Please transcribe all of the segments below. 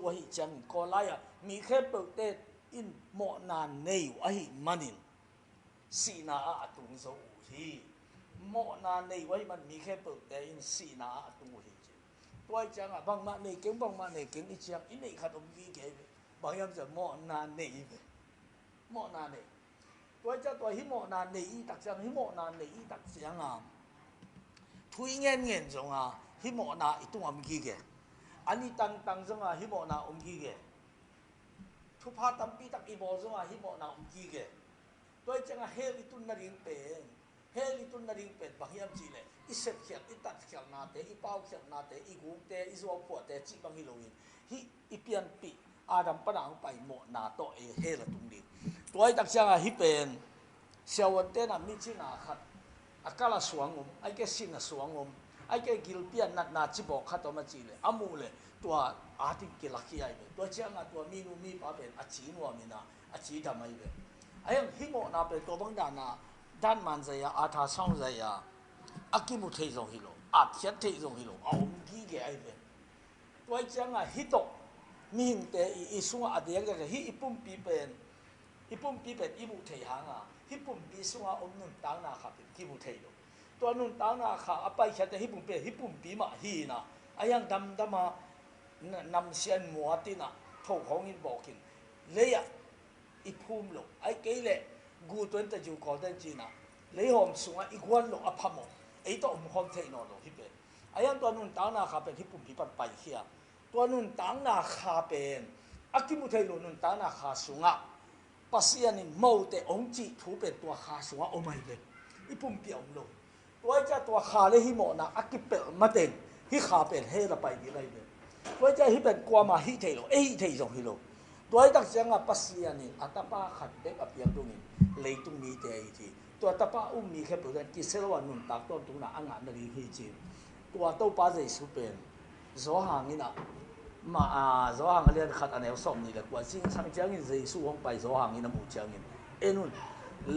wa hi chang ko la ya mi khe pe te in mo na nei wa hi manin si na a atung zo hi mo na nei wa hi man mi khe pe te in si na a atung hi tôi chăng à bằng mạng này kiếm ít chăng ít này khát ông vi cái bảo em giờ mọ nà này mọ nà này tôi cho tôi hít mọ nà này đặc sản hít mọ nà này đặc sản à thui nghe giống à hít mọ nà ít tung ông kia kìa anh đi tăng giống à hít mọ nà ông kia kìa thu pha tâm pi đặc ít bò giống à hít mọ nà ông kia kìa tôi chăng à heo ít tung na riêng bền heo ít tung na riêng bền bảo em chỉ này ít sẹp khiết ít tạt khiết na té ít bao khiết na té ít gúng té ít ruột phổi té chỉ bằng hi lôi hi ít pian pi Adam bắt đầu phải một na to he là tung đi tôi đặc sản là hi bền xiao vấn té là mình chỉ na khát akala suang ai cái xin là suang ai cái gil pian na chỉ bỏ khát mà chỉ này amu này tôi ati cái lạc kia vậy tôi chỉ là tôi mi bảo bền chỉ nuo mình na chỉ đam ai vậy ai hi một na bền tôi bằng na đan man dây à thà xong dây à akimu thấy giống hilo, thiệt thấy giống hilo, ông kia cái ai vậy, tôi chẳng là hít độc, mình để ý xuống ở đây cái hít ipum pi bên imu thấy hàng à, hít ipum pi xuống ông nun tang na khap imu thấy được, tôi nun tang na khap, apa cái hít ipum pi mà hi na, ayang đam mà nằm xiên mua tin à, thâu không in bỏ kinh, lấy à, ipum lo, ai cái lệ, gu tuấn ta chịu có tên gì na, lấy hòm xuống à, iguan lo áp mỏ ấy tôi không thấy nó đâu hết bên, ấy anh tôi nun tang na khá bên hít bùn hít bắt bay kia, tôi nun tang na khá bên, aki mu thấy luôn nun tang na khá xuống á, bác sĩ anh mau để ông chị thu bên tôi khá xuống á, ông mày bên, hít bùn biểu luôn, tôi cho tôi khá lấy hít mỏ na aki bên mà tên, hít khá bên hết là bay đi lại bên, tôi cho hít bên qua mà hít thấy luôn, ấy thấy giống hít luôn, tôi đặc sản là bác sĩ anh, atapa khát bên áp yang đông lấy tung mi thế thìตัวตาป้าอุ้มมีแค่เปิดกิเซลวันนุ่นตักต้นตรงนั้นอ่างานนั่นเองที่จีตัวเต้าป้าใจสุเป็นโซหางนี่นะมาโซหางเรียนขัดอันนี้สอบนี่แหละกว่าสิ่งสังเกตนี่ใจสู้ห้องไปโซหางนี่นะหมู่เจ้านี่นุ่น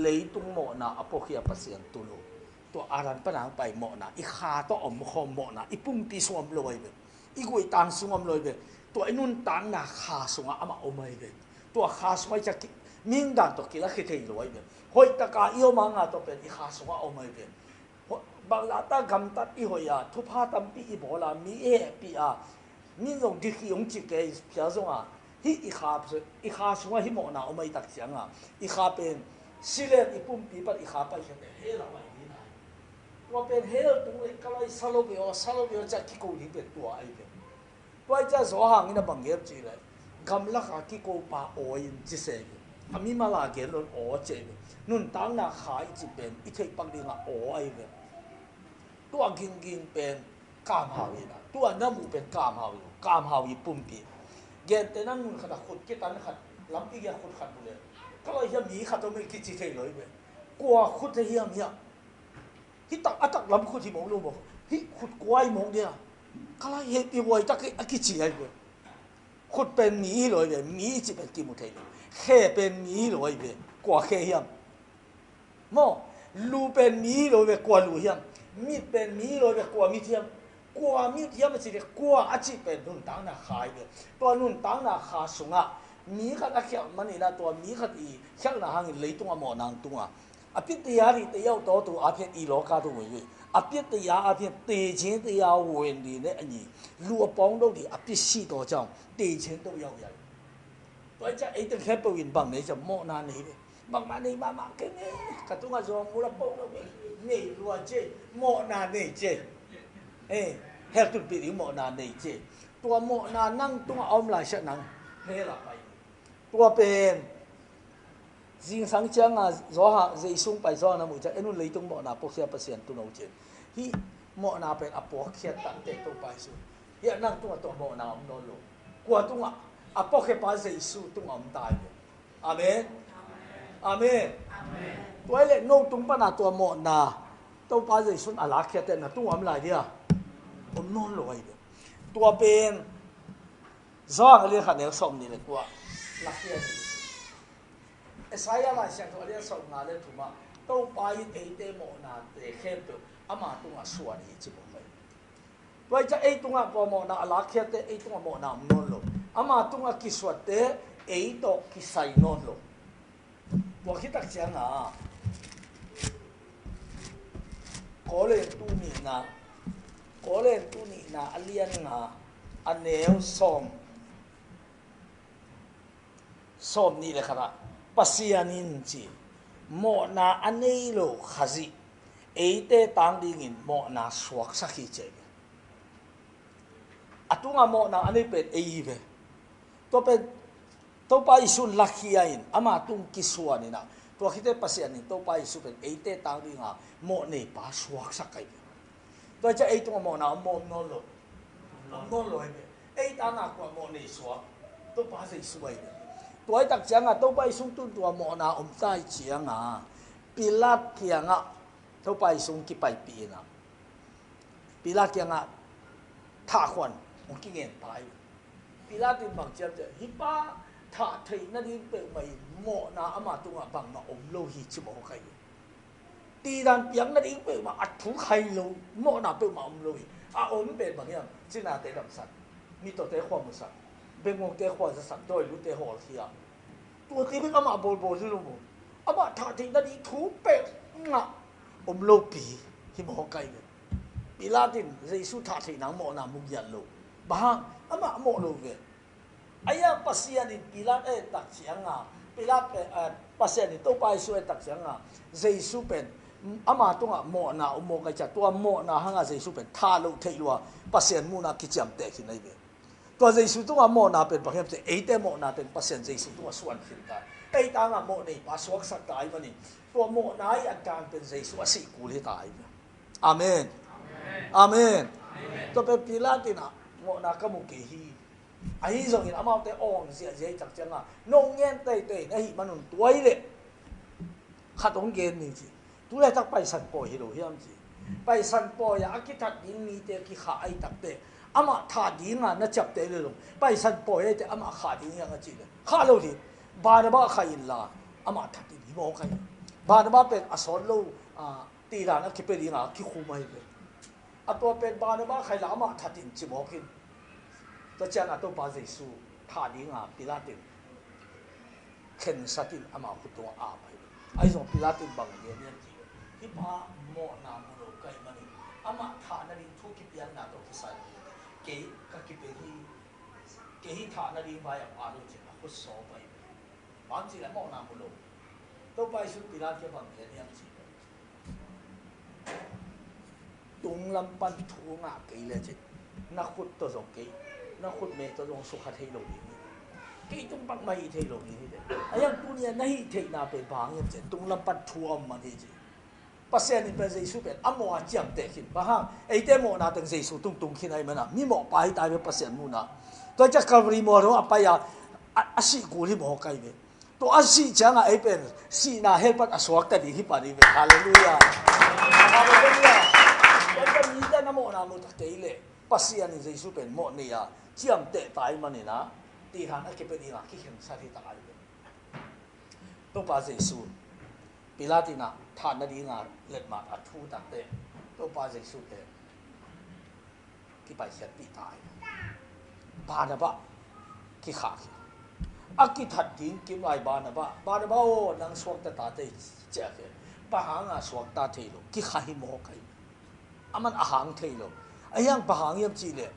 เลยตรงหมอนะอพอขี้ปัสเซียนตุโลตัวอารันปนังไปหมอนะอีขาตัวอมคอมหมอนะอีปุ่มปีสวมลอยไปอีกุยตังสวมลอยไปตัวนุ่นตังนะขาสวมอามาอมายไปตัวขาสวมจะมิ่งดันตัวกินแล้วคิดถึงลอยไปหอยตะกาอีโอมังอ่ะตัวเป็นอีขาสวะเอาไม่เป็นบางลาตากำตัดอีหอยอ่ะทุพาตัมปีอีโบลามีปีอ่ะมีลงดิขิงจิเกย์เพียงส่งอ่ะฮีอีขาสวะฮีโมนาเอาไม่ตักเสียงอ่ะอีขาเป็นสิเลนอีปุ่มปีปัดอีขาไปเห็นเฮลอะไรนี่นะว่าเป็นเฮลตรงนี้ก็เลยซาโลบิโอจะกิโกนี่เป็นตัวไอ้เป็นตัวจะสวะหางนี่นะบางเงี้ยจีเลยกำลังกิโกปาโอยินจิเซนอามีมาลาเกลอนโอเจนนุ่นตังนาขาอีจิเป็นอีเทปังดีงาโอไอเป็นตัวกินเป็นกามหาวีนะตัวน้ำมูเป็นกามหาวีปุ่มปีเกณฑ์แต่นั่นนุ่นขนาดขุดกิตันขัดลำอีกอย่างขุดขัดบุเลยก็เลยยังมีขัดตัวไม่กิจิเทเลยเป็นกลัวขุดเฮียมีอ่ะที่ตักลำขุดที่มองรู้บอกที่ขุดกวายมองเนี่ยก็เลยเห็นอีวัยตักกิจิไอเป็นขุดเป็นมีเลยเป็นมีจิเป็นกิมุเทเลยแค่เป็นมีเลยเป็นกว่าแค่เฮียมโม่ลูเป็นมีเลยกว่าลูเฮียมมีเป็นมีเลยกว่ามีเทียมกว่ามีเทียมมันสิกว่าอาชีพเป็นนุ่นตังนาขายเลยตัวนุ่นตังนาขาสูงอ่ะมีขัดเขียวมันนี่นะตัวมีขัดอีเขียวนาหางเลยตัวหมอนางตัวอภิตยาที่เที่ยวตัวอภิตอีโลกาตัวเว้ยอภิตยาอภิตเตชินเที่ยวเวนดีเนี่ยอันนี้ลูปองตัวนี้อภิสิตัวจังเตชินตัวเยาว์ตัวจะไอ้ตัวแค่ปืนบังเนี่ยจะหมอนานนี่เลยบางมันนี่มาเก่งเนี่ยกระตุ้งอาจจะมูลปองตัวนี่รัวเจหมอนานนี่เจเฮลตุนปีนี้หมอนานนี่เจตัวหมอนานั่งตัวอมลายเช่นนั้นเฮล่ะไปตัวเป็นจริงสังเกตอ่ะร้องใจสุ่งไปร้องนะมุจจะเอ็นุ่นเลยต้องหมอนาพวกเสียเปอร์เซ็นต์ตัวนู้นเจที่หมอนาเป็นอปอเขียนตัดเด็กตัวไปสุดเฮียนั่งตัวหมอนาไม่นอนลงกลัวตัวอปอเขียนไปใจสุ่งตัวไม่ตายเลยอาเมนอาเมนตัวเล็กโน้ตตัวปนาตัวหมอนาตัวไปใจสุ่งอะไรเขียนแต่นะตัวไม่ไรเดียวผมนอนลอยเลยตัวเป็นร้องเรียกขันเอลสมนี่เลยกว่าลักเกียร์ไอ้สายอะไรเสียงตัวเรียกสมงานเลยถูกมั้ยต้องไปเตะหมอนาเตะเข้มตัวอามาตัวส่วนนี้จิบไปไว้จะไอ้ตัวพอหมอนาลักเกียร์เตะไอ้ตัวหมอนาไม่นอนลง ama tunga kiswate eito kisai non lo bo kita changa kolen tu ni na alian nga aneu som ni le khara pasianin chi mo na anei lo khazi eite tang dingin mo na suak sakhi che atunga mo na anei pet eive to pa isun lakhiain ama tung kiswani na to khite pasianin to pa isu pet eite tang dinga mo nei pa suak sakai to cha ei tung mo na mo no lo ei ta na ko mo nei suak to pa sei suaiตัวตักเจียงอ่ะตัวไปสุ่งตัวหมอนาอมใต้เจียงอ่ะปีลาดเกียงอ่ะตัวไปสุ่งกี่ไปปีน่ะปีลาดเกียงอ่ะท่าควันมันกี่เงินตายปีลาดที่บางเจียงจะฮิป้าท่าเทนั่นนี่เป็นไม่หมอนาอามาตัวบางมาอมโลหิตชิบหอกใครตีดันเปียงนั่นเองเป็นมาอัดถูใครโลหมอนาเป็นมาอมโลหิตอมเป็นบางอย่างจีน่าเตะดำสันมีตัวเตะขวามือสันเป็นงงเตะขวาจะสันด้วยรู้เตะหัวเทียตัวที่เป็นอามาโบลที่รู้มั้งอามาท่าที่นั่นนี่ถูเป็ดง่ะอมโลปีที่หมอไก่เลยปีลาดินเรซูท่าที่นังหมอนามุกยันโลบางอามาหมอโลเกไอ้ยังปัสยานิปีลาตักเสียงอ่ะปีลาปัสยานิตัวไปช่วยตักเสียงอ่ะเรซูเป็นอามาตัวหมอนาอมโมไก่จัดตัวหมอนาหังอ่ะเรซูเป็นท่าโลเทลัวปัสยานมูนาคิดจำเตะขึ้นในเวตัวเรซูตัวหมอนาเป็นบางอย่างเอเตหมอนาเป็นปัสยานเรซูตัวส่วนขึ้นได้ไอ้ตางอ่ะหมอนี่ปัสสาวะสักตายมันนี่ตัวหมอนาอาการเป็นเรซูสิกูเลยตายอาเมนอาเมนตัวเป็นปีลาตินะหมอนาก็มุกฮีไอ้ส่งอินอามาเตอองเสียใจจักจังอ่ะนงเงี้ยเตยไอ้มันนุ่นตัวไอ้เลยขัดองเกณฑ์นี่จีตัวแรกจักไปสันปอยฮิโรฮิมจีไปสันปอยอากิทัดดินมีเตกิขาไอ้ตักเตอามาถาดินอ่ะน่าจับเตเลยลงไปสันปอยเตอามาขาดินยังจีเลยขาโลทีบาร์บ้าขายินลาอามาทัดดินฮิโมกันบาร์บ้าเป็นอสอนโลตีรานะคิดเป็นยังไงคิดคู่ไม่เป็นตัวเป็นบาร์บ้าใครละอามาทัดดินจิบอกกินตัวเจ้าหน้าตัวบาเจสูถาดินปิลาตินเข็นสัตินอามาคุณตัวอาไปไอ้ส่งปิลาตินบางเดียเนี่ยจีที่พาโมนามุโรไกมันนี่อามาถานารินทุกิเปียนนาตัวที่ใส่เก๋ก็กิเปฮีเก๋ถานารินไปอย่างอารุจินะคุสโซไปบางทีแล้วโมนามุโรตัวไปสุดปิลาตินบางเดียเนี่ยจีตุงลำปันทูงาเก๋เลยจีนักขุดตัวสองเก๋นักขุดเมย์ตัวลงสุขเทโลนี้กี่ตุงปักไม่เทโลนี้เด็กไอ้ยังตัวนี้นั่งเทน่าเป็นบางอย่างเจตุงลำปัดทัวร์มันที่เจปัสยานิเป็นเจสุเป็นอัมโมอาจังเด็กขึ้นบ้างไอ้เดโมนาตึงเจสุตุงขึ้นไอ้มันน่ะมีหมอไปตายเป็นปัสยานุน่ะตัวจะกำริมอรู้apa ya asyik guli mau kai be to asyik jangan ai pen si na helpat aswak tadi hi pani be haleluya haleluya dan kita namo namo tak teile pasian ni Yesus pen mo ni ya jam te tai man ni na ti han a ke pe ni na ki hen sa ti ta ai be to pa Yesus pilatina than na di nga let ma a thu tak te to pa Yesus te ki pai set pi tai ba na ba ki kha ki aki that din ki mai ba na ba o nang swak ta te che ke ba hang a swak ta the lo ki kha hi mo kai aman a hang the lo ayang ba hang yam chi le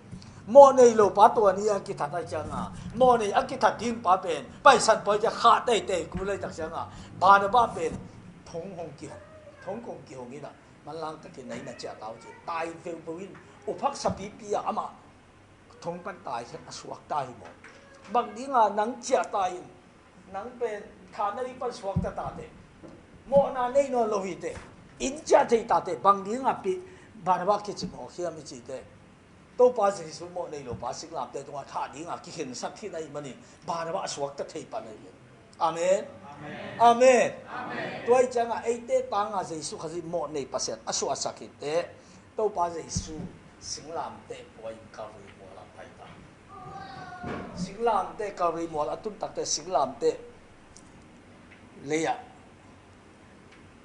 mo nei lo pa to ni a ki that ai chang a mo nei a ki that din pa pen pai san poi ja kha te ku le tak chang a ba na ba pen thong hong ki hong ni na man lang ka ki nei na cha tao chi tai fel buin uphak sapi pi a ama thong pan tai se aswak tai mo bang di nga nang cha tai nang pen thana ri pan swak ta ta te mo na nei no lo hi te in cha te ta te bang di nga pi ba na ba ki chi mo khia mi chi te to pa si su mo nei lo pa sik lam te to tha di nga ki hen sak thi nai mani ba na ba swak ta thei pa nei amen amen toy changa eite tanga Jesu khazi mo nei paset asu asakit te to pa Jesu singlam te poi ka ri mo la pai ta singlam te ka ri mo la tun tak te singlam te leya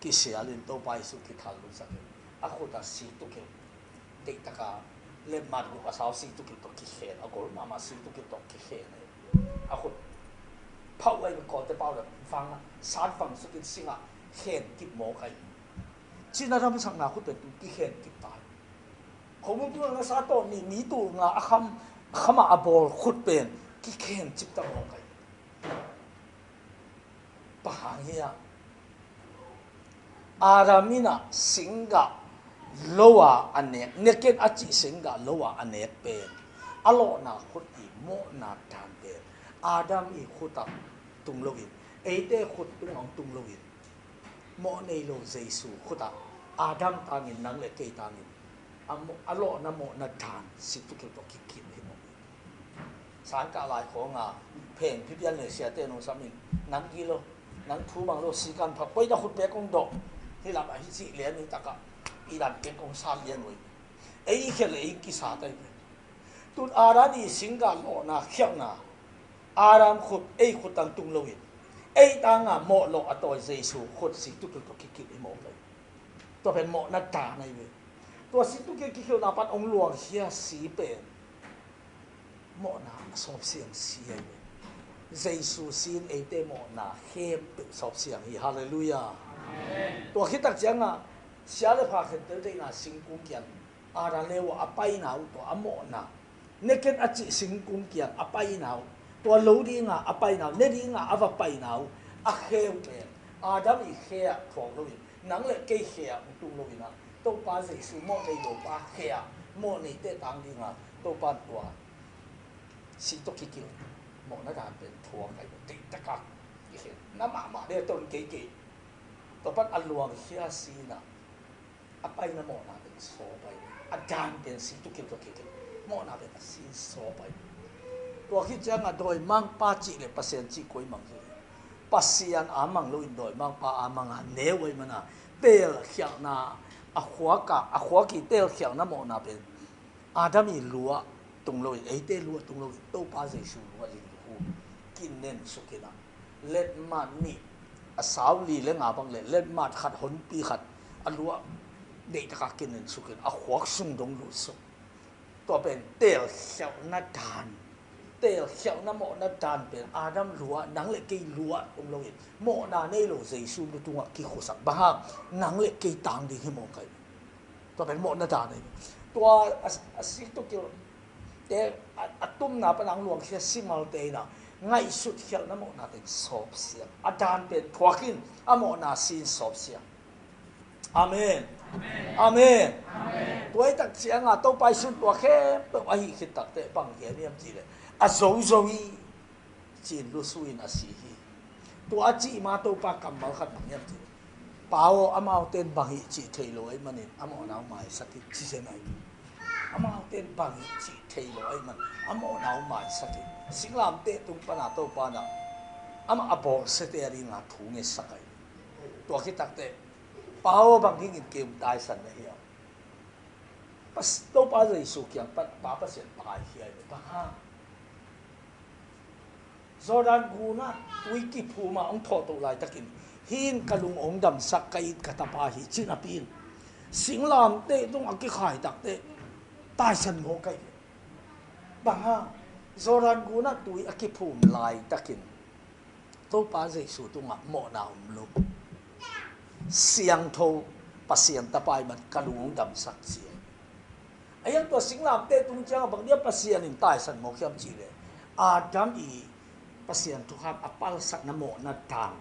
ki sialin to pa Jesu ki thal lu sakit aku ta si tu ke te taka le mar ku pasau si tu ki to ki khen agor mama si tu ki to ki khen เข้าไว้ก่อนแต่เปล่าแบบฟังสารฟังสุกินสิงะเข็นกิบหมอไก่ชินาทำสังนาคุณเป็นตุกิเข็นกิบตายผมไม่รู้นะสาตอนนี้มีตัวงาคำอาบอลขุดเป็นกิเข็นจิบตาหมอไก่ปะหางเฮียอารามินะสิงกะโลวาอันเนกเนกินอาจิสิงกะโลวาอันเนกเป็นอโลนาขุดอีโมนาดานเป็นอาดัมอีขุดตุงโลวินเอเตขุดตุงองตุงโลวินโมเนโลเจสูขุดอาดัมตางินนังเลเกตางินอโลนาโมนาดานสิตุเกตกิคินให้โมสารกาลายของเพลงพิพยันเลเซียเตโนสามินนังกิโลนังทูบังโลสีกันพักไปจะขุดเปกงดอกที่ลำไอ้สิเลี้ยนี่ตะกะอีดันเก็บของสามเลี้ยนไว้ไอ้แค่เลยกิสาได้เป็นตุนอาราดีสิงกาโลนาเขียวนาอารามขุดไอ้ขุดตังตุงโลวินไอ้ตังโมโลอตอยเจสูขุดสิตุกตุกกิกิไอ้โมเลยตัวเป็นโมนัดตาในเวตัวสิตุกกิกินาปัดองหลวงเฮียสีเป็นโมนาสอบเสียงเสียเจสูซีนไอ้เตโมนาเข้มเป็นสอบเสียงฮาเลลูยาตัวคิดตักจังเสียเลยพาเห็นเตยนาสิงกุงเกียนอาราเลวอไปนาตัวอโมนาเนกินอจิสิงกุงเกียนอไปนาตัวลูดีงาอไปนาเนดีงาอวไปนาอเขวเป็นอาดัมอีเขะทองลูวินนังเลเกยเขะตุงลูวินะตัวปาเจสูโมในโลปาเขะโมในเตตังดีงาตัวปาตัวสิตุกิกิโมนาดานเป็นทวงไงติตะกักน้ำมาเดี๋ยวต้นเก๋ตัวปัดอลวงเฮียซีนะอไปนะโมนาเป็นโซไปอาจารย์เป็นสิตุกิตัวกิโมนาเป็นสิโซไปตัวคิดจังโดยมังปาจิเลยเปอร์เซ็นต์จีกุยมังเลยปัสยานอามังลุยโดยมังปาอามังเนวไว้มันเตลเขียวนาอขวากีเตลเขียวนะโมนาเป็นอาดัมีลัวตรงลุยไอเตลัวตรงลุยโตปาเจสูลัวลิหูกินเน้นสุกินะเล็ดมันนี่สาวลีเล่งอาบังเล็ดมาขัดหนปีขัดอลัวเด็กตะกินเน้นสุกินะขวาสุ่งดงลุสุตัวเป็นเตลเขียวนาดานเตลเขียวน้ำโมนาดานเป็นอาดัมลัวนังเล็กกี่ลัวตรงเราเห็นโมนาเนโลเจสูนตัวกี่ขุสักบ้างนังเล็กกี่ต่างดีที่มองกันตัวเป็นโมนาดานเลยตัวสิตุกิแต่ตุ้มนาเป็นนังหลวงแค่สิมาลเตนะไงสุดเขียวน้ำโมนาเป็นสอบเสียงอาจารย์เป็นทวกินอโมนาสินสอบเสียงอาเมนอาเมนตัวไอ้ตักเสียงตัวไปสุดตัวแค่ตัวไอ้คิดตักเตะบังเหียเนี่ยจีเลยอาโซวีจีนลุสุยนาซีฮีตัวอาจีมาตัวปากกำมาขัดบังเนี่ยจีป่าวอามาเต้นบังฮีจีเทโลไอ้มันเนี่ยอามาหนาวหมายสักทีจีเซนัยอามาเต้นบังฮีจีเทโลไอ้มันอามาหนาวหมายสักทีสิงลามเตะตรงปนาตัวปนาอามาอบอเสตียริงาถุงเงสักไอ้ตัวคิดตักเตะป่าวบางทีกินเกมตายสันเลยเหี้ยปัสตัวป่าจะสุกี้ปัดป่าปัสเสียตายเหี้ยเลยป่ะจอร์แดนกูนะวิกิพูมาองทอตัวลายตะกินหินกะลุงองดำสักไก่กะตาปาหิจินาปีนสิงลามเตะต้องอักขายตักเตะตายสันโมไก่บ้าจอร์แดนกูนะตัวอักพูมลายตะกินตัวป่าจะสุตัวงะโมนาอุมลุเสียงโทปัสเสียงตะปายมันกะลุงองดำสักเสียงไอ้ยังตัวสิงลามเตะตรงเจ้าบางเดียปัสเสียงนี่ตายสันโมเข้มจีเลยอาดัมอีปัสเซียนทุกครับอัปปัลสักนโมนาทาน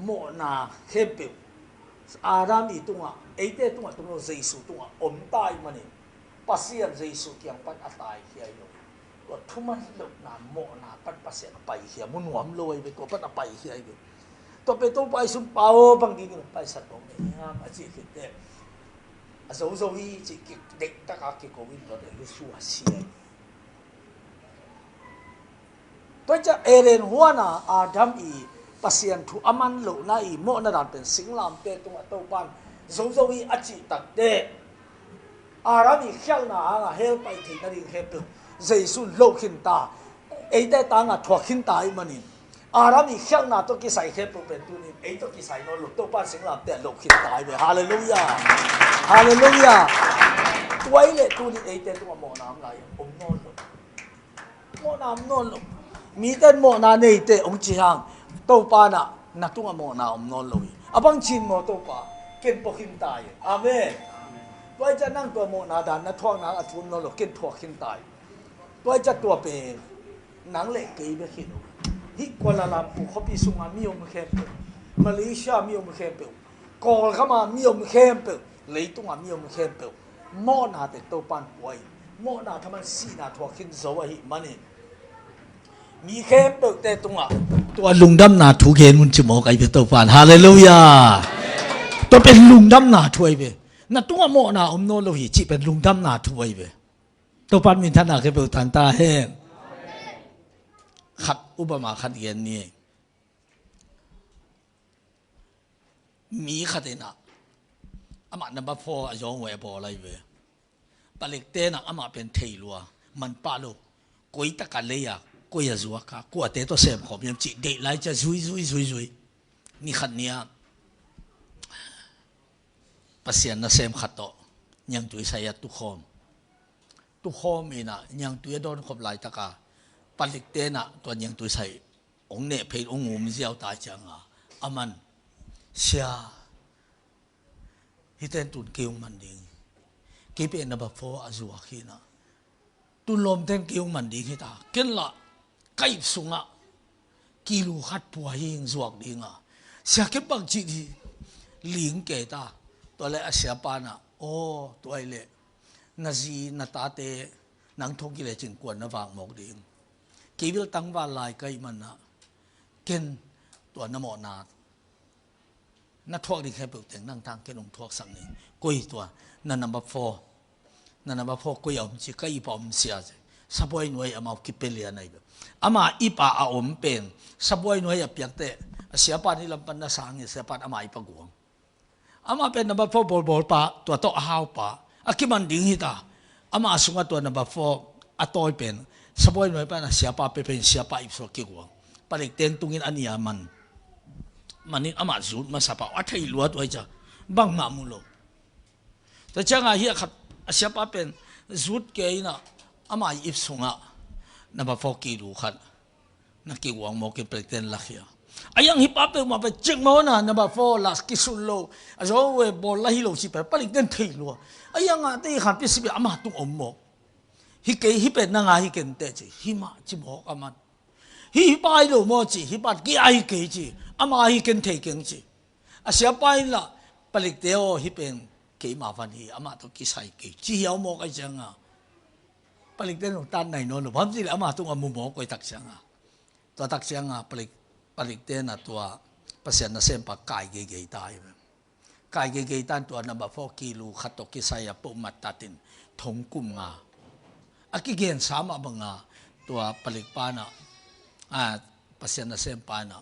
โมนาเข้มเปิวอารามีตัวไอเต้ตัวตัวเจสุตัวอมตายมันนี่ปัสเซียนเจสุเกี่ยงปัดอัตายเฮียอยู่ตัวทุมันหลุดนาโมนาปัดปัสเซียนไปเฮียมุนหัวมลอยไปตัวปัดไปเฮียอยู่ตัวไปตัวไปสุนเปาบางทีก็ไปสัตว์ตรงนี้มาจีคิดเด้อโซโซวีจีกิเด็กตะกากิโกวินตัวเด็กลุสัวเสียตัวจะเอเรนหัวน่ะอาดัมอีปัสเซียนทุอามันโลน่าอีโมนาดันเป็นสิงลามเตตัวตัวปันโซโซวีอจิตักเดอารามีเขียวน่ะเฮลไปที่นั่นเองเฮลเจสุนโลขินตาไอ้แต่ตางทวขินตาอีมันนี่อารามีเขียวน่ะตัวกิใส่เฮลเป็นตัวนี้ไอ้ตัวกิใส่โนลุตัวปันสิงลามเตโลขินตาไปฮาเลลูยาฮาเลลูยาตัวไอ้เล่ตัวนี้ไอ้แต่ตัวโมนามไรอมโนลุโมนามโนลุมีแต่โมนาเนเตองจีฮัง tô pa na tung amo na non loi abang chin mo tô pa ken pokin tai amen tôiจะนั่งตัวโมนาดานนะท่วงนางอาทุมนรกเกินทั่วขึ้นตายตัวจะตัวเป็นหนังเล็กกี่เบคิโนฮิกัวลาลัมปูเขาปีสุงามีอมเข้มเปมาเลเซียมีอมเข้มเปกอลเข้ามามีอมเข้มเปเลยตุงามีอมเข้มเปโมนาแต่ตัวปันป่วยโมนาทำมันสีนาทั่วขึ้นโซวะฮิมันนี่มีเข้มเปแต่ตุงาตัวลุงดำนาถูกเห็นมุนจิโมกไอเป็นตัวปันฮาเลลูยาตัวเป็นลุงดำนาช่วยเปน่ะตัวโมนาอมโนโลหิจิเป็นลุงดำนาถวยเวตัวปันมินท่านอาเคเปตันตาแห้งขัดอุปมาขัดเย็นนี่มีขัดเนะอามานับพออายองเวบออะไรเวปลิกเตนะอามาเป็นเทลัวมันปาโลกุยตะกันเลยอะกุยจัวกะกัวเตตัวเสพขอบยังจิเดไลจะซุยนี่ขัดเนี้ยpasien na sem khato nyang tui saya tu khom ina nyang tui don khop lai taka palik te na to nyang tui sai ong ne phei ong um jiao ta changa aman sia hiten tun keung man ding ke pe na ba fo azua khina tu lom ten keung man ding hita ken la kai sunga kilu khat pu hing zuak dinga sia ke bang chi di ling ke taตัวเล่อาเซียปานะโอ้ตัวเล่นาจีนาตาเตนังทงกิเลจิงกวนนวางหมกดิ่งกีวิลตั้งว่าลายไกมันนะเก่นตัวนโมนานัทวกดีแค่เปิดแต่งนั่งทางเก่นองทวกสังนี้กุยตัวนันนับฟอกุยอมจีไกปอมเสียสบายหน่วยอามาคิดเป็นเลียนไอ้แบบอามาอีปาอาอมเป็นสบายหน่วยเปียกเตะอาเซียปานี่ลำปันนาสังเสียปาอามาอีปะกวงอามาเป็นนับฟอบอลปะตัวโตหาวปะอากิมันดิ่งฮิตาอามาสุงตัวนับฟออัตอยเป็นสบายหน่วยปะนะเสียปาเป็นเสียปาอีกส่วนกี่กวงปะเล็กเต็นตุงินอันนี้มันนี่อามาจุดมาสับอัฐิลัวตัวจ้ะบังมามุโลแต่จังไงเฮียขัดเสียปาเป็นจุดเกยนะอามาอีกส่วนนับฟอกี่ลูขัดนักกี่กวงโมกินปะเล็กเต็นลักเฮียayang hipap ma pa chek mo na ba fo las kisullo azo we bol la hilo si pa palik den thei lo ayang ate khan pi sibi ama tu ommo hi ke hi pe na nga hi ken te chi hi ma chi mo aman hi pai lo mo chi hi pat ki ai ke chi ama hi ken thei ken chi asia pai la palik te o hi pen ke ma van hi ama to ki sai ke chi yaw mo kai changa palik den tan nai no lo bam chi ama tu amu mo koi tak changa to tak changa palikเตนะตัวภาษาเซมปากไก่เกยตายไก่เกยตันตัวนับฟอกิลูขัดตกิไซยาปุมัตตันทงกุมงาอากิเกนสามบังงาตัวผลิตปานะภาษาเซมปานะ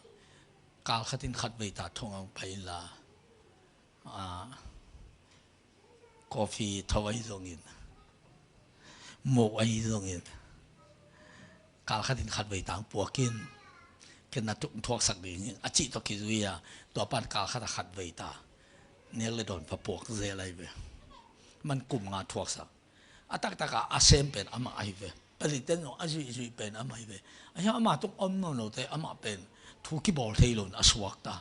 กาลขัดินขัดเวตาทงอังไปละกาแฟทวายตรงนี้หมกไว้ตรงนี้กาลขัดินขัดเวตาปวกินเกินนัทุกทวกสักดีนี่อาจิตกิจุยาตัวปานกาขัดขัดเวตาเนี่ยเลยโดนพระปวกเจอะไรเวมันกลุ่มงาทวกสักอาตักตะกาอาเซมเป็นอามาไอเวผลิตเต็นอาจุยเป็นอามาไอเวอาอย่างอามาตุกอมโนโนแต่อามาเป็นทุกิบอลเทลนอสวักตา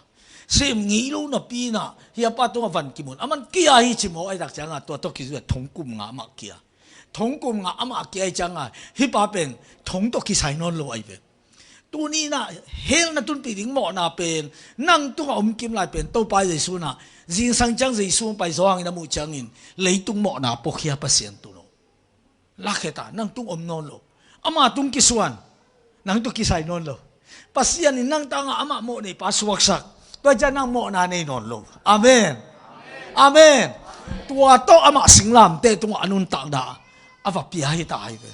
เซมงี้ลูนปีน่ะเฮียป้าตัววันกิมุนอามันกี้อาฮิจิโมไอตักจังอ่ะตัวตกิจุยทงกลุ่มงามากี้ทงกลุ่มงาอามากี้ไอจังอ่ะฮิป้าเป็นทงตกิไซนอนโลไอเวตัวนี้นะเฮลนะตุนปีดิ้งหมอนาเป็นนั่งตัวอมกิมลายเป็นตัวไปใจสูนะจิงสังจังใจสูไปสว่างนะมุจังอินเลยตุงหมอนาปกเฮียเปอร์เซ็นต์ตัวโนลักเหตานั่งตุงอมนอนโลอามาตุงกิสวนนั่งตุกิไซนอนโลปัสยานินั่งตั้งอามาโมนี่ปัสวักสักตัวจะนั่งหมอนาในนอนโลอาเมนอาเมนตัวโตอามาสิงลามเตตัวอนุนตังดาอาว่าปีให้ตายไป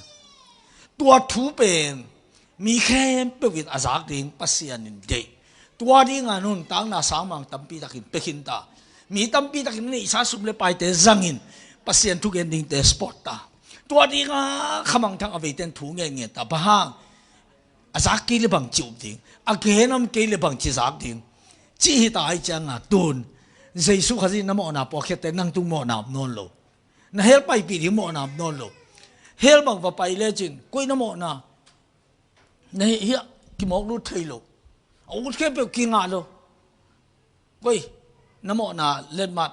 ตัวทูเป็นมีแค่เปิดอาจากดิ่งปัสยานินเดตัวดิ่งอนุนตั้งน่าสามังตั้มปีตะกินเปกินตามีตั้มปีตะกินนี่สาสุบเลไปเตจังอินปัสยานทุกเอ็นดิ่งเตสปอร์ตตาตัวดิ่งขมังทั้งอเวเตนถูเงี้ยตาบ้างอาจากกิเลบังจิบดิ่งอาเกนำกิเลบังจิจากดิ่งจีฮิตาไอจังอ่ะตุนเจสุขจินน้ำมันนาปอกเขตนั่งตุ้งมันนานนโลน่าเฮลไปปีดิ่งมันนานโลเฮลบังว่าไปเลจินกุยน้ำมันนาเนี่ยเฮียกิมอกรู้เทโล ông kêu biểu kinh ngạc luôn quay nó mọ na lên mặt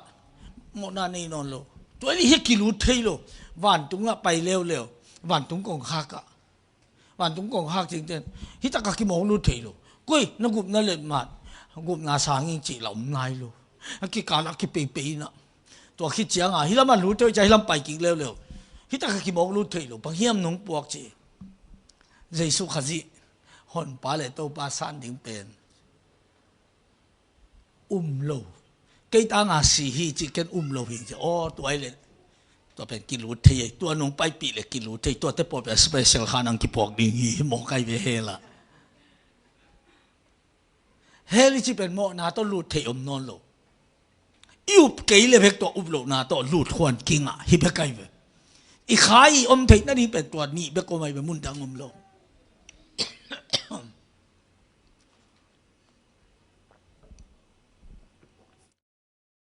mọ na này non luôn tôi đi hết kilo thấy luôn vạn tung á bay leo leo vạn tung còn khác cả vạn tung còn khác chính chính hít tất cả cái món luôn thấy luôn quay nó gục nó lên mặt gục na sáng in chỉ lòng ngay luôn cái cá là cái bể bể nèตัวคิดเจียงอ่ะฮิลามันรู้ตัวใจฮิลามไปกินเร็วๆฮิตาคิมองรู้ถอยรู้บางเฮียมน้องปวกจีเยซูขจิหอนปาเลโตปาสันดิ่งเป็นโลกี่ต่างอาศีฮีจีกันโลหิงจีอ๋อตัวไอ้เลยตัวเป็นกินรู้ถอยตัวน้องไปปีเลยกินรู้ถอยตัวเตปอเป็นสเปเชียลขานังกิปวกดิ่งฮีมองใครไปเฮล่ะเฮลิจีเป็นหม้อนาต้องรู้ถอยนอนโลยูบเกยเลยเพ็กตัวอุบโลนาตัวลูดควันกิงอ่ะฮิเบกไกเวอีขายอมเทนั่นนี่เป็นตัวนี้เบกก็ไม่เป็นมุนดังอมโล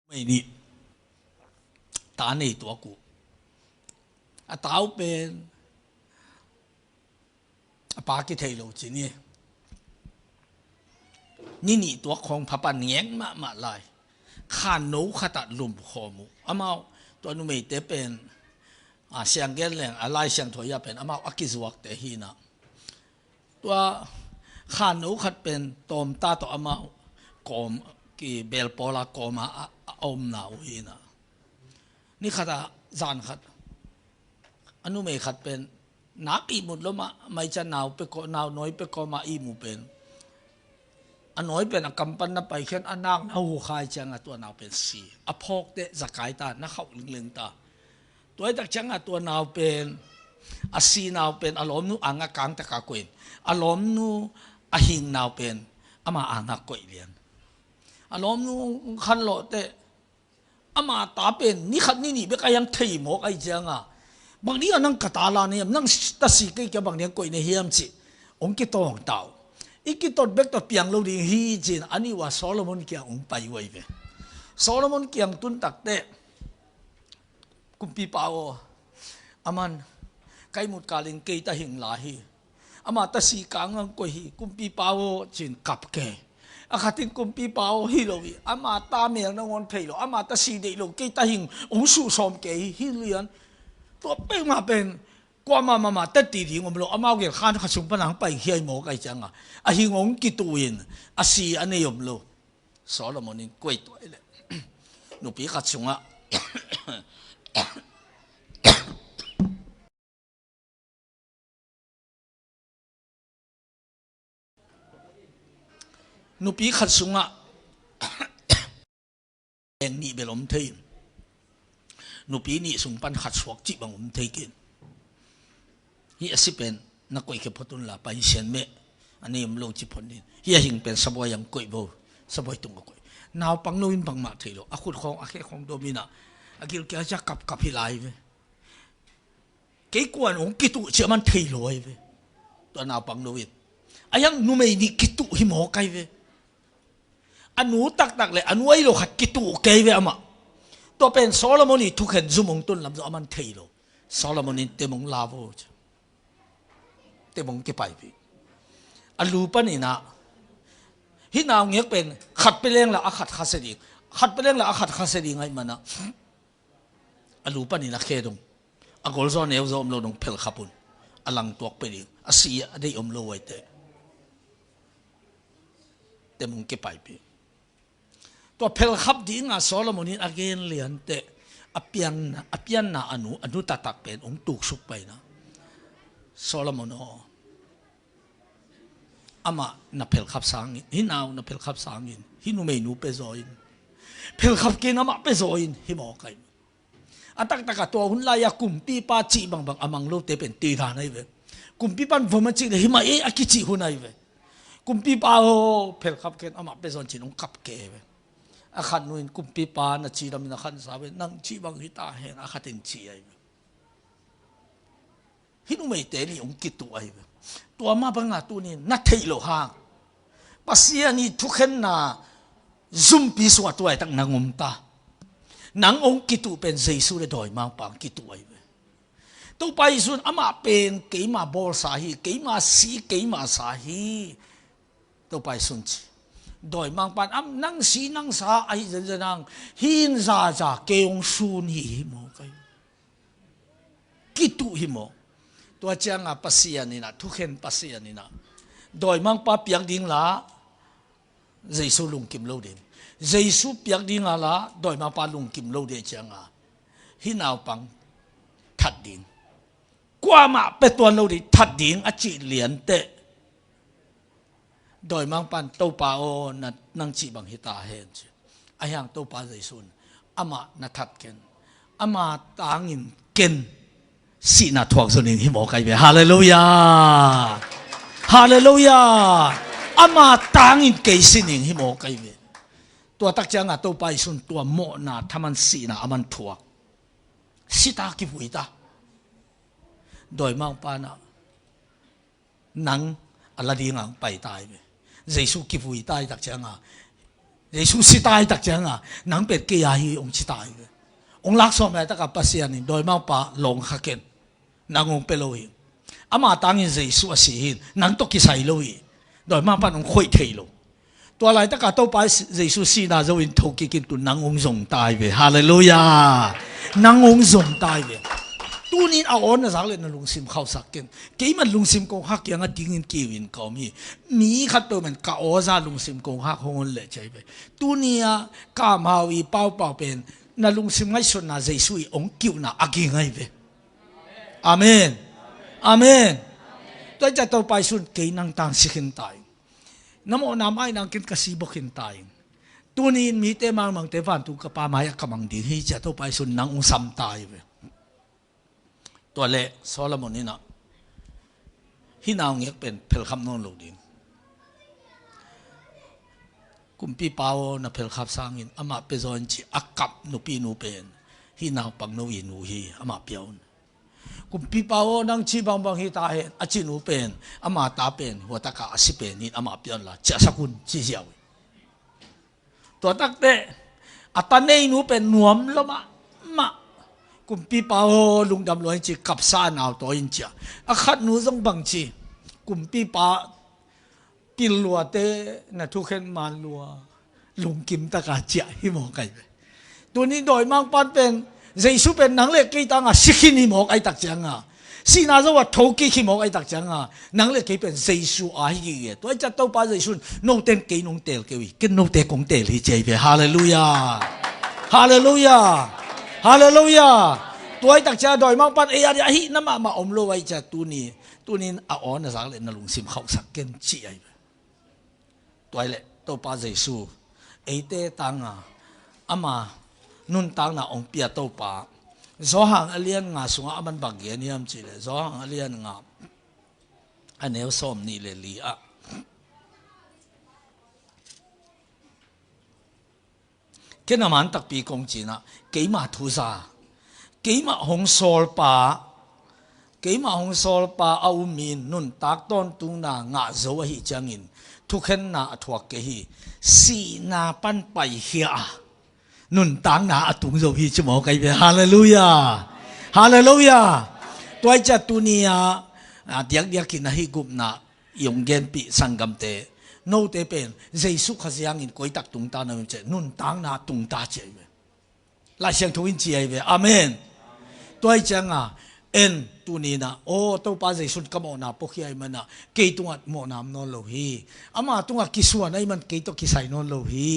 ไม่นี่ตาในตัวกูอาตาวเป็นปากิเทโลจีนี่ตัวของพระปัญญ์มาลายข้านูขตัดลุมขมูอามาตัวนู้นไม่เตเป็นเสียงเกลเลงอะไรเสียงถอยเป็นอามาอักิจวักเตหีนะตัวข้านูขัดเป็นตอมตาตัวอามากอมกีเบลปอลากอมาอมนาวีนะนี่ขัดจานขัดอันนู้นไม่ขัดเป็นนักอีมุดแล้วมาไม่จะหนาวไปก็หนาวน้อยไปก็มาอีมุเป็นอันน้อยเป็นกำปั้นนับไปแค่อันนักเอาหัวขายจังตัวนาวเป็นสีอพอกเตะสกายตานักเขาลึงตาตัวไอ้ตักจังตัวนาวเป็นสีนาวเป็นอารมณ์นู้อ่างกลางตะกากุยอารมณ์นู้หิงนาวเป็นอามาอ่างกุยเลียนอารมณ์นู้ขันโลเตะอามาตาเป็นนี่ขันนี่เบกยังถีหมกไอ้จังบางทีนั่งกตาลาเนี่ยนั่งตัดสีก็จะบางทีกุยในเฮียมจิองค์กิโตของเต่าอีกตัวเบกตัวเปียงเราดีฮีจินอันนี้ว่าโซโลมอนเกียงไปไว้เวโซโลมอนเกียงตุนตักเตะกุมปีปาวอามันไกมุดกาลิงเกยตาหิงลาฮีอามาตัดสีกางอังกุยฮีกุมปีปาวจินกับเกอาคาตินกุมปีปาวฮีโลวีอามาตาเมียงนงอนเพลโลอามาตัดสีเดโลเกยตาหิงองสุสอมเกยฮีเลียนตัวเป้งมาเป็นกว่ามาแต่ตีที่ผมรู้อามาเกี่ยวข้านขสุงพนังไปเฮียหมอไก่จังหิงงกิตูอินสีอันนี้ผมรู้โซโลมอนินกวยตัวเลยหนูปีขสุงหนูปีขสุงเองนี่เบลอมเทียนหนูปีนี่สุงปันขัดสวกจิบังผมเทียนฮีสิเป็นนักกุยเก็บพตุนละไปเชียนเมอันนี้มันลงจิพนินฮีหิงเป็นสบายยังกุยโบสบายตรงกุยนาวปังโนวินปังมาเทโลอาคุณของอาเคของโดมินาอากิลแกจะกับฮิไลเวเกี่ยกวนองกิตุเชื่อมันเทโลเวตัวนาวปังโนวินอายังนูไม่นี่กิตุหิมอไกเวอันนู้ตักเลยอันนู้ไอโลขัดกิตุเกเวอามาตัวเป็นโซโลมอนีทุกเห็นซุมงตุนลำจะอามันเทโลโซโลมอนีเตมงลาโวเตมงเก็บไปพี่อันรูปนี่นะฮินาวเงี้ยเป็นขัดไปเลี้ยงละขัดคาเสดิงขัดไปเลี้ยงละขัดคาเสดิงไงมันนะอันรูปนี่นะแค่ตรงอันกอลซอนเอวซอมโลดงเพลขับปุ่นอันหลังตัวไปดิอันสีได้อมโลไว้เตมงเก็บไปพี่ตัวเพลขับดิ้งอ่ะโซโลมอนินอาเกนเลียนเตอเปียนนะอนุตักเป็นองตุกสุกไปนะโซโลมอนอามานับเพลขับสังอินฮินาวนับเพลขับสังอินฮินูไม่นูเปโซอินเพลขับกินอามาเปโซอินฮิมอกไกอันตักตัวหุ่นลายกุมปีปาจีบางอามังโลเตเป็นตีฐานไอเวกุมปีปันฟอมันจีเลยฮิมาอากิจิหุ่นไอเวกุมปีปาโอเพลขับกินอามาเปโซจินองกับเกเวอาขันนุนกุมปีปานะจีดามินะขันสาเวนังจีบางฮิตาเฮงอาขัดินจีไอเวฮินูไม่เตนี่องกิตุไอเวตัวมาบังอาตัวนี้นัทเทโลหางปัสยานี่ทุกคนน่ะซุ่มปีสวัสดิ์ตั้งนางอมตานังองกิตุเป็นเยซูเลยดอยมาปังกิตุไอเวตัวไปส่วนอามาเป็นเกี่ยมาบอลสาฮีเกี่ยมาสีเกี่ยมาสาฮี to pai sun chi doi mang pan am nang si nang sa ai zen zen nang hin za za keong sun hi mo kai kitu hi mo to chang a pasian ni na thu khen pasian ni na doi mang pa piang ding la Giêsu lung kim lo din Giêsu piang ding la doi mang pa lung kim lo de chang a hi nào pang thật din qua mà pe tuan lo di thật din a chi lian te doi mang pan to pa o na nang chi bang hita hen chi a yang to pa Giêsu ama na thật ken ama tangin ken si na thuak zo ning hi mo kai be hallelujah hallelujah ama tangin ke si ning hi mo kai be tua tak chang a to pa Giêsu tua mo na thaman si na aman thuak si ta ki vui ta doi mang pa na nang ala di ngang pai tai be Giêsu ki vui tai tak chang a Giêsu si tai tak chang a nang pet ke ya hi ong si tai be ong lak so me ta ka pasian ni doi mang pa long kha ken nang ong pe lo hi ama tangin Giêsu a si hin nang to ki sai lo hi doi mang pa ong khoi thei lo tua lai ta ka to pa Giêsu si na zo in thok ki kin tu nang ong zong tai be hallelujah nang ong zong tai be tu nin a on na zak le na lung sim khau sak ken ke man lung sim ko hak yang a ding in ki win ko mi khat pe man ka o za lung sim ko hak hon le chai be tu nia ka mau i pau pau pen na lung sim ngai son na Giêsu i ong kiu na agi ngai be amen amen to cha to pai sun ke nang tang sikin tai namo namai nang kin kasibok hin tai tu nin mi te mang te van tu ka pa mai ka mang di hi cha to pai sun nang ong sam tai beตัวเละโซโลมอนนี่นะฮินาวเงียเป็นเพลคำนนลูดินกุมปีเปานะเพลคับสร้างอินอามาเปซอนจีอักกับนุปีนูเป็นฮินาวปังนูอินูฮีอามาเปียวกุมปีเปานังชีบางบางฮิตาเห็นอาจินูเป็นอามาตาเป็นหัวตะกาอาศิเป็นนี่อามาเปียวละเจ้าสกุลจีเจียวตัวตักเตะอัตเนนูเป็นหนวมละมากุมปีเปาลุงดำลอยจีกับซาหนาวตัวอินเจ้าอาขัดนูซงบังจีกุมปีปาปิลลัวเตนะทุกเห็นมาลัวลุงกิมตะกาเจ้าฮิโมไก่ตัวนี้โดยมังปันเป็นGiêsuเป็นนังเล็กกี่ตังอ่ะสิขินิโมไอตักจังอ่ะสินาจะว่าทุกกี่ขิโมไอตักจังอ่ะนังเล็กกี่เป็นGiêsuอาฮีเกตัวจะตัวป้าGiêsuโนเต็นกี่นงเตลกี่วิกินโนเตกงเตลที่เจ็บฮาเลลูยาฮาเลลูยาฮาเลลูยาตัวไอ้ตักจ้าดอยมังปันเอียดฮิน้ำมาอมโลไว้จ้าตัวนี้อาออนนะสักเล่นนลุงซิมเขาสักเกินจีไอตัวไอ้เล่ตัวป้าGiêsuไอเตตังอ่ะอามานุนตังน่ะองเปียตัวป้าจอหังอเลียนงาสุงอามันบักเกียนี่ยมจีเลยจอหังอเลียนงาอันเนี้ยส้มนี่เลยลีอ่ะแค่น้ำมันตักปีกงจีน่ะเกี่ยมาทุซากี่มาหงโซลปากี่มาหงโซลปาเอามีนนุนตักต้นตุงนางาโจวะฮิจังอินทุกเห็นนาทวกเกฮีสีนาปันไปเฮียนุนตังนาตุงโจวฮิจมอไกเบฮาเลลูยาฮาเลลูยาตัวจัตุนียเดียกกินฮิกุมนายงเกนปีสังกัมเตโนเตเป็นGiêsuขยัางอินก้อยตักตุงตานาเจนุนตังนาตุงตาเจเบลายเสียงทุกินจีไอเบอาเมนตัวจังอ่ะเอ็นตัวนี้นะโอ้ตัวป้าGiêsuก็มองนาพวกที่ไอ้มันนะเกี่ยตัวมองนามนนโลหีอามาตัวกิสวนไอ้มันเกี่ยตัวกิใส่นนโลหี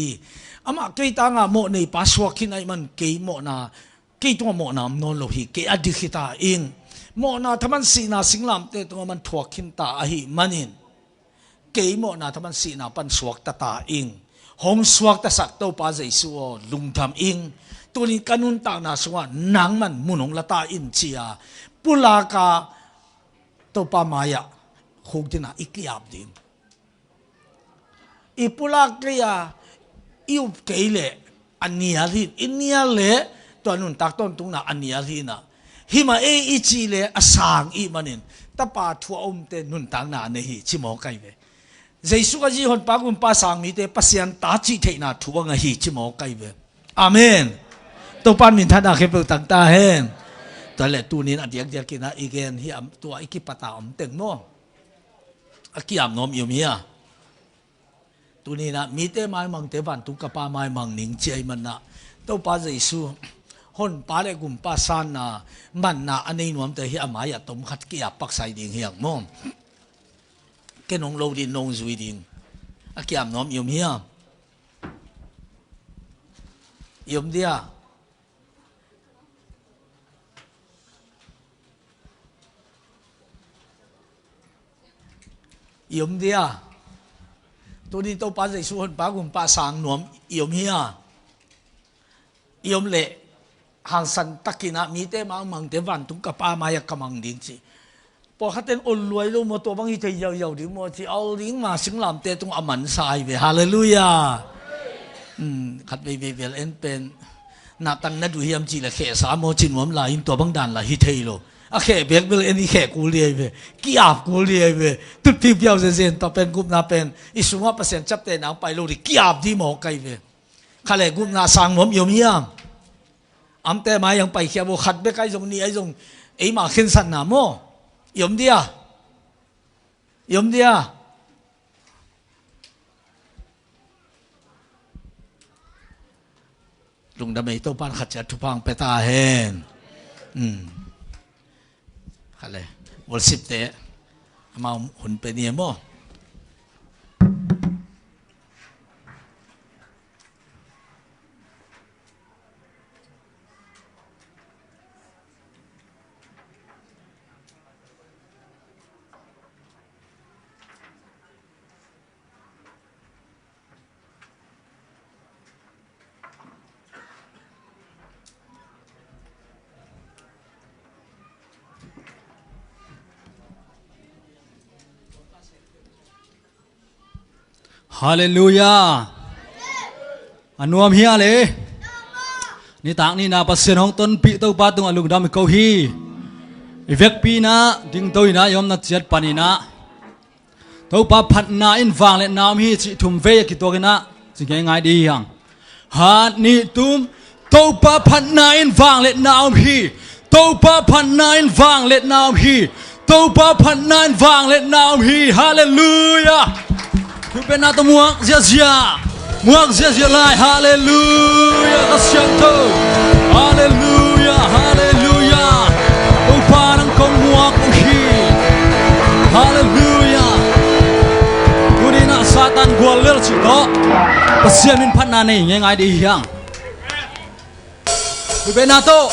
อามาเกี่ยตังอ่ะมองในป้าสวกินไอ้มันเกี่ยมองนาเกี่ยตัวมองนามนนโลหีเกี่ยอดีตตาเองมองนาถ้ามันสีนาสิงลำเตตัวมันถั่วกินตาอหิมันเองเกี่ยมองนาถ้ามันสีนาปันสวกตาเองหงสวกตาสักตัวป้าGiêsuลุงทำเองตัวนี้กันุนตานาสวะนังมันมุนงละตาอินเชียปุลากาตัวปามายะคงจะน่าอีกยับดินอีปุลากรียอิวเกยเลอันนี้อะไรอินนี้เลตัวนุนตักต้นตุงน่ะอันนี้อะไรนะฮิมาอีจีเลอสางอีมันนินตาปาทัวอมเตนุนตังน่ะเนี่ยชิมอไกเวGiêsuก็จีฮอนปากุมปาสางมีเตปัสยันตาจีเทน่ะทัวงะฮีชิมอไกเวอาเมนตัวปันมินทัดอาเคเปตังตาเฮนตัวเล็ตัวนี้อันเดียกกินนะอีกเฮียตัวอีกิปตาอมเต็งโน่อากิยามนมอยู่มีอ่ะ tu ni na mi te mai mang te van tu ka pa mai mang ning chei man na to pa Jesu hon pa le gum pa san na man na anei nuam te hi amaya tom khat ki apak sai ding hiang mom ke nong lo din nong zui ding a kiam nom yum hiam yum dia yum dia tu ni to pa Jesu hon pa gum pa sang nuam yum hia yum le hàng san takina mi te mang te van tung ka pa ma ya kamang ding chi po khaten ol luai lo mo to bang hi thei yau yau ding mo chi au ding ma sing lam te tung aman sai ve hallelujah khat ve ve vel en pen na tang na du hiam chi la khe sa mo chin mom la in to bang dan la hi thei lo a khe bek vel en hi khe ku liai ve ki ap ku liai ve tut pi piao se zen to pen gup na pen isunga pasen chap te na pai lo ri ki ap di mo kai ve khale gup na sang mom yom hiam am te mai yang pai khia bo khat be kai jong ni ai jong ei ma khen san na mo yom dia lung da mei to pan khat cha thu pang pe ta hen khale worship te ma hun pe ni mo Hallelujah. Anuam hi ale. Ni tang ni na pasien hong ton pi to pa tung alung dam ko hi. Ivek pi na ding toi na yom na chet panina. To pa phat na in wang le nam hi chi thum ve ki to na chi ngai ngai di yang. Ha ni tum to pa phat na in wang le nam hi. To pa phat na in wang le nam hi. To pa phat na in wang le nam hi. Hallelujah. Ku bên nào tôi muak zia lại hallelujah các siang tu hallelujah hallelujah tôi pa đang công muak hi hallelujah ku đi na Satan gua lel chỉ đó pasien min phan na này nghe ngay đi hiang ku bên nào tôi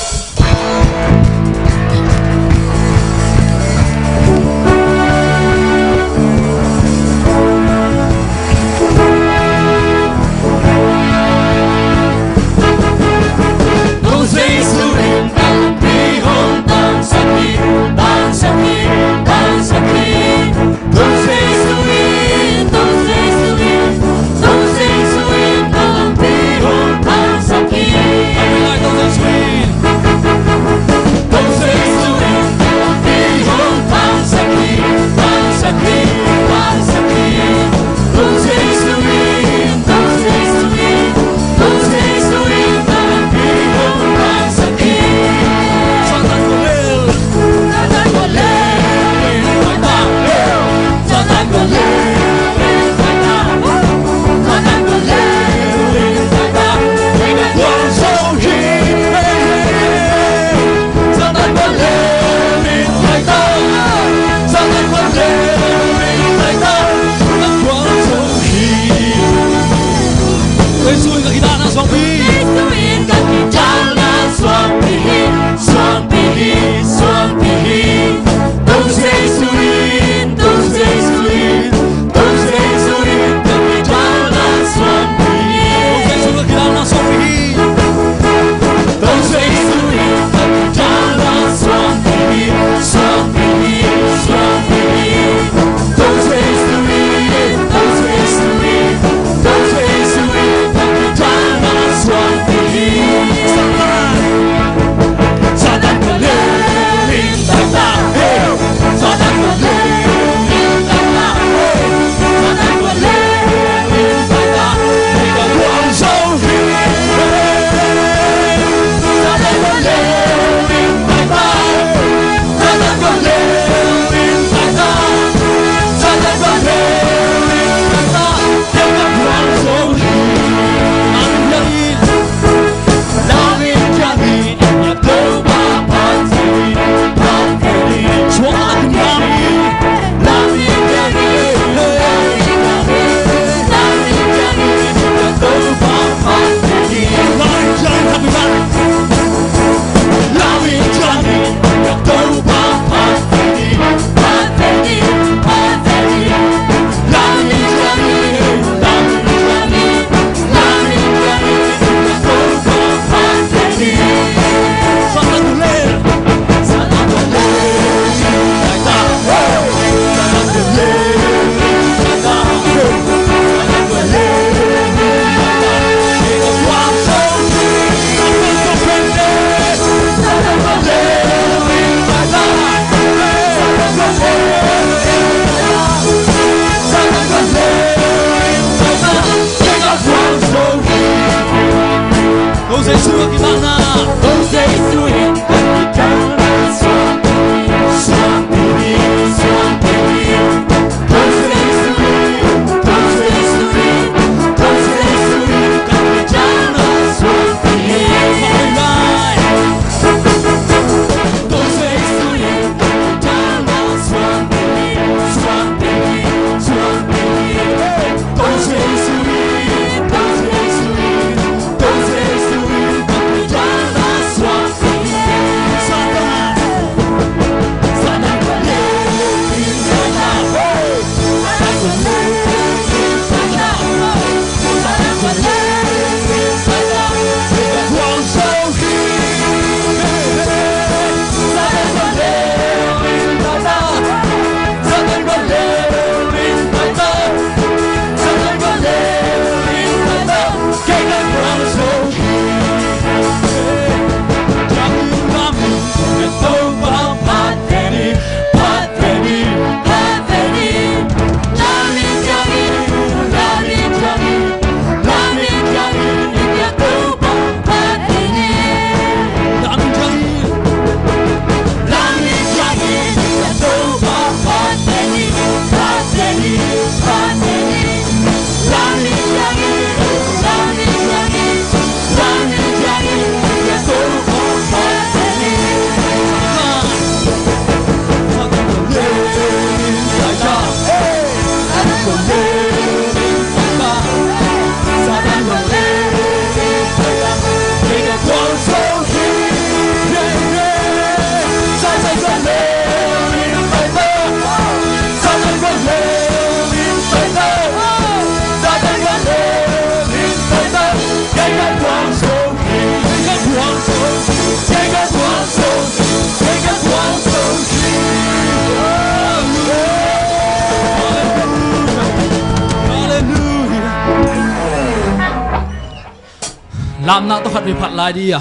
làm nào tôi phát bị phạt lại đi à.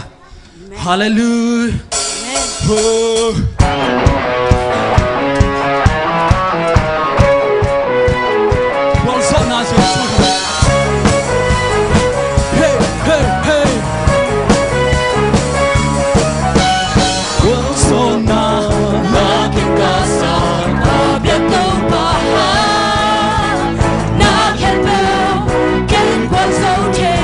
Hallelujah. Con sợ nào sẽ hey hey hey. Con sợ nào là cái cá sấu ta biết đâu mà ha. Na khen bèo khen quan sấu thế.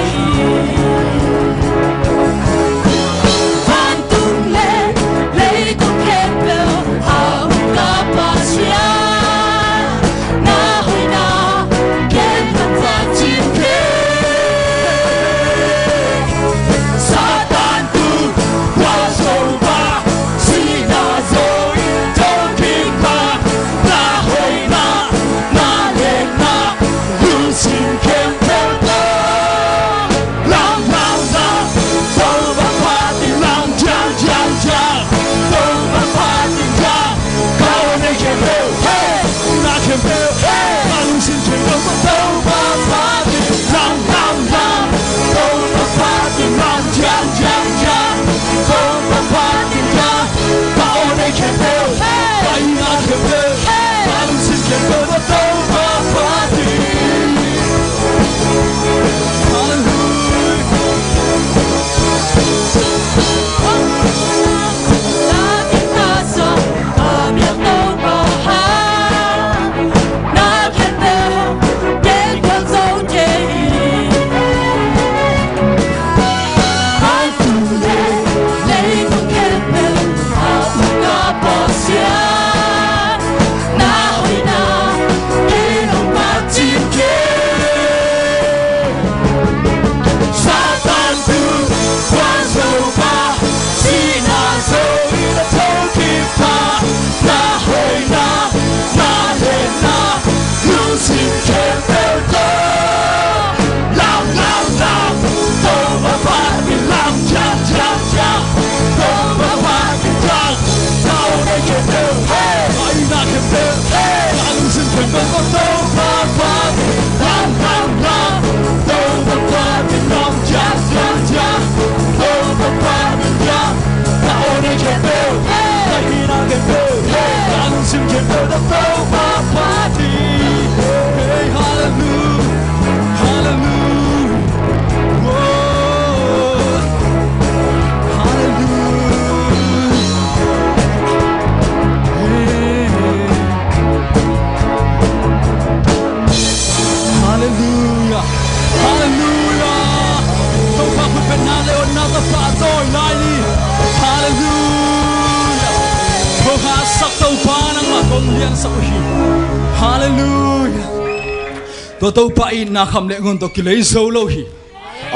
Tôi pa in na kham le ngon to ki lei zo lo hi.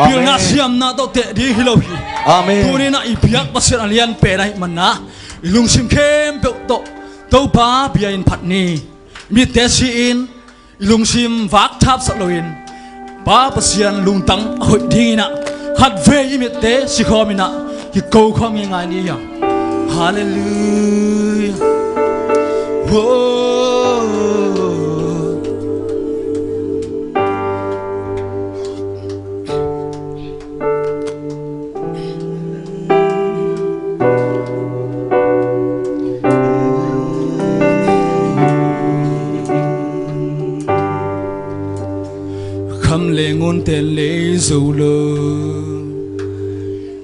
Bil na siam na to te di hi lo hi. Amen. Tu ni na I piak pasir alian pe nai man na. Ilung sim khem pe to pa bia in phat ni. Mi te si in ilung sim vak thap sa loin. Pa pasian lung tang hoi ding na. Hat ve I mi te si khomina ki ko khom ngai ni ya. Hallelujah. Whoa. Ngon tên lấy dù lơ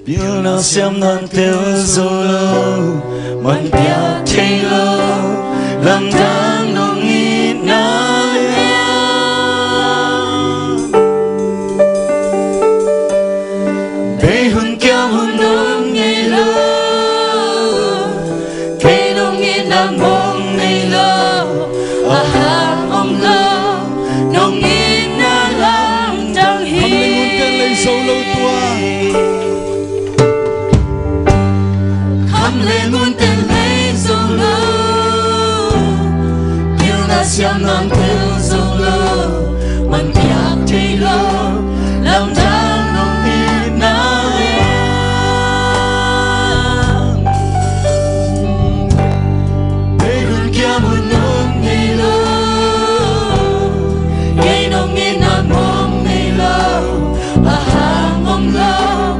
Bill na xem nan theo dù lơ Mình bia thay lơ Làm tháng nông ít na lê Bê hùn kéo hùn nông ngày lơ Cây nông ít na mong ngày lơ À hàng ông lơ Nông ít solo tua khăm lên muốn tên lấy solo yêu na xiêm nam theo solo mình piak thay lo làm tháng nông ít na để hôn kia muốn nông ngày lo ngày nông ít na mong ngày lo à hàng mong lo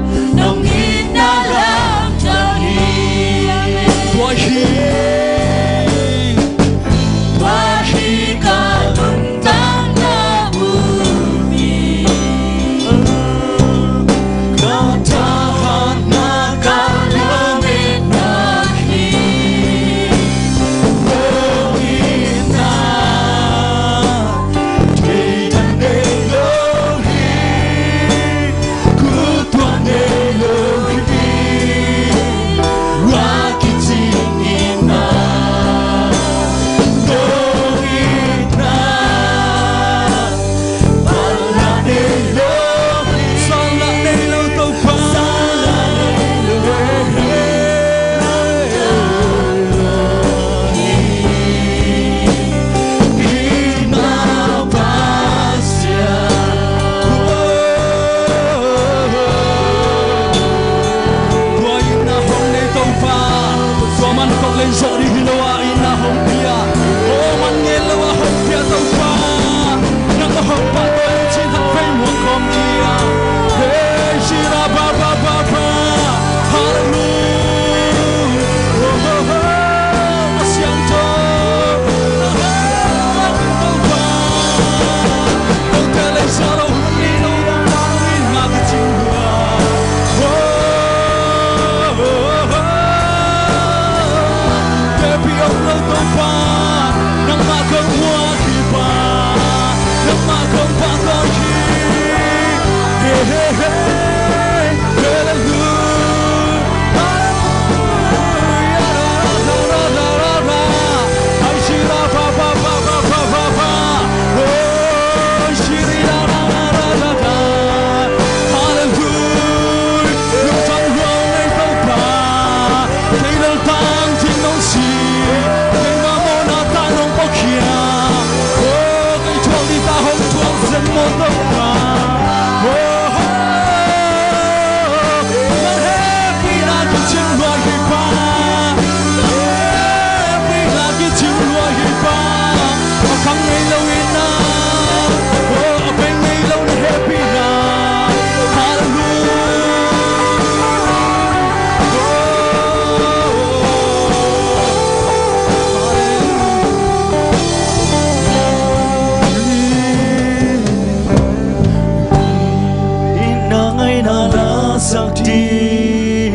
sắc đi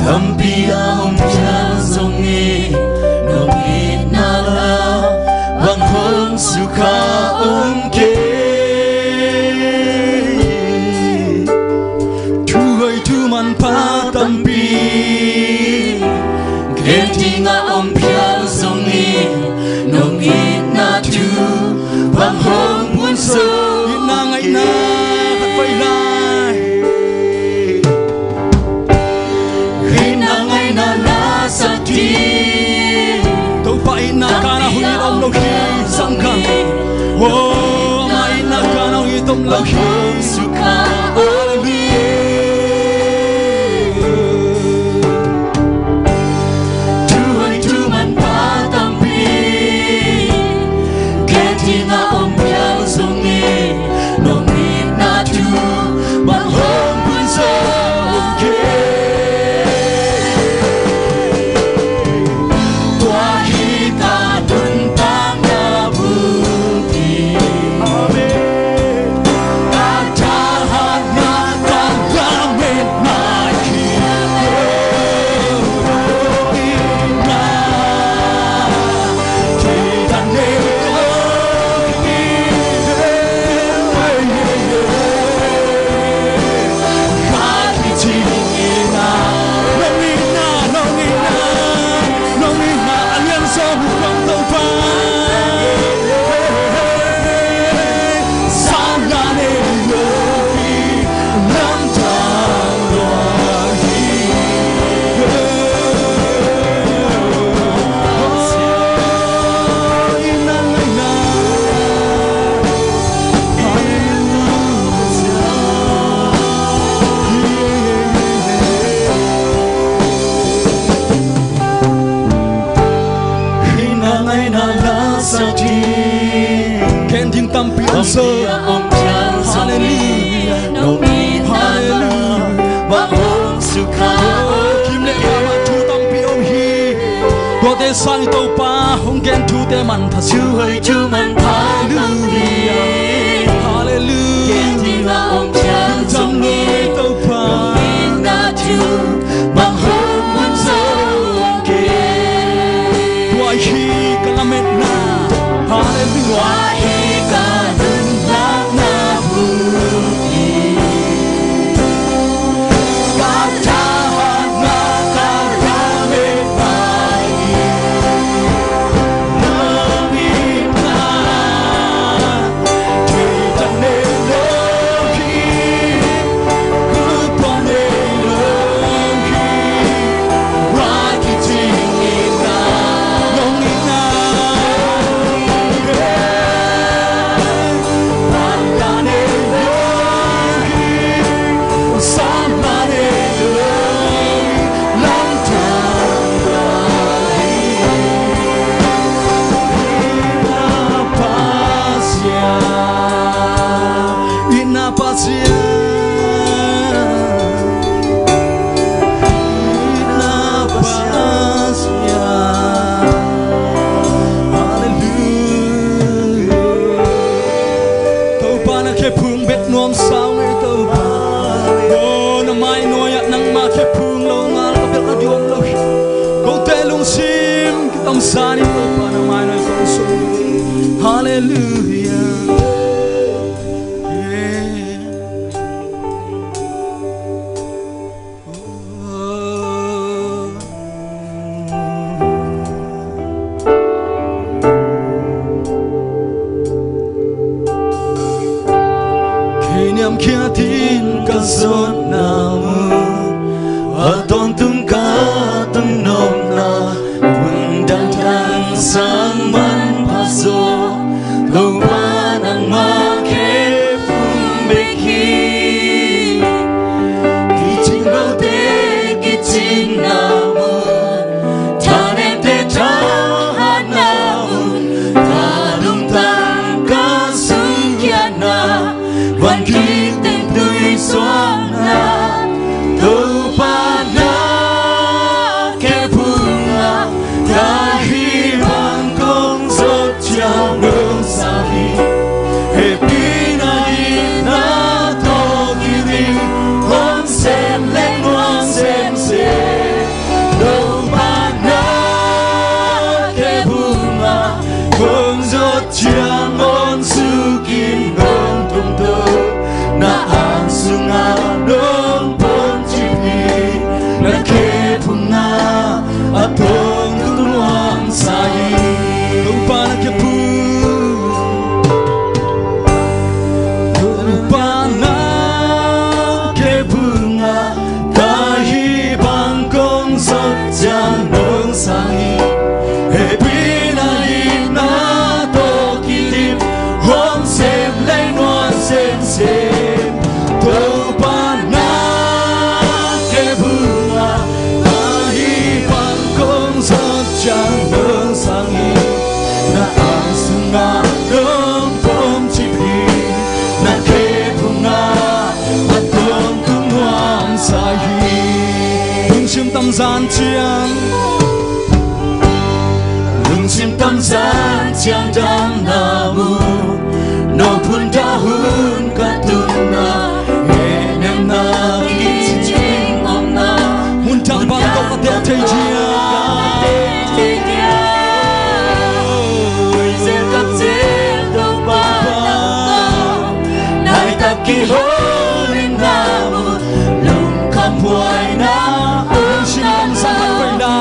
thầm bi ông cha dòng nghe nồng ít na la vang hương sukha ôm kê Chu hơi chu man pa tâm bi khen thi nga ông cha dòng nghe nồng ít na chu vang hương muôn sâu na ngày na khát vây lai khi na ngày na la sắc đi tàu phải na ca na huy ông lâu khi sang khăn oh mai na ca na huy tông lâu khi sukha ôm khen tiếng tâm bi ông sơ hallelujah hallelujah vang hương sukha kim lệ ca mà thu tâm bi ông hi có thể sang tàu pa không khen thu te man thật chu hơi chu man tha hallelujah hallelujah khen thi nga ông cha trong người tàu pa na chu vang hương muôn sâu kê quay khi cả năm mệt na hallelujah Sani to pana mai noi song song hallelujah Keniam kia tin ka zot na mu aton tung ka tung nom na sang man paso lo manang make phum beki kiching lo te kiching na mun thanem te tha na mun thalum tang ka sung kya na wan ki tem tui xóa na to pa na ke phum na nương sa hi he pina hi na to ki ri hon gian chiang lung chim tâm gian chiang đam na mu no phun da hun ka tun na nghe nem na ki ching om na mun chang bang to ka te thei chia ki horin na mu lung kham huai na ung shin tam sang hat vai na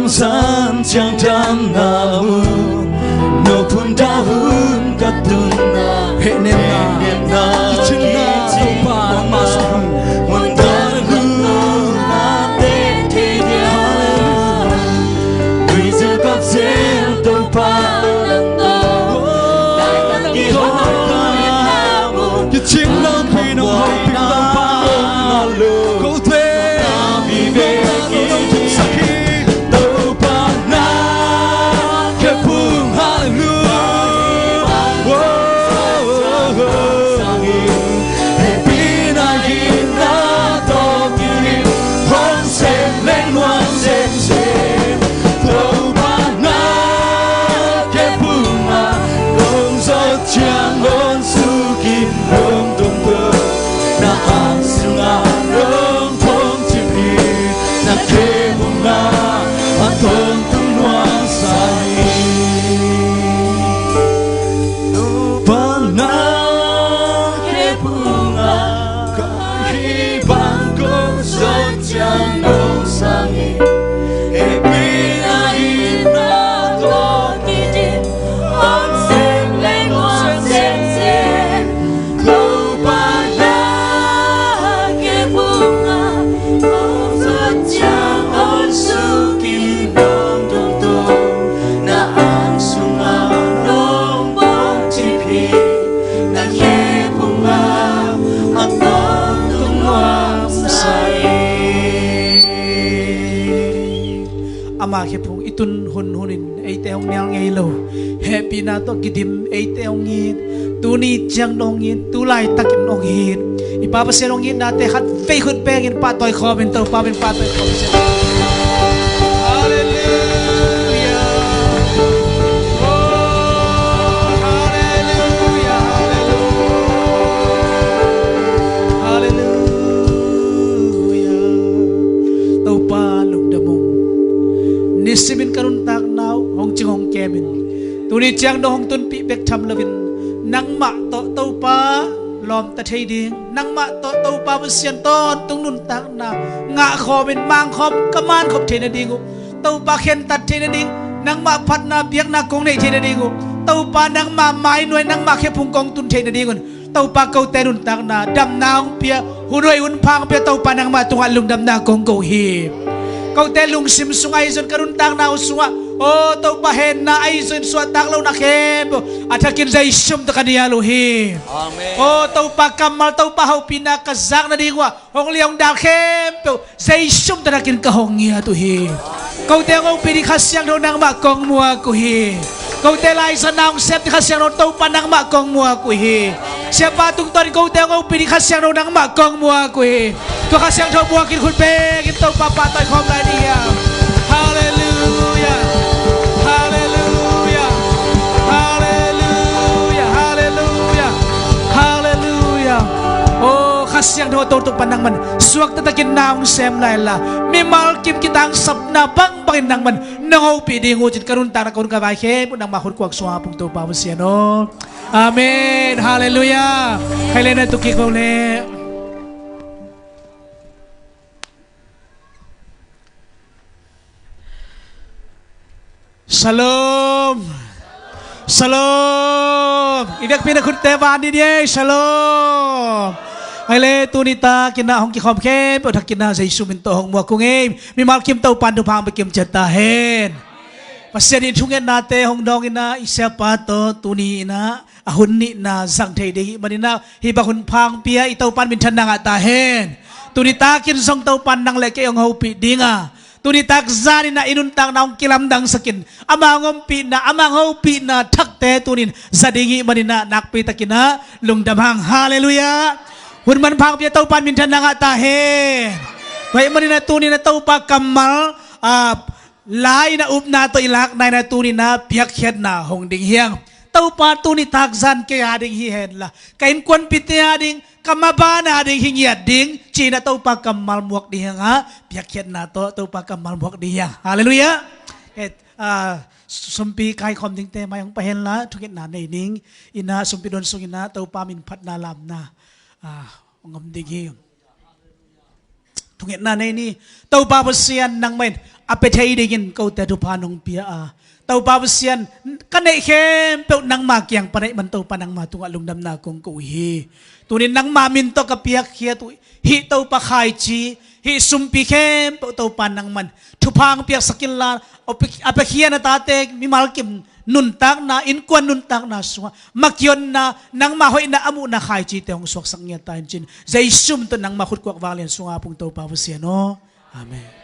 san chang đam na mu no phun da hun ka tun na he nem na chin na to pa ma so mun da lu na te te dia weจะกับเส้นto pa ki horin na mu you ching na pi no ho pi to pa na lo ko the na vi ve ki ama ke phung itun hun hunin eite ong nyang ngei lo happy na to gidim eite ong ngi tu ni chang dong ngi tu lai takin ong hi ipa pa serong ngi na te khat fe khut pengin pa toy khomin to pa bin pa toy khom se hallelujah oh hallelujah hallelujah to pa luk damong nisimin karun tak naw hong ching hong kemin tuni chang do hong tun pi bek tham lovin nang ma to pa lom ta thei ding nang ma to pa bu sian ton tung nun tak na nga kho bin mang khop kaman khop thei na ding to pa khen tat thei na ding nang ma phat na biak na kong nei thei na ding เต้าปานังมาไม้หน่วยนังมาแค่พุงกองตุนเทนดีกันเต้าปาเกาเตนุนตักนาดำนาเปียหุ่นรวยหุ่นพังเปียเต้าปานังมาตุงอันลุงดำนากองเกาฮีเกาเตลุงซิมสุงไอซอนกรุนตักนาอุสวะโอ้เต้าปาเห็นนาไอซอนสวดตักเรานักเก็บอาจจะกินใจชุ่มตะกันยาลูฮีโอ้เต้าปากำมาเต้าปาเฮาปีนักกษักนาดีกว่าหงเลี้ยงดาเข้มเปียใจชุ่มตะกินกะหงเงียตุฮีเกาเตงเอาปีดิขัดเสียงโดนังมากองมัวกุฮีkau telai senang siap dikasih yang tahu pandang mak kong mua kuih siapa tung ton kau tengok pilih kasih yang nang mak kong mua kuih tu kasih yang tahu mua kin kun pe kita papa toy kom lai dia haleluya haleluya haleluya haleluya haleluya oh kasih yang tahu pandang man suak tetakin naung sem lai la mimal kim kita ang sabna bang bangin nang man nangau pidi ngujit karun tara karun kabahe punang mahut kuak suha pung tu pawasiano amin haleluya kailena tukik boleh Shalom Shalom Ibek pindah kun tewan ni dia Shalom Hai tu nita kina hong ki khom ke po thak kina sai su min to hong mo kung em mi mal kim tau pan tu phang pe kim chata hen pasien in thungen na te hong dong ina isya pa to tu ni ina ahun ni na sang thei de manina hi ba hun phang pia i tau pan min than nang ata hen tu nita kin song tau pan nang le ke ong ho pi dinga tu nita zani na inun tang naung kilam dang sakin amangom pi na amang ho pi na thak te tu nin zadingi manina nak pi takina lungdamhang haleluyaหุ่นมันพังเปียเต้าปันมินทันนางตาเฮไว้มันนะตูนี่นะเต้าปากำมัลลายนะอุบนาตัวอิลักนายนะตูนี่นะเปียกเขียนนะหงดิ่งเฮียงเต้าปาตูนี่ทักซันเกียดิ่งเฮียนละไก่ควนปิเตียดิ่งกำมาบ้านดิ่งหิงเหียดดิ่งจีนะเต้าปากำมัลหมวกดิ่งฮะเปียกเขียนนะเต้าปากำมัลหมวกดิ่งฮาเลลูยาสมปีใครคอมดิ่งเตมายังไปเห็นละทุกอย่างในดิ่งอินะสมปีโดนสุกินะเต้าปามินพัดนาลามนะngầm đi kia thu nhận na này ni tàu ba bát xiên năng men áp thấy đi nhìn câu tê thu pa nong pia tàu ba bát xiên cái này khem tàu năng ma kiang pa này mình tàu pa năng ma tung alung đam na kong cầu hi tu nên năng ma min to cái pia kia tu hi tàu pa khai chi hi sum pi khem tàu pa năng man thu phang pia sakil la áp kia na ta te mi mal kim nun tak na in kwan nun tak na suwa makyon na nang mahoy na amu na khai chi te hong suak sang nya time chin zai sum to nang mahut kwak walen suwa pung to pa no amen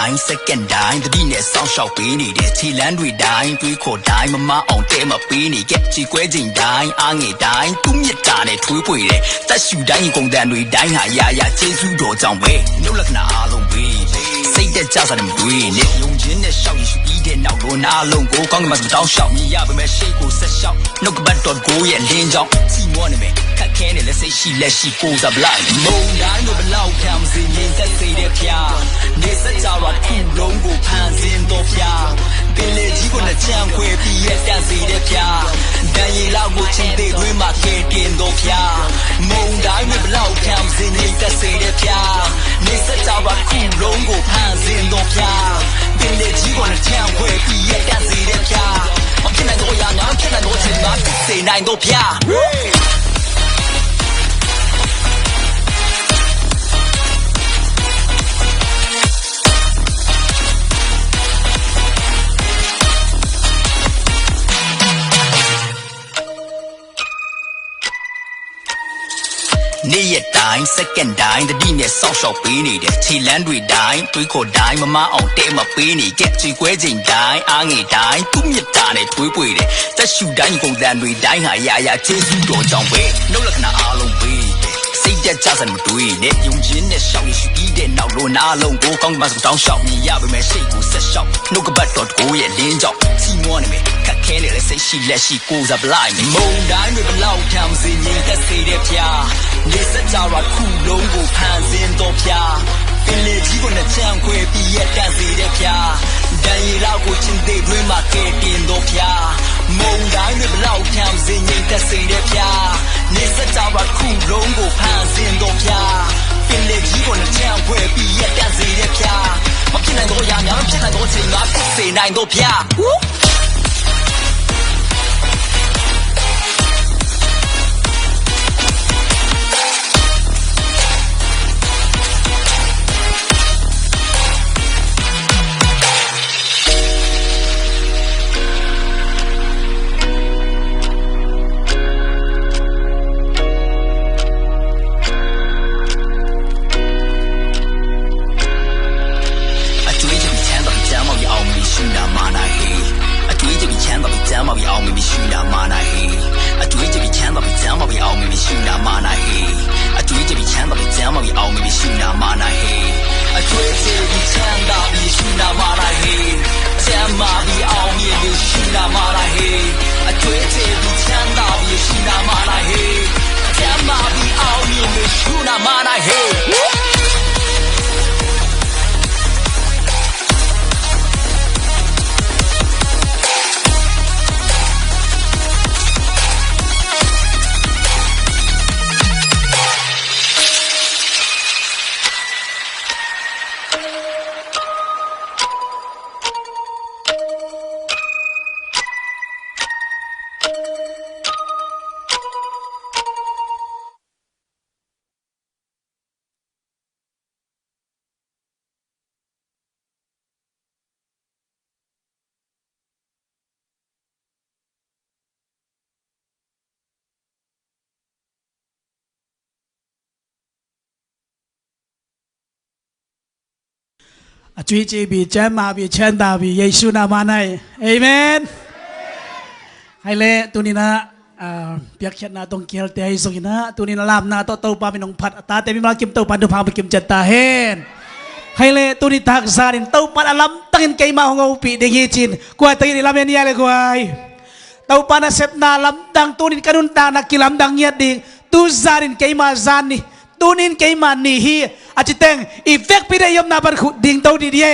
တိုင်း second တိုင်းတတိနဲ့စောင့်ရှောက်ပေးနေတဲ့ခြေလမ်းတွေတိုင်းတွေးခေါ်တိုင်းမမအောင်တဲမပေးနေခဲ့ချီကွဲချိန်တိုင်းအားငယ်တိုင်းသူ့မြတ်တာနဲ့ထွေးပွေတယ်တက်ရှူတိုင်းကုန်တန်တွေတိုင်းဟာရာရာကျေးဇူးတော်ကြောင့်ပဲနှုတ်လက္ခဏာအားလုံးပေးစိတ်သက်ကြစားတယ်မတွေးနဲ့ယုံခြင်းနဲ့ရှောက်ရရှိပြီးတဲ့နောက်တော့နားလုံးကိုကောင်းကင်မှာတောင်းလျှောက်မြည်ရပါမယ်ရှိကိုဆက်လျှောက်နှုတ်ကပတ်တော်ကိုရဲ့လင်းကြောင့်စီမောနေမယ်ခက်ခဲနေလက်စိတ်ရှိလက်ရှိကိုစားပလိုက်မုံတိုင်းတို့ဘလောက်ခံမစင်ရင်သက်စေတဲ့ဖျားနေစကြဝဠာခုလုံးကိုဖန်ဆင်းတော်ဖျားပင်လေကြီးကိုနှစ်ချမ်းခွဲပြီးရတန်စေတဲ့ဖျားတန်ရီလောက်ကိုချင်းသေးတွင်းမှာကဲတင်တော်ဖျားမုံတိုင်းတို့ဘလောက်ခံမစင်ရင်သက်စေတဲ့ဖျားနေစကြဝဠာခုလုံးကိုဖန်ဆင်းတော်ဖျားပင်လေကြီးကိုနှစ်ချမ်းခွဲပြီးရတန်စေတဲ့ဖျားမဖြစ်နိုင်တော့ရငါဖြစ်နိုင်တော့ချင်းငါစေနိုင်တော့ဖျားနေ့ရက်တိုင်း second တိုင်းတတိနဲ့စောင့်ရှောက်ပေးနေတဲ့ခြေလမ်းတွေတိုင်းတွေးခေါ်တိုင်းမမအောင်တဲမပေးနေခဲ့ချီကွဲချိန်တိုင်းအားငယ်တိုင်းသူ့မြတ်တာနဲ့ထွေးပွေတယ်သက်ရှူတိုင်းကုန်တန်တွေတိုင်းဟာရာရာကျေးဇူးတော်ကြောင့်ပဲနှုတ်လက္ခဏာအားလုံးပေးစိတ်သက်ကြစားမတွေးနဲ့ယုံခြင်းနဲ့ရှောက်ရရှိပြီးတဲ့နောက်လို့နားလုံးကိုကောင်းကင်မှာတောင်းလျှောက်မြည်ရပါမယ်ရှိကိုဆက်လျှောက်နှုတ်ကပတ်တော်ကိုရဲ့လင်းကြောင့်စီမောနေမယ်ခက်ခဲနေတဲ့စိတ်ရှိလက်ရှိကိုစားပလိုက်မုံတိုင်းတွေဘလောက်ခံမစင်ရင်သက်စေတဲ့ဖျားနေစကြဝဠာခုလုံးကိုဖန်ဆင်းတော်ဖျားပင်လေကြီးကိုနှစ်ချမ်းခွဲပြီးရတန်စေတဲ့ဖျားတန်ရီလောက်ကိုချင်းသေးတွင်းမှာကဲတင်တော်ဖျားမုံတိုင်းတွေဘလောက်ခံမစင်ရင်သက်စေတဲ့ဖျားနေစကြဝဠာခုလုံးကိုဖန်ဆင်းတော်ဖျားပင်လေကြီးကိုနှစ်ချမ်းခွဲပြီးရတန်စေတဲ့ဖျားမဖြစ်နိုင်တော့ရငါမဖြစ်နိုင်တော့ချင်းငါဖြစ်စေနိုင်တော့ဖျားအကျွေးကြည့်ပြီးကျမ်းမာပြီးချမ်းသာပြီးယေရှုနာမ၌အာမင်ဟိုင်လေတူနီနာเปียกเช็ดนาตรงเกียร์เตยสุกินะตัวนี้ลามนาโตโตปาเป็นองพัดตาเตมิมากิมโตปันดุพางไปกิมจัตตาเฮนไฮเลตัวนี้ทักษาดินโตปันอลัมตั้งใจมาของเอาปีเดียจินกว่าตีนี่ลามเนี่ยเลยกว่าโตปันเสพนาลำดังตัวนี้กระดุนตานักกิลำดังเงียดดิ่งตูซาดินใจมาซานนี่ตัวนี้ใจมานี่ฮีอาจิตเตงอีเฟกปีเดียมนาบันขุดดิ่งโตดีเดีย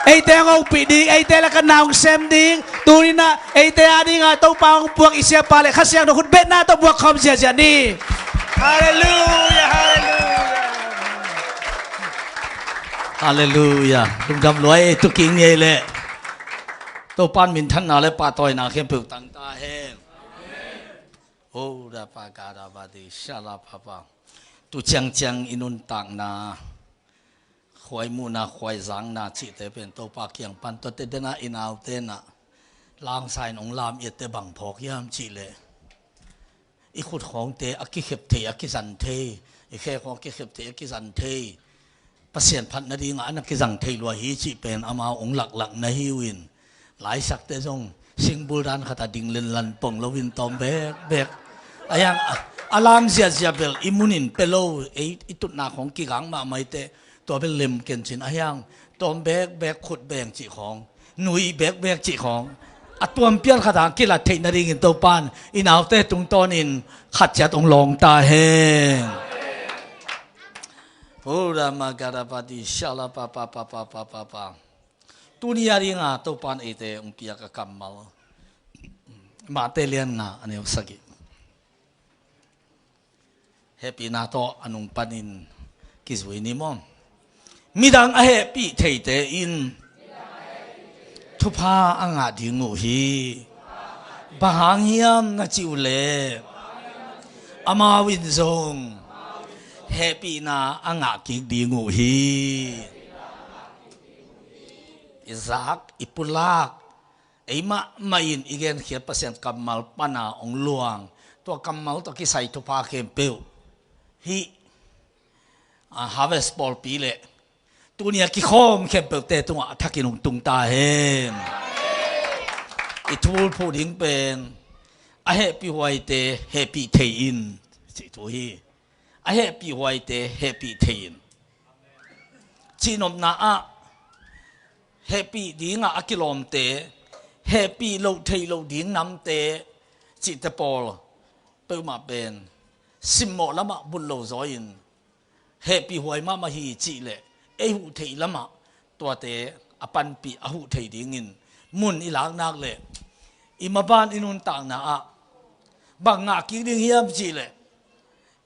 ไอเตงเอาปีดีไอเตละกันนาวเซมดีตูนี่นะไอเตอาดีงาเต้าปางพวกอิเสียปาเลข้าเสียงดอกคุณเบ็ดหน้าเต้าบวกคอมเสียเสียนี่ฮาเลลูยาฮาเลลูยา ฮาเลลูยาลุงดำรวยตุกิงเนี่ยแหละเต้าปั้นมินทันนาและปาตอยนาเข้มเปลือกต่างตาแห้งโอ้ดาปากาดาบาดีชาลาพาปาตุจังจังอินุนต่างนาควายมูนาควายสังนาชิเตเป็นตัวปากเกียงปันตัวเตนะอินาวเตนะลางสายนองลามเอเตบังพอกยามชิเลอีขุดของเตอกิเข็บเทอกิสันเทอีแค่ของกิเข็บเทอกิสันเท ประเสียนพันนาดีงานนักกิจังเทลวฮีจีเป็นอามาองหลักๆนะฮิวินหลายสักแต่จงสิงบุรันขัดดิ่งเล่นลันปงลวินตอมเบกอายังอารามเสียเบลอิมุนินเปโลไอตุนาของกิกังมาไม่เตตัวเป็นเล็มเกนชินอายังตอมเบกขุดแบงจีของหนุ่ยเบกจีของอัตัวเปียนขัดกิลัดเทนาดีงินตัวปานอินเอาเตตุงตอนินขัดจะตรงลงตาเฮงโอ้รามาการาปฏิชาลาปาตุนียาริงาตัวปานเอเตองพิยากกัมมัลมาเตเลียนงาอันนี้สักเฮปีนาโตอนุปันินกิสวินิมอนมิดังเฮปีเทเตอินทุพาอังอาดิงูฮีบางเฮียมนาจิวเลอามาวินซงเฮปีนาอังอากิกดิงูฮีอิซักอิปุลักไอมาไม่อินอีกเขียนเปอร์เซ็นต์กัมมัลปนาองหลวงตัวกัมมัลตัวกิใส่ทุพาเข็มเปิวฮีฮาร์เวสบอลปีเล่ตัวนี้กิคอมเข็มเปิลเตตัวทักกินงตุงตาเฮมอีทูลพูดถึงเป็นอาเฮปีไวเตเฮปีเทอินสิตัวฮีอาเฮปีไวเตเฮปีเทอินจีนอมนาอะเฮปีดิ้งอะกิลอมเตเฮปีโลเทโลดิ้งน้ำเตจิตปอลเปิลมาเป็นสิมโมละมาบุญโลซอยินเฮปีหวยมาฮีจีเลเอหูเทละมาตัวเตอปันปีอหูเทดิ้งินมุนอีหลังนักเลอิมาบานอินุนต่างนาอะบางงากิดิ้งเฮียมจีเล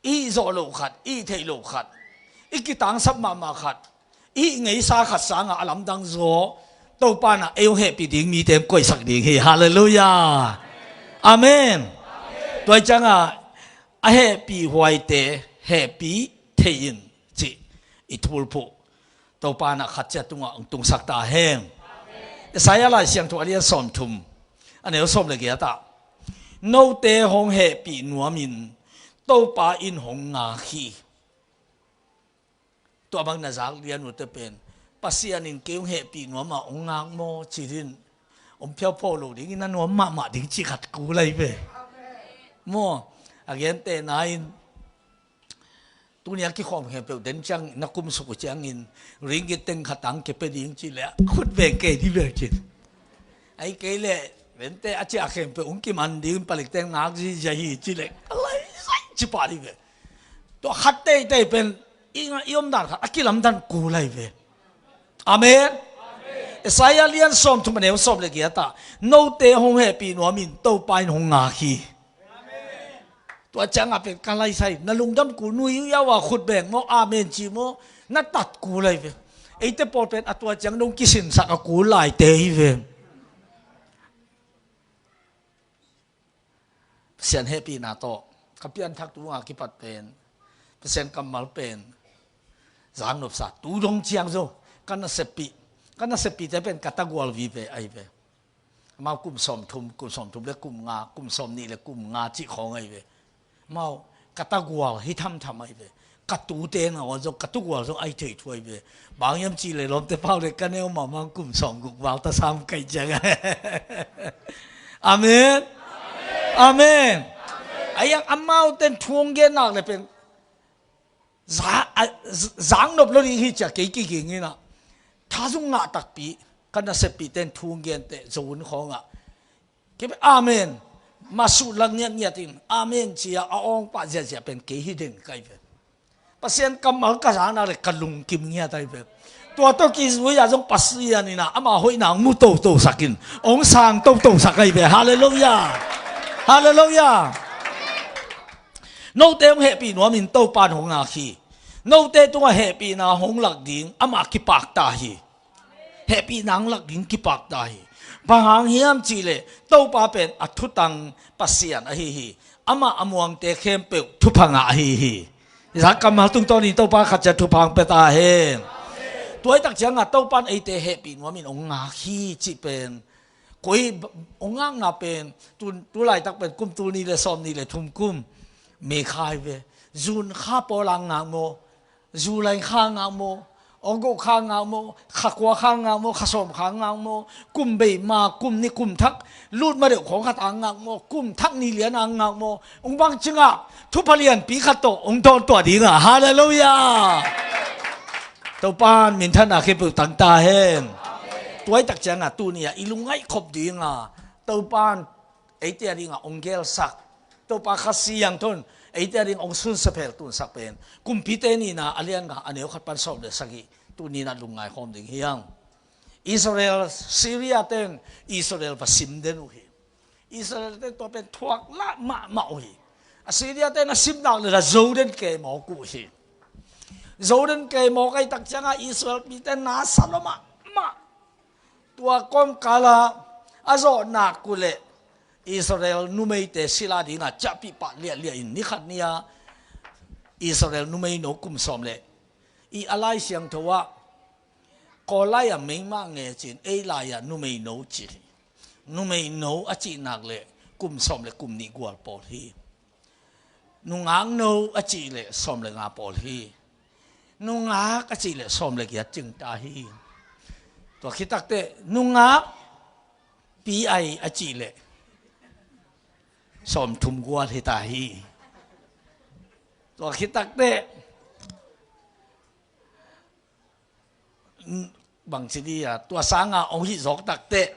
อีโซโลขัดอีเทโลขัดอีกิตังสับมาขัดอีไงสาขัดสางอลัมดังโซตัวปานะเอวเฮปีดิ้งมีเต็มก้อยสักดิ้งเฮฮาเลลูยาอาเมนตัวจังอะอาเฮปีหวยเตเฮปีเทยินจีอิทูลพูตัวปานะขัดเจตุงอ่ะตุงสักตาแห้งสายอะไรเสียงตัวนี้ส่อมทุมอันนี้ส่อมเลยเกียรตาโนเตหงเฮปีนัวมินตัวปาอินหงงาขีตัวบางนาจากเรียนอุตเป็นปัสยานินเกี่ยวเฮปีนัวมาองงางโมจีรินเพียวโพลูดิ้งนั่นนัวมาดิ้งจีขัดกูเลยเว้ยโมอาเกนเตนายตัวนี้กี่ข้อมูลเปล่าเด่นจังนักกุมสุขจังอินริงกิเต็งขัดตังเก็บไปดิ้งจีเลยขุดแบ่งเกยที่เบิกจิตไอ้เกยเลยเว้นแต่อาจจะอาเกนเปล่าองค์กิมันดิ้งผลิตเต็งนักจีใจจีเลยอะไรจีปาดิเว้ยตัวขัดเตยเป็นอียมดันขัดอากิลำดันกูเลยเว้ยอาเมนสายเลียนส่งทุกมันเอวส่งเลยเกียรตาโนเตหงเฮปีนัวมินโตไปหงงาคีตัวจังอาเป็นการไล่ใส่นลุงดำกูนุยยาวว่าขุดแบ่งโมอาเมนจีโมนัดตัดกูเลยเว้ยไอ้เตปอเป็นตัวจังดงกิสินสักกูไล่เตยเว้ยเสียนเฮปีนาโตกับเพียนทักตัวกิปัดเป็นเสียนกำมัลเป็นจางนบสัตตูดงเชียงโซกันน่ะเสปีจะเป็นกัตตะกวลวีเปไอเปมากุมสมทุมเล็กกุมงากุมสมนี่เล็กกุมงาจีของไอเปมากัตตะกวลให้ทำไอเปกัตตูเตนอ่ะว่าจะกัตตะกวลจะไอเฉยช่วยเปบางยามจีเลยล้มแต่เผาเลยกันเนี่ยมากุมสมกุมวาวตาสามไก่จังอาเมนอาเมนไอ้ยังอามาเต้นทวงเงินนักเลยเป็นจางนบลรีฮิจะเกี่ยงี้นะถ้าจงงาตักปีกันน่ะเสปีเต้นทวงเงินเตะจูนของอ่ะเก็บอาเมนมาสุลังเนี่ยติงอาเมนเชียอาองป้าเจียเป็นเกี่ยดิ่งไกเป็นปัสยันกำมัลกษานาเลยกลุงกิมเนี่ยไตเป็นตัวโตกิสวยาจงปัสยานี่นะอามาหอยนางมุโตสักินองสางโตสักไกเป็นฮาเลลูยาฮาเลลูยาโนเตมเฮปีนัวมินโตปานหงอาคีโนเตตัวเฮปีนาหงหลักดิ่งอามากิปากตาฮีเฮปีนางหลักดิ่งกิปากตาฮีบางเฮียมจีเลโตปาเป็นอัทุตังปัสยานอะฮีอามาอมวงเตเข้มเปวทุพังอะฮีรักกำมาตุงตอนนี้โตปาขัดจะทุพังเปตาเฮตัวไอ้ตักจังอ่ะโตปานไอเตเฮปีนัวมินองอาคีจีเป็นกุยองงางาเป็นตุไลตักเป็นกุมตุนี่เลยซอมนี่เลยทุ่มกุมเมฆายเวจูนข้าปอลังงามโมจูไลข้างงามโม องกูข้างงาโมขักว่าข้างงาโมขสมข้างงาโมกุมเบมากุมนี่กุมทักลูดมาเดี๋ยวของขัดอ่างงาโมกุมทักนี่เหลียนอ่างงาโมองบังจิงอ่ะทุพเลียนปีขัดโตองโดนตัวดีงะฮาเลลูยาตัวปานมินท่านอาเคปุตังตาเฮนตัวไอ้ตักจังอ่ะตัวเนี่ยอีลุงไอ้ขบดีงะตัวปานไอ้เตียดีงะองเกลสักตัวปาขัดสียังทนไอ้เตียดีองซุนสเปลตุนสักเป็นกุมพิเตนี่นะอเลียนงะอันเดียวขัดปันสอบเดสักีตัวนี้นะลุงไงหอมดึงเฮียงอิสราเอลซีเรียเต็งอิสราเอลพัสิมเดนุฮีอิสราเอลเต็งตัวเป็นทวกละมาอุฮีซีเรียเต็งนะสิมนักเลยละโจเดนเกมอกูฮีโจเดนเกมอไอ้ตักจังอิสราเอลมีแต่นาสลมาตัวก้มกาลาอาโจนักกุเลอิสราเอลนุ่มไอเตศิลาดีงะจับปีปะเลียอินนิขัดเนียอิสราเอลนุ่มไอโนกุมสอมเลอีอะไรเสียงทัวก็ไล่อะไม่มากเงี้ยจีนไอ้ไล่อะนุ่มไม่โนจีนุ่มไม่โนอาจีนักเลยกุมสมเลยกุมนี่กวาดปอลีนุ่งอ่างโนอาจีเลยสมเลยงาปอลีนุ่งอ่างอาจีเลยสมเลยกี่จึงตาฮีตัวคิดตักเตนุ่งอ่างปีไออาจีเลยสมทุ่มกวาดที่ตาฮีตัวคิดตักเตบางทีนี่ตัวสางองค์ที่สองตักเตะ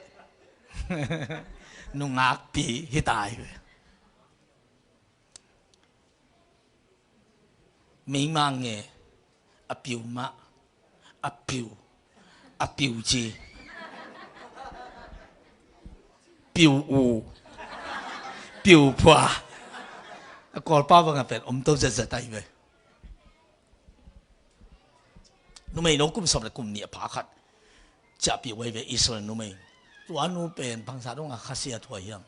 นุ่งอักปีที่ตายเลยไม่มังเงอปิวมะอปิวจีปิวอูปิวพัวกอลป้าบังเป็นตัวจะตายเลยนุ่มไม่น้องกุมสมเลยกุมเนี่ยผาขัดจะปีไว้เป็นอิสราเอลนุ่มไม่ตัวนุ่มเป็นพังสาดงอาคาเซียถวยยัง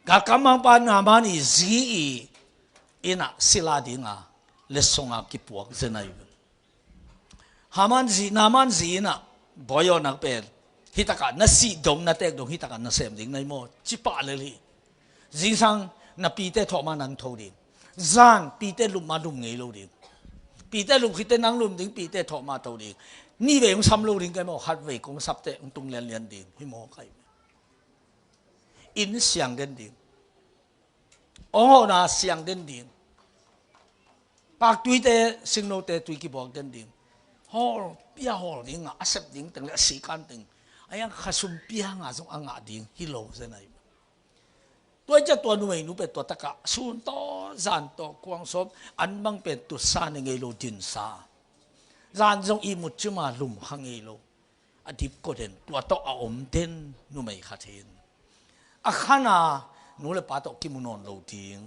กากำมังปานนามานี่ซีอินะศิลาดิงาเลสงอากิปวกเจนัยฮามันซีนามันซีนะบอยอนักเป็นฮิตากันนัสีดงนัเตกดงฮิตากันนัเซมดิงในโมจิปะเลยลีจีสังนับปีเตทอมานังทอดิจานปีเตลุมาลุมเงยโลดิปีเตลุคิดเตนังลุมดิงปีเตทอมาตัวดินี่เวงซ้ำโลดิงไงโมฮัดเวกงสับเตงตุงเลียนดิงฮิโมไกอินเสียงเด่นดิงโอ้น่าเสียงเด่นดิงปากตุยเตสิงโนเตตุยกีบอกเด่นดิงฮอลเปียฮอลดิงอ่ะอาเซปดิงตั้งแต่สีกันดิงไอ้ยังขสุมเปียงอ่ะส่งอ่างดิงฮิโลเซนัยตัวจะตัวนุ่ยนุ่เป็นตัวตะกะสูนโตจานโตกวางศพอันบังเป็นตุสาในเงโลดินซาจานจงอีมุดจุมาลุมหังเงโลอดีตก็เด่นตัวโตอาอมเด่นนุ่มขัดเห็นอาขณะนุ่เลยป้าโตกิมุนอนโลทิ้ง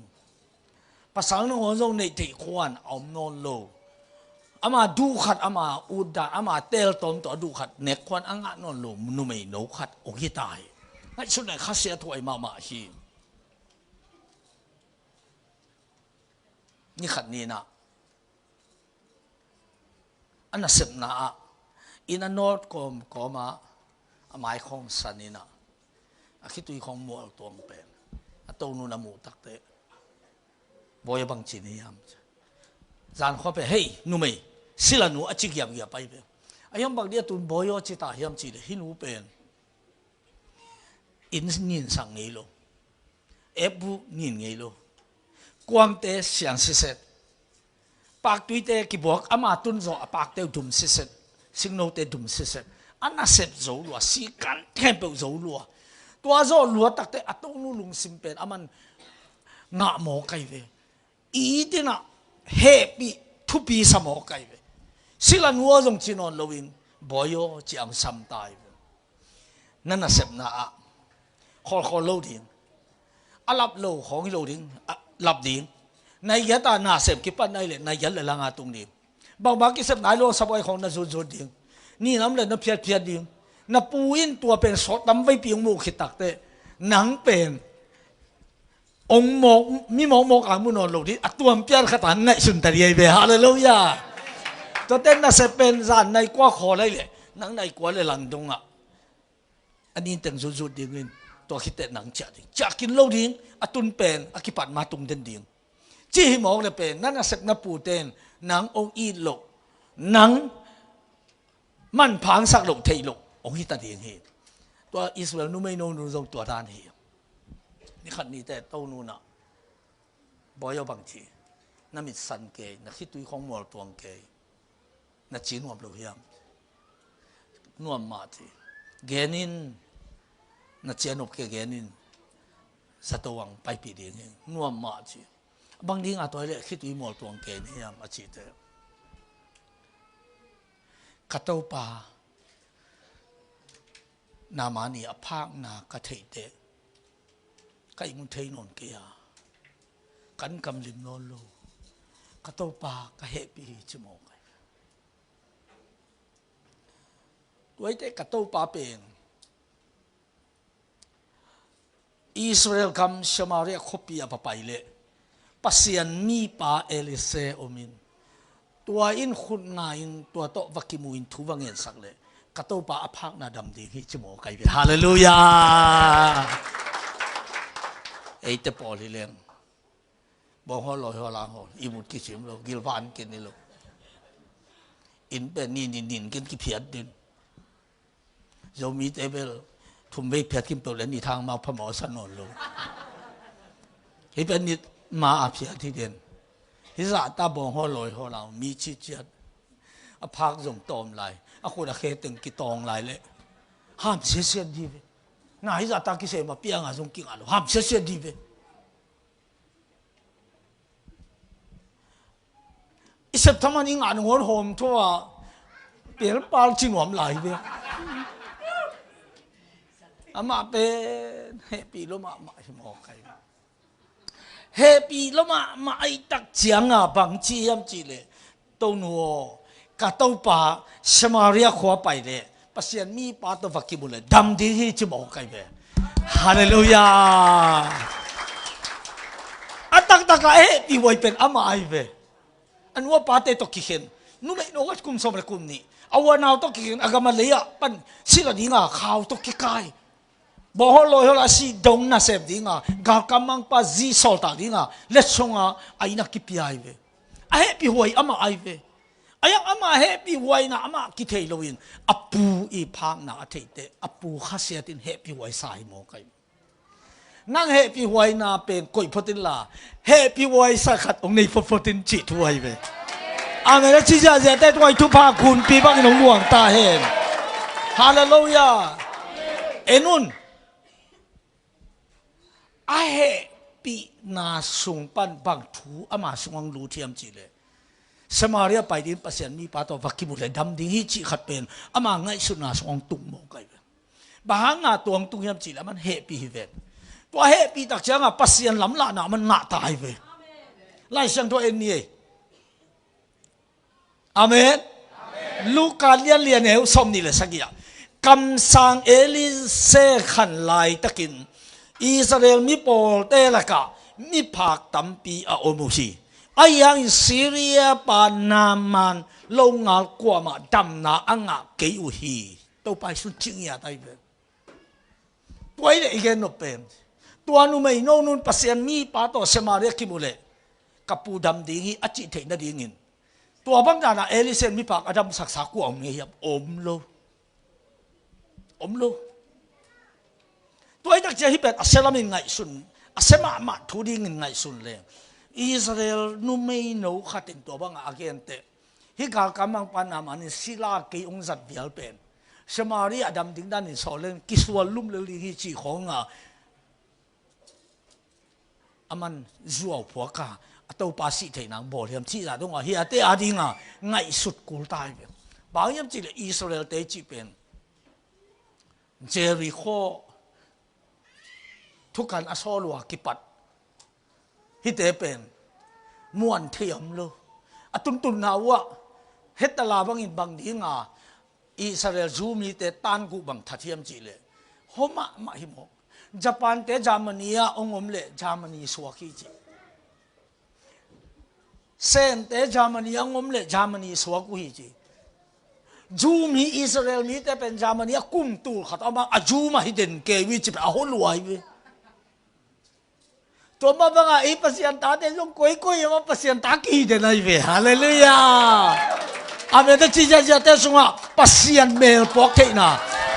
ภาษาหนึ่งของในที่ควรอมนอนโลอามาดูขัดอามาอุดดาอามาเตลตอมตัวดูขัดเนกควรอ่างนอนโลนุ่มโนขัดโอคิตายนั่นชุดไหนข้าเสียถวยมาฮีนี่ขัดนี่นะอันนั้นเสพนะอินนอตก็มาหมายของสันนี่นะคิดตัวของมัวตัวมันเป็นตัวนู้นมูตักเตะบอยบังจีนี่ยามจานเขาไปเฮ้ยนุ่มไม่สิละนูอจิกยามไปเป็นไอ้ยังบางเดียตุนบอยจิตายามจีเลยหินูเป็นอินนินสังเงโลเอบุนินเงโลความเตะเสียงสิเสร็จปากตุยเตะกีบอกอามาตุนโซปากเตะดุมสิเสร็จสิงโนเตะดุมสิเสร็จอันนั้นเสพโจลัวสีกันแทนเปโจลัวตัวโจลัวตักเตะอัตโนลุงสิมเป็นอามันงะหมอไก่เวอีดินะเฮปีทุปีสมอไก่เวสิลันวัวจงจีนอนลวินบอยโอจีอังสัมตายนั่นน่ะเสพนะขอโลดิ้งอาลับโลของโลดิ้งลับดิ้งในยะตาหน้าเสพกิปันในเลยในยันเลยละงาตรงดิ้งบางกิเสพนายโลสบายของน่ะจุดดิ้งนี่น้ำเลยน่ะเพียดดิ้งน่ะปูอินตัวเป็นสดตั้มไว้เพียงมูขิตักเตะหนังเป็นองค์มีหมอกอามุนอนโลดิ้งตัวเปียร์ขตันในสุนทรียเบฮาเลลูยาตัวเต้นน่ะเสพเป็นจานในกว่าขอเลยหนังในกว่าเลยหลังตรงอ่ะอันนี้ตั้งจุดดิ้งตัวคิดแต่หนังจะกินโลดิ้งตุนเป็นอคิปัดมาตุงเดินดิ้งจีหมอกเลยเป็นนั่นน่ะเสพน่ะปูเต้นหนังองอีโล นังมันพังสักหลงเทยลงองค์ฮิตาเดียงเหตุตัวอิสราเอลนู้ไม่โน้นรงตัวด้านเหตุนี่ขันนี้แต่เต้านูน่ะบ่อยบางทีนั่นมีสันเกยนักที่ตุยของมัวตัวเกยนักจีนวมลูกยามนวมมาทีเกนินนักเจนอบเกนินสตวังไปปีเดียงนวมมาทีบางทีอาตัวเล็กคิดตุยมัวตัวเกยนี่ยามอาชีพเตกระเต้าป่านามานีอภาคนากระเทยเตะก็อีกมุนเทยนนเกียกันกำลิมนนโลกระเต้าป่ากระเฮปีจมูกไว้แต่กระเต้าป่าเป็นอิสราเอลคำชมาเรียคบียปไปเละปัสยันมีป่าเอลิเซอมินตัวอินขุนงาอินตัวโตวักิมูอินทุวังเงินสักเลยกระตุ้ปะอภักนาดำดีที่จมูกไก่เป็นฮาเลลูยาไอ้เจ้าปอลิเลงบอกว่าลอยหัวลางหัวอิมุดกิจิมโลกิลวานกินนี่โลอินเป็นนินกินกิเพียดดินโยมีเตเบลทุ่มเวกเพียดกินเปล่าแล้วนี่ทางมาพมอสนนโลไอ้เป็นนิดมาอาเพียที่เด่นฮิซาตาบองหัวลอยหัวลางมีชิดจัดอภักส่งตอมไหลอาคนอาเคตึงกิตองไหลเลยห้ามเสียเสียดีเว้น่าฮิซาตากิเสมาเปียงอาส่งกิ่งอาลูห้ามเสียเสียดีเว้อิสระธรรมนี่งานหัวหอมทั่วเปลี่ยนปาลจินหวมไหลเว้อามาเป็นเฮปีโลมาหิมอไก่เฮปีโลมาไอตักเจียงอ่ะบางจียมจีเลยตัวนัวกาตัวป่าสมาเรียขวาไปเลยปัสยันมีป่าตัวฟักกิบุเลยดำดีที่จะบอกไก่เว้ฮาเลลูยาอัตตักเอปีไว้เป็นอามาไอเว้อันว่าป่าเตตกิเห็นนู้ไม่รู้ว่าคุมสมรคุมนี่เอาวันเอาตกิเห็นอากามาเลยอ่ะปันสิละดิ้งอ่ะข่าวตกิกายบอกว่าลอยละสิดงน่ะเสพดิ้งอ่ะกากำมังป้าจีสอลตาดิ้งอ่ะเล็ดชงอ่ะไอ้นักกิปยายเว้ไอ้ปีไว้อามาไอเว้ayang ama happy way na ama kitay lawin apu ipang na atete apu khasiatin happy way sai mo kay nang happy way na pen koi photin la happy way sa khat ong nei photin chi thuai ve amen la chi ja ja te twai thu pha kun pi bang nong muang ta hen hallelujah enun a happy na sung pan bang thu ama sung lu thiam chi leสมาเรียไปดินปัสยันมีป่าตัววักกิบุเลยดำดีจีขัดเป็นอามาไงสุนาสองตุงโมไกบางงาตัวตุงยามจีแล้วมันเฮปีเวตัวเฮปีตักเจ้าปัสยันลำละน่ะมันหน้าตายเวไล่เสียงตัวเอ็นนี่อาเมนลูกการเลียนเหวสมนี่เลยสักอย่างคำสั่งเอลิเซขันไลตะกินอิสราเอลมีโปลเตละกะมีผักตั้มปีอาโอมุชีayang Syria panaman longal kuama damna anga keuhi to pai su chingya tai be toy le igen no pen tuanu mai no nun pasian mi pa to semaria kimule kapu dam dingi achi the na dingin to bang dana elisen mi pak adam saksa ku om nge yap omlo toy tak je hi pet aselamin ngai sun asema ma thuding ngai sun le Israel nuไม่รู้ขัดติงตัวบ้างอาเกนเตฮิกากำมังปานามันศิลาเกยองจัดเบียลเป็นสมารีอดัมติงด้านนี้สอนเล่นกิสวาลุ่มเลลีฮิจีของอามันจัวผัวกาตัวภาษีเทนังบ่เลียมที่จะต้องเฮียเตอดีงาไงสุดกูตายเป็นบางอย่างจีอิสราเอลเตจีเป็นเจริโคทุกการอาโซลัวกิปัดฮิเตเป็นม้วนเทียมโลตุนนาวะเฮตลาบังอินบังดีงาอิสราเอลจูมีเตตันกูบังทัดเทียมจีเลโฮมาหิมกญี่ปุ่นเตจามนียองอมเลจามนีสวากีจีเซนเตจามนีองอมเลจามนีสวากุฮีจีจูมีอิสราเอลมีเตเป็นจามนีกุมตูขัดเอามาอาจูมาฮิเดนเกวิจิเป็นอาฮลวยเวตัวมาบังอาอีปัสยันตาเดนลงกุยมาปัสยันตากีเดนไอเวฮาเลลูยา อาเมตจิจะจะเตสุงะปัสยันเมลปอกเทนะ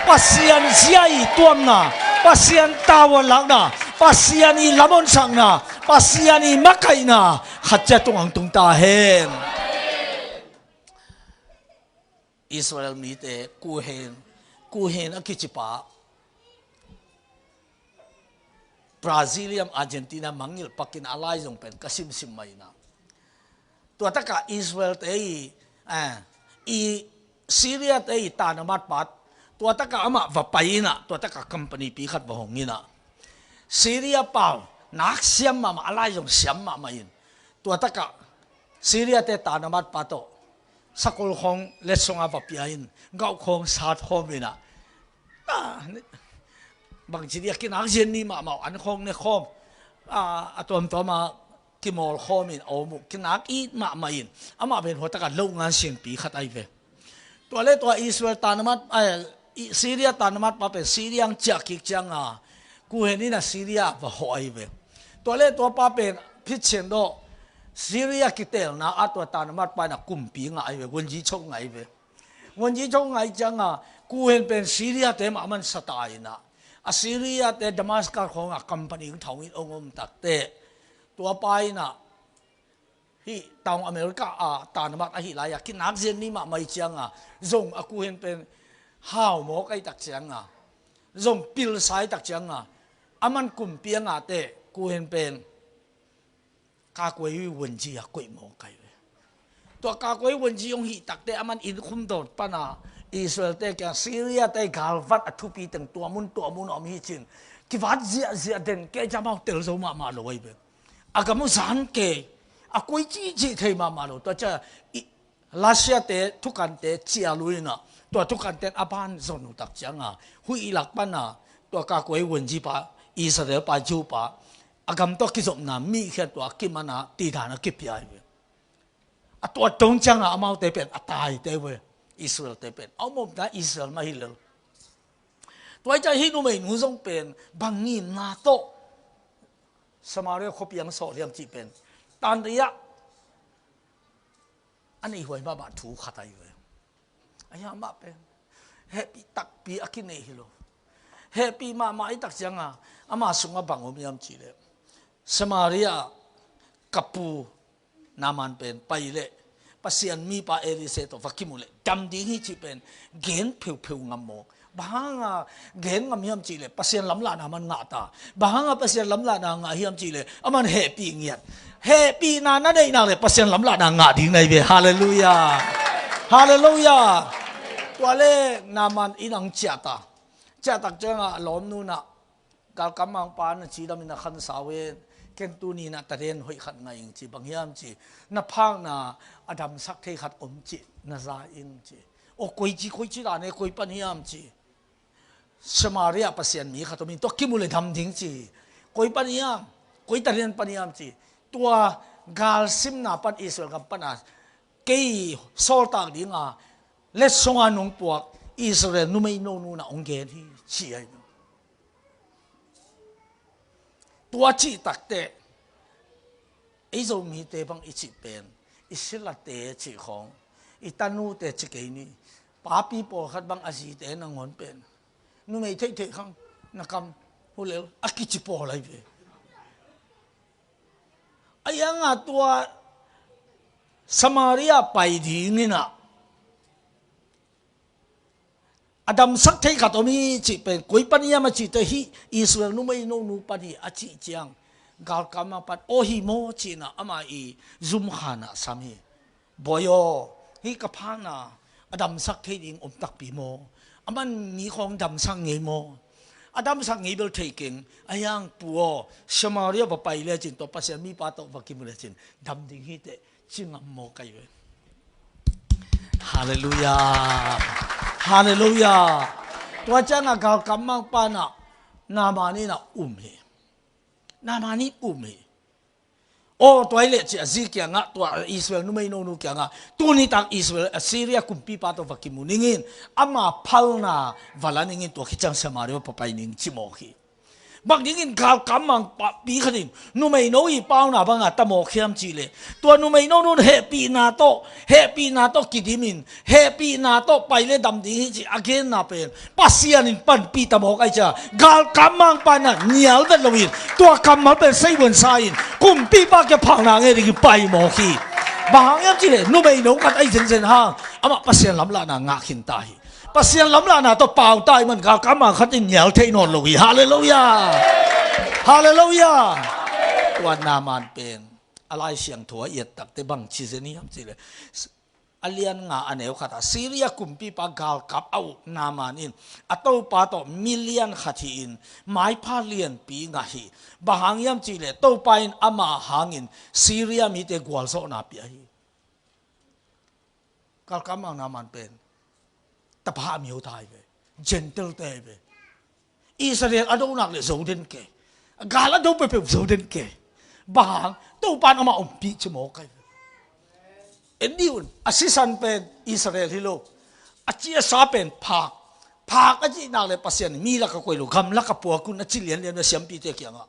ปัสยันเสียอีตัวมนะปัสยันตาวลักนะปัสยันอีลามอนสังนะปัสยันอีมักไคนะขัดจะตรงอังตุงตาเฮนอิสราเอลมีแต่กูเห็นอักิจิปะบราซิเลียมอาร์เจนตินามังงิลปักกินอะไรจงเป็นกสิมสิมไม่นะตัวตะกะอิสราเอลเตอีซีเรียเตอีตานามัดปัดตัวตะกะอามาว่าไปนะตัวตะกะคัมปานีปีขัดบ่หงงินะซีเรียเปล่านักเสียมมาอะไรจงเสียมมาไม่ยินตัวตะกะซีเรียเตตานามัดปัดโตสักคนคงเล็ดสงอาบปีอินก้าวคงสาดคงเลยนะบางทีเรียกนักเรียนนี่มาอันคงเนี่ยคงตัวมากิมอลคงมินเอามุกนักอีมาอินอามาเป็นหัวตะกันลงงานเสียนปีขัดไอเวตัวเล็กตัวอิสราเอลตานมัดซีเรียตานมัดมาเป็นซีเรียงจากกิจจังกูเห็นนี่นะซีเรียว่าหอยเวตัวเล็กตัวป้าเป็นพิเศษโดซีเรียกิเตลนะตัวตานมัดไปนะกุมปีงไอเววันจีชงไอเววันจีชงไอจังกูเห็นเป็นซีเรียเต็มมันสไตล์นะซีเรียเตดามัสกัสของคัมปานีของทวินองค์ตักเตตัวไปนะที่ตาวอเมริกาตานมัดฮิลายกินนักเรียนนี่มาไม่จังจงกูเห็นเป็นห้าวหมอกไอตักจังจงปิลไซตักจังมันกุมเปียงเตกูเห็นเป็นกากวยวันจีกวยหมอกไกตัวกากวยวันจียงหิตักเตมันอินคุมโดดปนาอิสราเอลเตแกซีเรียเตกาลวัดทุปีตั้งตัวมุนอมหิจินกิวัดเสียเด่นแกจะมาเตลโซมาโลยเบอากามุสันเกกุยจีเทมาโลตัวจะลาเซียเตทุกันเตเจียลุยนะตัวทุกันเตอบันโซนุตักจังหุยหลักปนาตัวกากวยวันจีปาอิสราเอลปาจูปาอากาศตัวกิจสมนามีแค่ตัวกิมานาตีฐานกิบใหญ่เว้ยตัวตรงจังอามาเตเป็นตายเตเว้ยอิสราเอลเตเป็นเอาหมดนะอิสราเอลไม่ฮิลล์ตัวใจฮินุไม่หนูจงเป็นบางงี้นาโตสมาเรียคบยังสอดยังจีเป็นตอนนี้อันนี้หัวมาบาดถูขัดอยู่เลยไอ้ยามาเป็นเฮปีตักปีอากินเนฮิโลเฮปีมาไอ้ตักจังอามาสุงมาบังอมยามจีเลยสมาเรียกับปูนามันเป็นไปเลยปัสยันมีปาเอริเซตฟักกิมุเลจำดีนี่จีเป็นเกณฑ์เพียวงามโมบางเกณฑ์งามยามจีเลยปัสยันล้ำลานามันงาตาบางปัสยันล้ำลานางายามจีเลยมันเฮปีเงียดเฮปีนานั่นเองนะเลยปัสยันล้ำลานางาดิ้งในเวฮาเลลูยาฮาเลลูยาตัวเล่นามันอินังเจตาจังล้อมนู่นกาลกำมังปานจีดามินาขันสาวเวนเกนตูนีนะตะเรนหอยขัดไงอิงจีบางยามจีนับพังนะอดัมสักเทขัดอมจีนาซาอิงจีโอ้คุยจีด่าเนี่ยคุยปัญญามจีสมาเรียปัสยันมีขัดตัวมีตัวกิมุเลทำทิ้งจีคุยปัญญามคุยตะเรนปัญญามจีตัวกาลซิมนาปันอิสราเอลกับปันอาเกย์โซลตากดิ้งเล็ดสงานงปวกอิสราเอลนุ่มไม่โน่นองเกที่ชี้ไอ้ตัวจีตักเตะไอ้โจมีเตบังอิจิเป็นอิสระเตะจีของอิตานูเตะจีเกนี่ป้าปีโปขัดบังอาศีเตะนังหอนเป็นนุ่มไม่เทข้างนักคำพูดแล้วอากิจิโปอะไรไปไอ้ยังตัวสมาเรียไปดีนี่นะอดัมสักเทขัดตัวมีจีเป็นกุยปัญญามาจีเตหิอิสราเอลนุ่มไม่โน่ปัญญาจีจังกาลกามาปัดโอฮิโมจีนะอามาอีซุมขานะสามีบอยฮิกับพานะอดัมสักเทดิงอมตักปีโมอามันมีของดำสักเงยโมอดัมสักเงยเบลเทกิงอายังปัวสมาเรียบไปเลยจินตัวปัสยามีปาโตวักิมุเลจินดำดิ่งฮิเตจิงอัมโมกันอยู่ฮาเลลูยาฮาเลลูยาตัวเจ้าหน้าเขากำมังปานะนามานี่นะนามานี่โอ้ตัวเล็กจะซีเกียงตัวอิสราเอลนุ่มไม่โน่เกียงตัวนี้ตั้งอิสราเอลซีเรียคุมปีปาตัวฟักกิมุนิงินอามาพัลนาวาลานิงินตัวขิจังสมาเรียปไปนิงจิโมกี บางทีกินข่าวกำมังปีขดินนูไม่โน้อีป้าวนาบังอาตโมเข้มจีเลยตัวนูไม่โน้นู่นเฮปีนาโตกิดิมินเฮปีนาโตไปเลยดำดีฮิจิอาเกนนาเป็นปัสยานินปันปีตโมกไอจ้ากาลกำมังปันน่ะเหนียวเด็ดลวินตัวกำมังเป็นไซวันไซน์กุมปีปากแกพังนางเอริกไปโมขีบางอย่างจีเลยนูไม่โน้กันไอเซนห่างอามาปัสยานลำละนางาขินตายปัสยานลำลานาตัวเปล่าตายมันกากำมังขัดเหนียวเทนอนลงอีฮาเลลูยาฮาเลลูยาตัวนามันเป็นอะไรเสียงถั่วเอียดตักแต่บางชีเซนี่ครับสิเลยอเลียนงาอันเอวขัดซีเรียกุมปีปากาลกับเอานามันอินอัตโตปาโตมิเลียนขัดอินไม้พาเลียนปีงาฮีบางอย่างจีเลยโตไปอินอามาหางอินซีเรียมีแต่กวลโซนาปีฮีกาลกำมังนามันเป็นตะพามีหัวใจไปเจนเทลเตไปอิสราเอลอดนักเลยสูดเด่นเกกาลดูไปเป็นสูดเด่นเกบางตู้ปานเอามาอมปีจมูกกันเอ็นดิวนอาศิสันเป็นอิสราเอลฮิโลอาชีพสาเป็นภาคอาชีพนักเลยปัสยานมีลักกวยลูกคำลักกปัวคุณอาชีพเลี้ยงเสียมปีเตกียงอ่ะ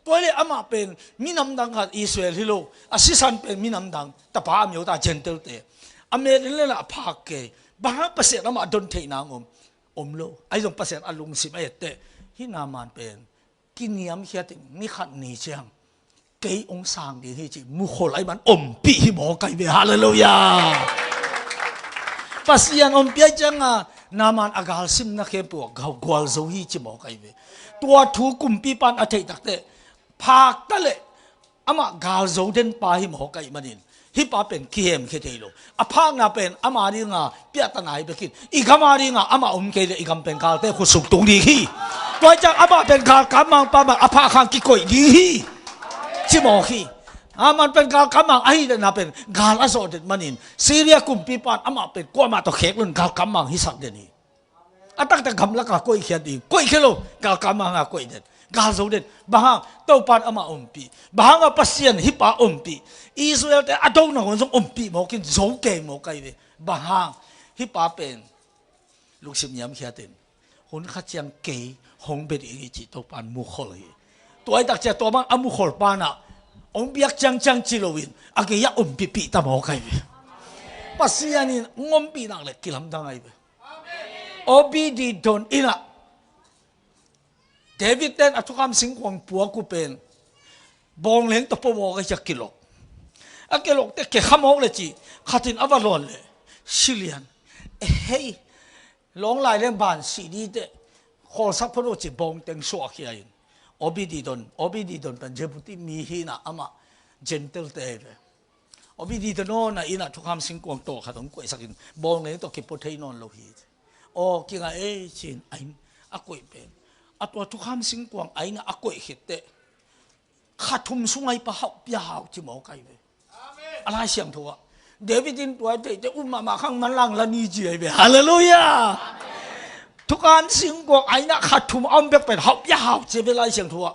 ตัวเลยอามาเป็นมีน้ำดังกับอิสราเอลฮิโลอาศิสันเป็นมีน้ำดังตะพามีหัวใจเจนเทลเตอเมริกาเลยละภาคเกบางภาษาเรามาดนเทนางโลไอ้ตรงภาษาอารมณ์สิบไอ้เตะที่นามันเป็นกินยำเขียตินี่ขัดนี่เชียงเกยองศาดีที่จีมุขไอ้มันปีหมอไก่เบฮาเลลูยาภาษาปีจังนามันอากาศซิมนักเก็บพวกเขากวลโซฮีจีหมอไก่เบตัวถูกกุมปีปันอาทิตย์ตักเตะภาคตะเละอามากาลโซเดนปาหิหมอไก่มันอินฮิปาเป็นเขียมเขตโลอพังนาเป็นอามาริงาเปียตนายไปกินอีกามาริงาอามาเกลอีกำเป็นกาลเตขุสุกตุงดีฮีตัวจากอามาเป็นกาลกำมังปามาอภาคังกิโกยดีฮีจิโมฮีอามันเป็นกาลกำมังไอ้เดน่าเป็นกาลอโศดมันอินซีเรียกุมปีปานอามาเป็นกัวมาตะเขกลุนกาลกำมังฮิสักเดนีอาตักแต่คำละกาโกยเขียนดีโกยเขโลกาลกำมังอาโกยเดนกาลโซเดนบางเต้าปานอามาปีบางปัสยันฮิปาปีอิสราเอลแต่อดนักคนส่งปีหมอกินโจเกมหมอไก่เวบางฮิปาเป็นลูกศิษย์ยามเขียนคนขัดยังเกยหงเป็นอีจิตตัวปานมุขเลยตัวไอ้ตักเจตัวมันอามุขปานะปียักจังจิโลวินอาเกยปีตาหมอไก่เวปัสยันนี่ปีนักเลยกิลำดังไงเวปีดีดอนอินะเดวิดเต้นอัตุคำสิงห์ของปัวกูเป็นบองเลี้ยงตัวปวกจะกิโลอันกิโลแต่แค่ขโมยเลยจีขัดินอวารอนเลยชิลียนเฮ้ยลงลายเรื่องบ้านสีดีเดขอสักพโรจีบองเต็งสวกยัยโอบิดีดอนเป็นเจบุติมีหินะอามาเจนเทลเตอร์โอบิดีดอนโน่นะอินะทุกคำสิงห์ของโตขัดองกุยสักินบองเลี้ยงตัวเก็บโปรตีนนอนโลหิตโอ้กิงไอ้ชินไอ้อากุยเป็นอัตัวทุกคำสิงห์ไอ้นะอากุยหิตเตขัดทุ่มสุงไอ้ปะหับยาวจิหมอไก่เวอะไรเสียงทัวเดวิดินตัวเด็กอุ้มมาข้างมันลังละนีจีเวฮาเลลูยาทุกการสิงกวงไอ้นะขัดทุ่มอ้อมเบกเป็นหับยาวเจ็บอะไรเสียงทัว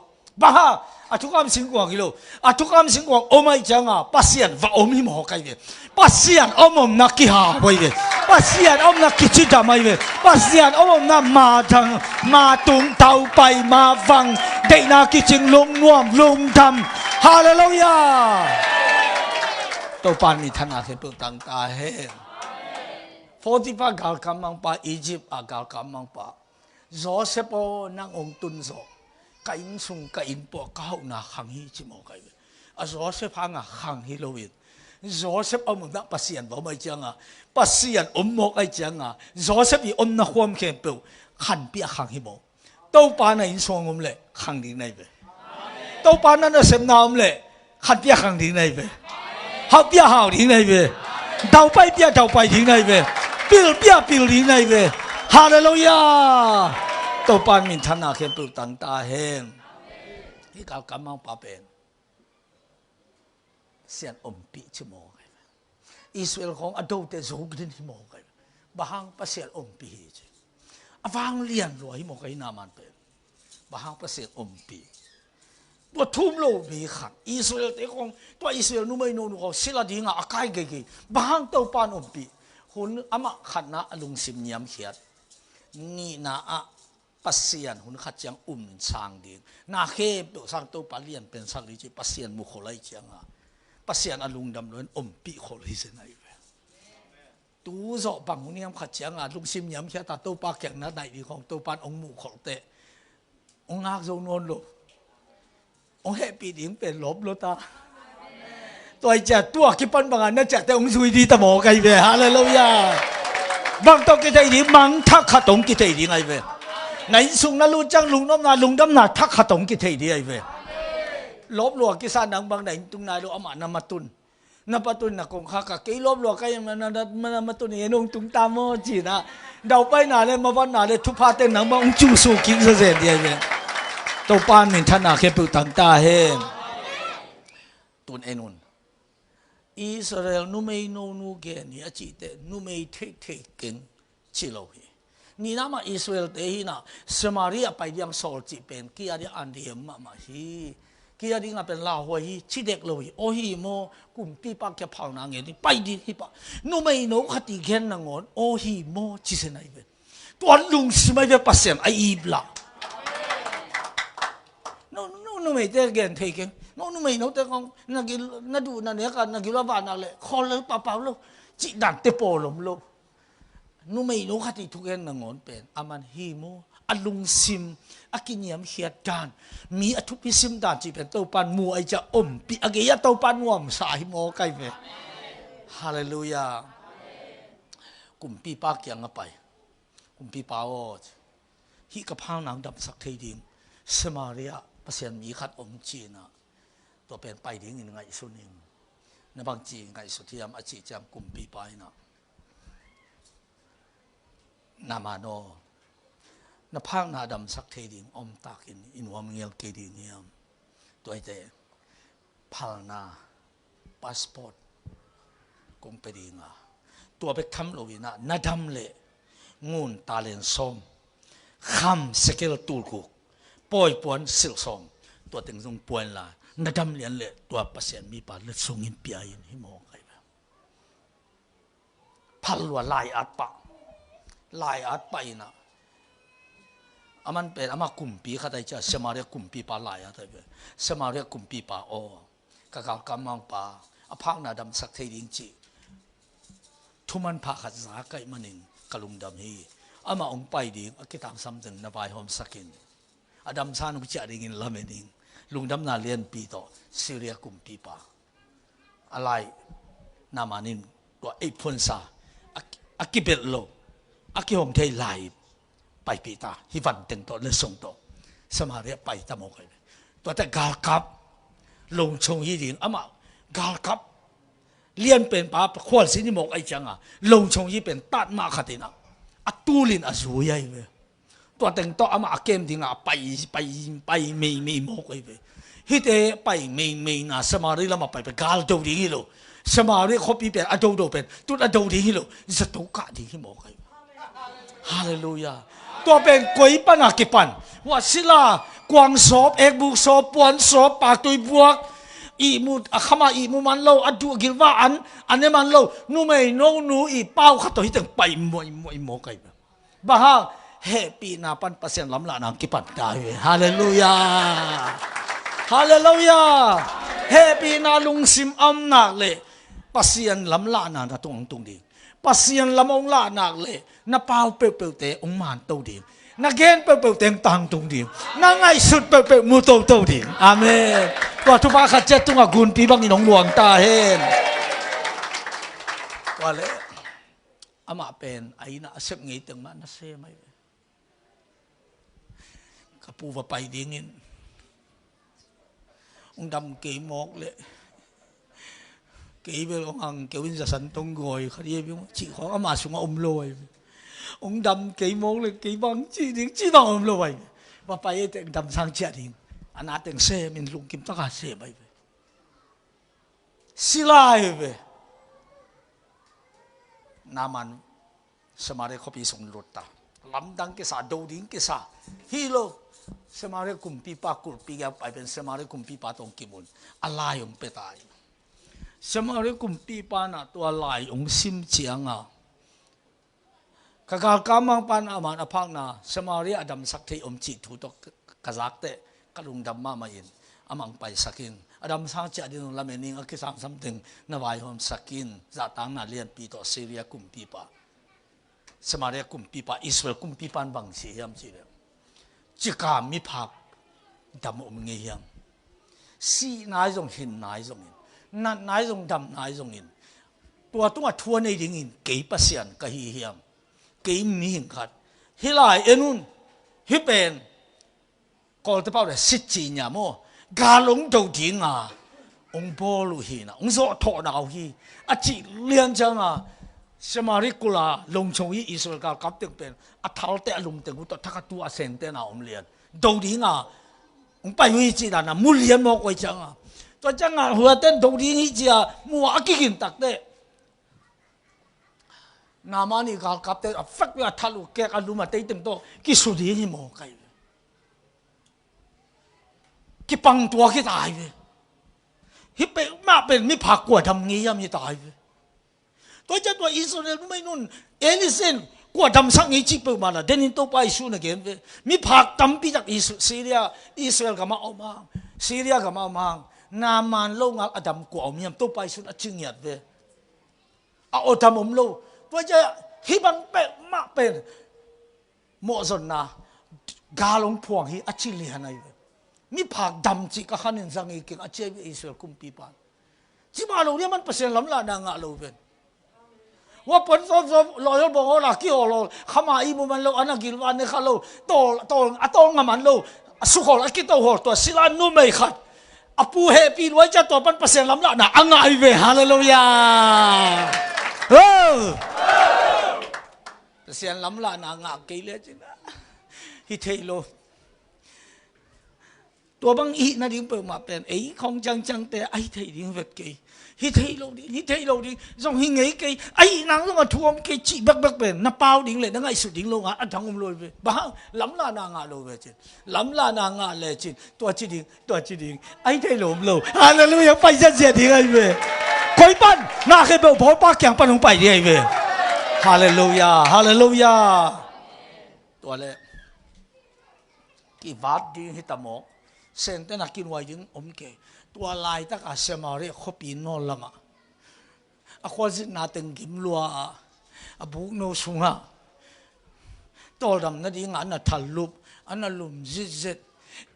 บ้าทุกการสิงกวงกิโลทุกการสิงกวงโอไม่จังปัสยันว่าโอมีหมอไก่เวปัสยันอมนักกิฮาไว้เวปัสยันอมนักกิจิดาไม่เวปัสยันอมนักมาทังมาตุงเตาไปมาฟังเด็กนักกิจิงลงน่วมลงทำฮาเลลูยาตัวปานมีธนาเสพต่างตาเห็น45กาลกำมังปาอียิปต์กาลกำมังปาโจเซฟนั่งองตุนโซกินสุงกินปวกเขาหน้าขังฮีจิโมกันโจเซฟหางขังฮีโลวินโจเซฟเอามันนักปัสยันบ่ไม่จังปัสยันหมกไอจังโจเซฟอีนักความเข้มเปล่าขันเปียขังฮีโมตัวปานอินทรงอมเล่ขังดิ้งในเวตัวปานนั้นเสพน้ำเล่ขันเปียขังดิ้งในเว好变好听那边，倒拜变倒拜听那边，变听那边，哈利路亚！到班面ท่านอาเข้มปุตังตาเฮงที่เขากำมังปาเป็นเสียนปีชิโมกันอิสราเอลของอดีตเตจูกดินฮิโมกันบางภาษาปีจีบางเลียนรวยฮิโมกันนามันเป็นบางภาษาปีตัวทุ่มโลมีขัดอิสราเอลแต่ของตัวอิสราเอลนู้ไม่นู้นเขาศิลาดีงาอากาศเก่งบางตัวปานปีคนอามาขัดนะลุงสิมยามเขียดนี่นะ ปัสเซียนหุ่นขัดจังช่างดิ่งนาเข้ตัวสร้างตัวปาเลียนเป็นสักลิจิปัสเซียนมุขเลยจังอ่ะปัสเซียนอลุงดำล้วนปีขเลยเสนไตู้โจบังหุ่นยำขัดจังอ่ะลุงซิมยำแค่ตาตัวปาแก่งนัดไหนดีของตัวปานองมุขเตะองงักโจนวนลบองแฮปปี้ดิ่งเป็นลบโลตาตัวเจ้าตัวกี่ปันบางอันนั่นเจ้าแต่องสุยดีตะหมอไก่เว้ยฮาเลลูยาบางตัวกี่ใจดีมังทักขัดตรงกี่ใจดีไงเว้ยในสุงนั่นลุงจังลุงน้ำนาลุงดำนาทักขัดตรงกี่ใจดีไงเว้ยลบหลวงกี่สานนังบางไหนตุงนายเราเอามานามาตุนนาปตุนนักคงข้ากะกี่ลบหลวงก็ยังมันมาตุนเองนุ่งตุงตามโมจีนะเดาไปนาเลยมาวันนาเลยทุพพาเต็นหนังบางจูสูกิงเสียดีไงเว้ยตัวปานมินท่านอาเคปุตังตาเฮนตุนเอนุนอิสราเอลนุ่มไม่นูเกนี่อาจิเตนุ่มไม่เทเก่งชิโลฮีนี่นามาอิสราเอลเตหินะสมารีไปยังโซลจิเป็นกี่อะไรอันเดียมมาฮีกี่อะไรงั้นเป็นลาหัวฮีชิเด็กเลยโอฮีโมกุมปีปากแค่เผานางเงี้ยไปดีฮีปะนุ่มไม่นูขัดตีเข็นนางอนโอฮีโมจิเซนัยเป็นตัวลุงสมัยเป็นปัสเซนไออีบละนุ่มไม่เตะเก่งเทเก่งนุ่มไม่นุ่มแต่ของนักกินนักดูนักเนี่ยกันนักกินว่าบ้านนักเลยคอเลยป่าลูกจิดันเตปโปลมลูกนุ่มไม่นุ่มขัดที่ทุกอย่างนางอนเป็นอามันฮีโมอลุงซิมอากินยามเฮียดานมีอทุพิซิมดานจีเป็นตัวปันมัวไอจะปีอาเกียตัวปันวมสายโมไกเวฮาเลลูยากุมปีปากยังไปกุมปีปาโอฮิกับพางนางดับสักทีดิ่งสมาเรียเสียนมีขัดจีนะตัวเป็นไปดิ้งยังไงสุนิงในบางจีไงสุที่ยามอจิจามกุมปีไปนะนามาโนนพังนาดำสักเทดิ่งตากินอินวามเงียลเกดีเนียมตัวเตพัลนาพาสปอร์ตกุมไปดิ่งตัวไปทำโลวินะนาดำเละงูนตาเลนส้มคำสเกลตูกุกปอยปวนสิลสมตัวตึงทรงปวนละนัดำเลียนเละตัวปัสเซียนมีปาเลือดทรงอินเปียยินหิมองไงแบบพัลว่าลายอัดปะลายอัดไปนะอามันเป็นอามากุมปีข้าได้จะสมาเรียกุมปีปาลายอัดไปสมาเรียกุมปีปาโอกะกากำมังปาอพังนาดำสักเทดิงจีทุมันพักขัดสาไก่มันเองกะลุงดำฮีอามาองไปดีอากิตังซ้ำถึงนบายหอมสักินอดัมซานุกจะได้ยินละเมนิงลุงดำนาเลียนปีโตซีเรียกุมปีปาอะไรนามานินตัวไอ้พนซาอากิเบลโลอากิหอมเทไลไปปีตาฮิวันเต็งโตเลส่งโตสมาเรียไปตะโมกันตัวแต่กาลกับลงชงยี่ดิงอามา กาลกับเลียนเป็นป้าขวัญสินิมกไอจังลงชงยี่เป็นตัดมาขัดนะอัตูลินอสูยัยเวตัวแต่งตัวอามาเกมดิ่งไปไม่มกไอเวฮิตไปไม่นะสมาริลมาไปกาลดูดิ่งฮิโลสมาริเขาปีเป็นอดูเป็นตุดอดูดิ่งฮิโลจะตุกะดิ่งฮิมกไอฮาเลลูยาตัวเป็นกุยปันอากิปันว่าศิลากวางสอบเอกบุกสอบปวนสอบปากตุยบวกอีมูขมาอีมูมันโลอดูกิลว่าอันนี้มันโลนูไม่นูอีเป้าขัดตัวที่ถึงไปมวยโมกไอบ้าเฮปีนาปันเปอร์เซ็นต์ล้ำละนางกิปันได้ฮาเลลูยาฮาเลลูยาเฮปีนาลุงซิมอัมนักเลยเปอร์เซ็นต์ล้ำละนางตรงดีเปอร์เซ็นต์ล้ำองละนักเลยน้าเป้าเปลเตองมันโตดีนักเกณฑ์เปลเตงตังตรงดีนักไงสุดเปลมูโตดีอาเมนว่าทุกบ้านขัดเจ็ดตุงกุนปีบังอินองหลวงตาเฮนว่าเลยอามาเป็นไอ้น่ะเสพงี้ตึงมันน่ะเสพไม่กระปูว่าไปดีเงินองดำเกี่ยมอกเลยเกี่ยไปองอังเกี่ยวินจะสันตงกอยเขาเรียกว่าจีของอามาสุงอมลอยองดำเกี่ยมอกเลยเกี่ยบังจีดิ้งจีต้องอมลอยว่าไปแต่ดำสังเจียดิ้งอันนั้นแต่งเสพมันลุงกิมตะกาเสพไปสิลายไปนามันสมาเรเขาปีส่งรถตาลำดังกิสาดูดิ้งกิสาฮีโร่สมาเรกุมปีปากุลปีกับไปเป็นสมาเรกุมปีปาตรงกิมุนอะไรองเปตายสมาเรกุมปีปานะตัวอะไรองซิมเจียงก kagal kamang pan aman apak na Samaria adam sakti omci tutok kazakte kalung damma main amang pai sakin adam sang cha din lamening akisang something na vai hom sakin zatang na lian pi to Syria kumpi pa Samaria kumpi pa Israel kumpi pan bang si yam chi le chika mi phak dam nge yang si nai jong hin nai jong in na nai jong dam nai jong in tua tua thua nei ding in ke pasian ka hi hiam ke mi hin khat hilai enun hi pen kol te pau de sit chi nya mo ga long dou ding a ong bo lu hi na ong so tho dau hi a chi lian chang a Samari kula long chong yi Israel ka kap tek pen a thal te alum te gu to thaka tu a sen te na om lian dou ding a ong pai hui chi da na mu lian mo koi chang a to chang a hua ten dou ding hi chi a mu a ki kin tak te namani ka kap te a fak ya thalu ke ka lu ma te tem to ki su di hi mo kai ki pang tua ki tai ve hi pe ma pen mi phak kwa tham ngi yam hi tai ve tôi chắc tôi Israel mấy nun Elisen qua đâm sang ấy chỉ bự mà là đến tôi bay xuống là kiện về mi phạt đâm bị giặc Israel cái máu mang Syria cái máu mang Nam Man lâu ngạc Adam của ông nhầm tôi bay xuống là chưng nhật về ở thầm ông lâu tôi chắc hi bằng bẹ mạ bền mộ dần na gà lông phuang hi chỉ liền này mi phạt đâm chỉ cái khăn nên sang ấy cái chơi với Israel cùng pi pan chỉ mà lâu này mình phải xem lắm là đang ngã lâu vềว่าผลสอบลอยบอกว่าละกี่โลขมาอีบุมันโลอันนั้นกินวันนี้เขาโลโตงมันโลสุขละกี่ตัวหัวตัวสิลานุ่มไม่ขัดอปูเฮปีไว้จะตัวมันเปอร์เซ็นต์ล้ำละนะอังไงเวฮาเลลูยาเปอร์เซ็นต์ล้ำละนะงากี่เลยจีนะฮิเทโลตัวบางอีนั่นดิ้งเปิดมาเป็นไอ้ของจังแต่ไอ้เทดิ้งเวทกี่hi thấy lâu đi dòng hi nghĩ cái ấy nắng nó mà thua cái chị bắc bền nó bao đỉnh lên nó ngay sự đỉnh luôn à ăn thằng ông lôi về bà lắm là nàng ngã lôi về chứ lắm là nàng ngã lệ chứ tua chỉ đỉnh ấy thấy lâu lâu hallelujah phải ra gì thì ai về quấy ban na cái bầu bỏ ba kẹng ban không phải đi ai về hallelujah tua lệ cái vát đi hi tamo sen tên là kinh hoài những ông kểตัวลายตักอาเซมาเรียขบินนอลงอ่ะควาจินาตึงกิมลัวอ่ะบุกโนสุงอ่ะตัวดำนั่นดีงานน่ะทัลลุบอันนั้นลุมจิต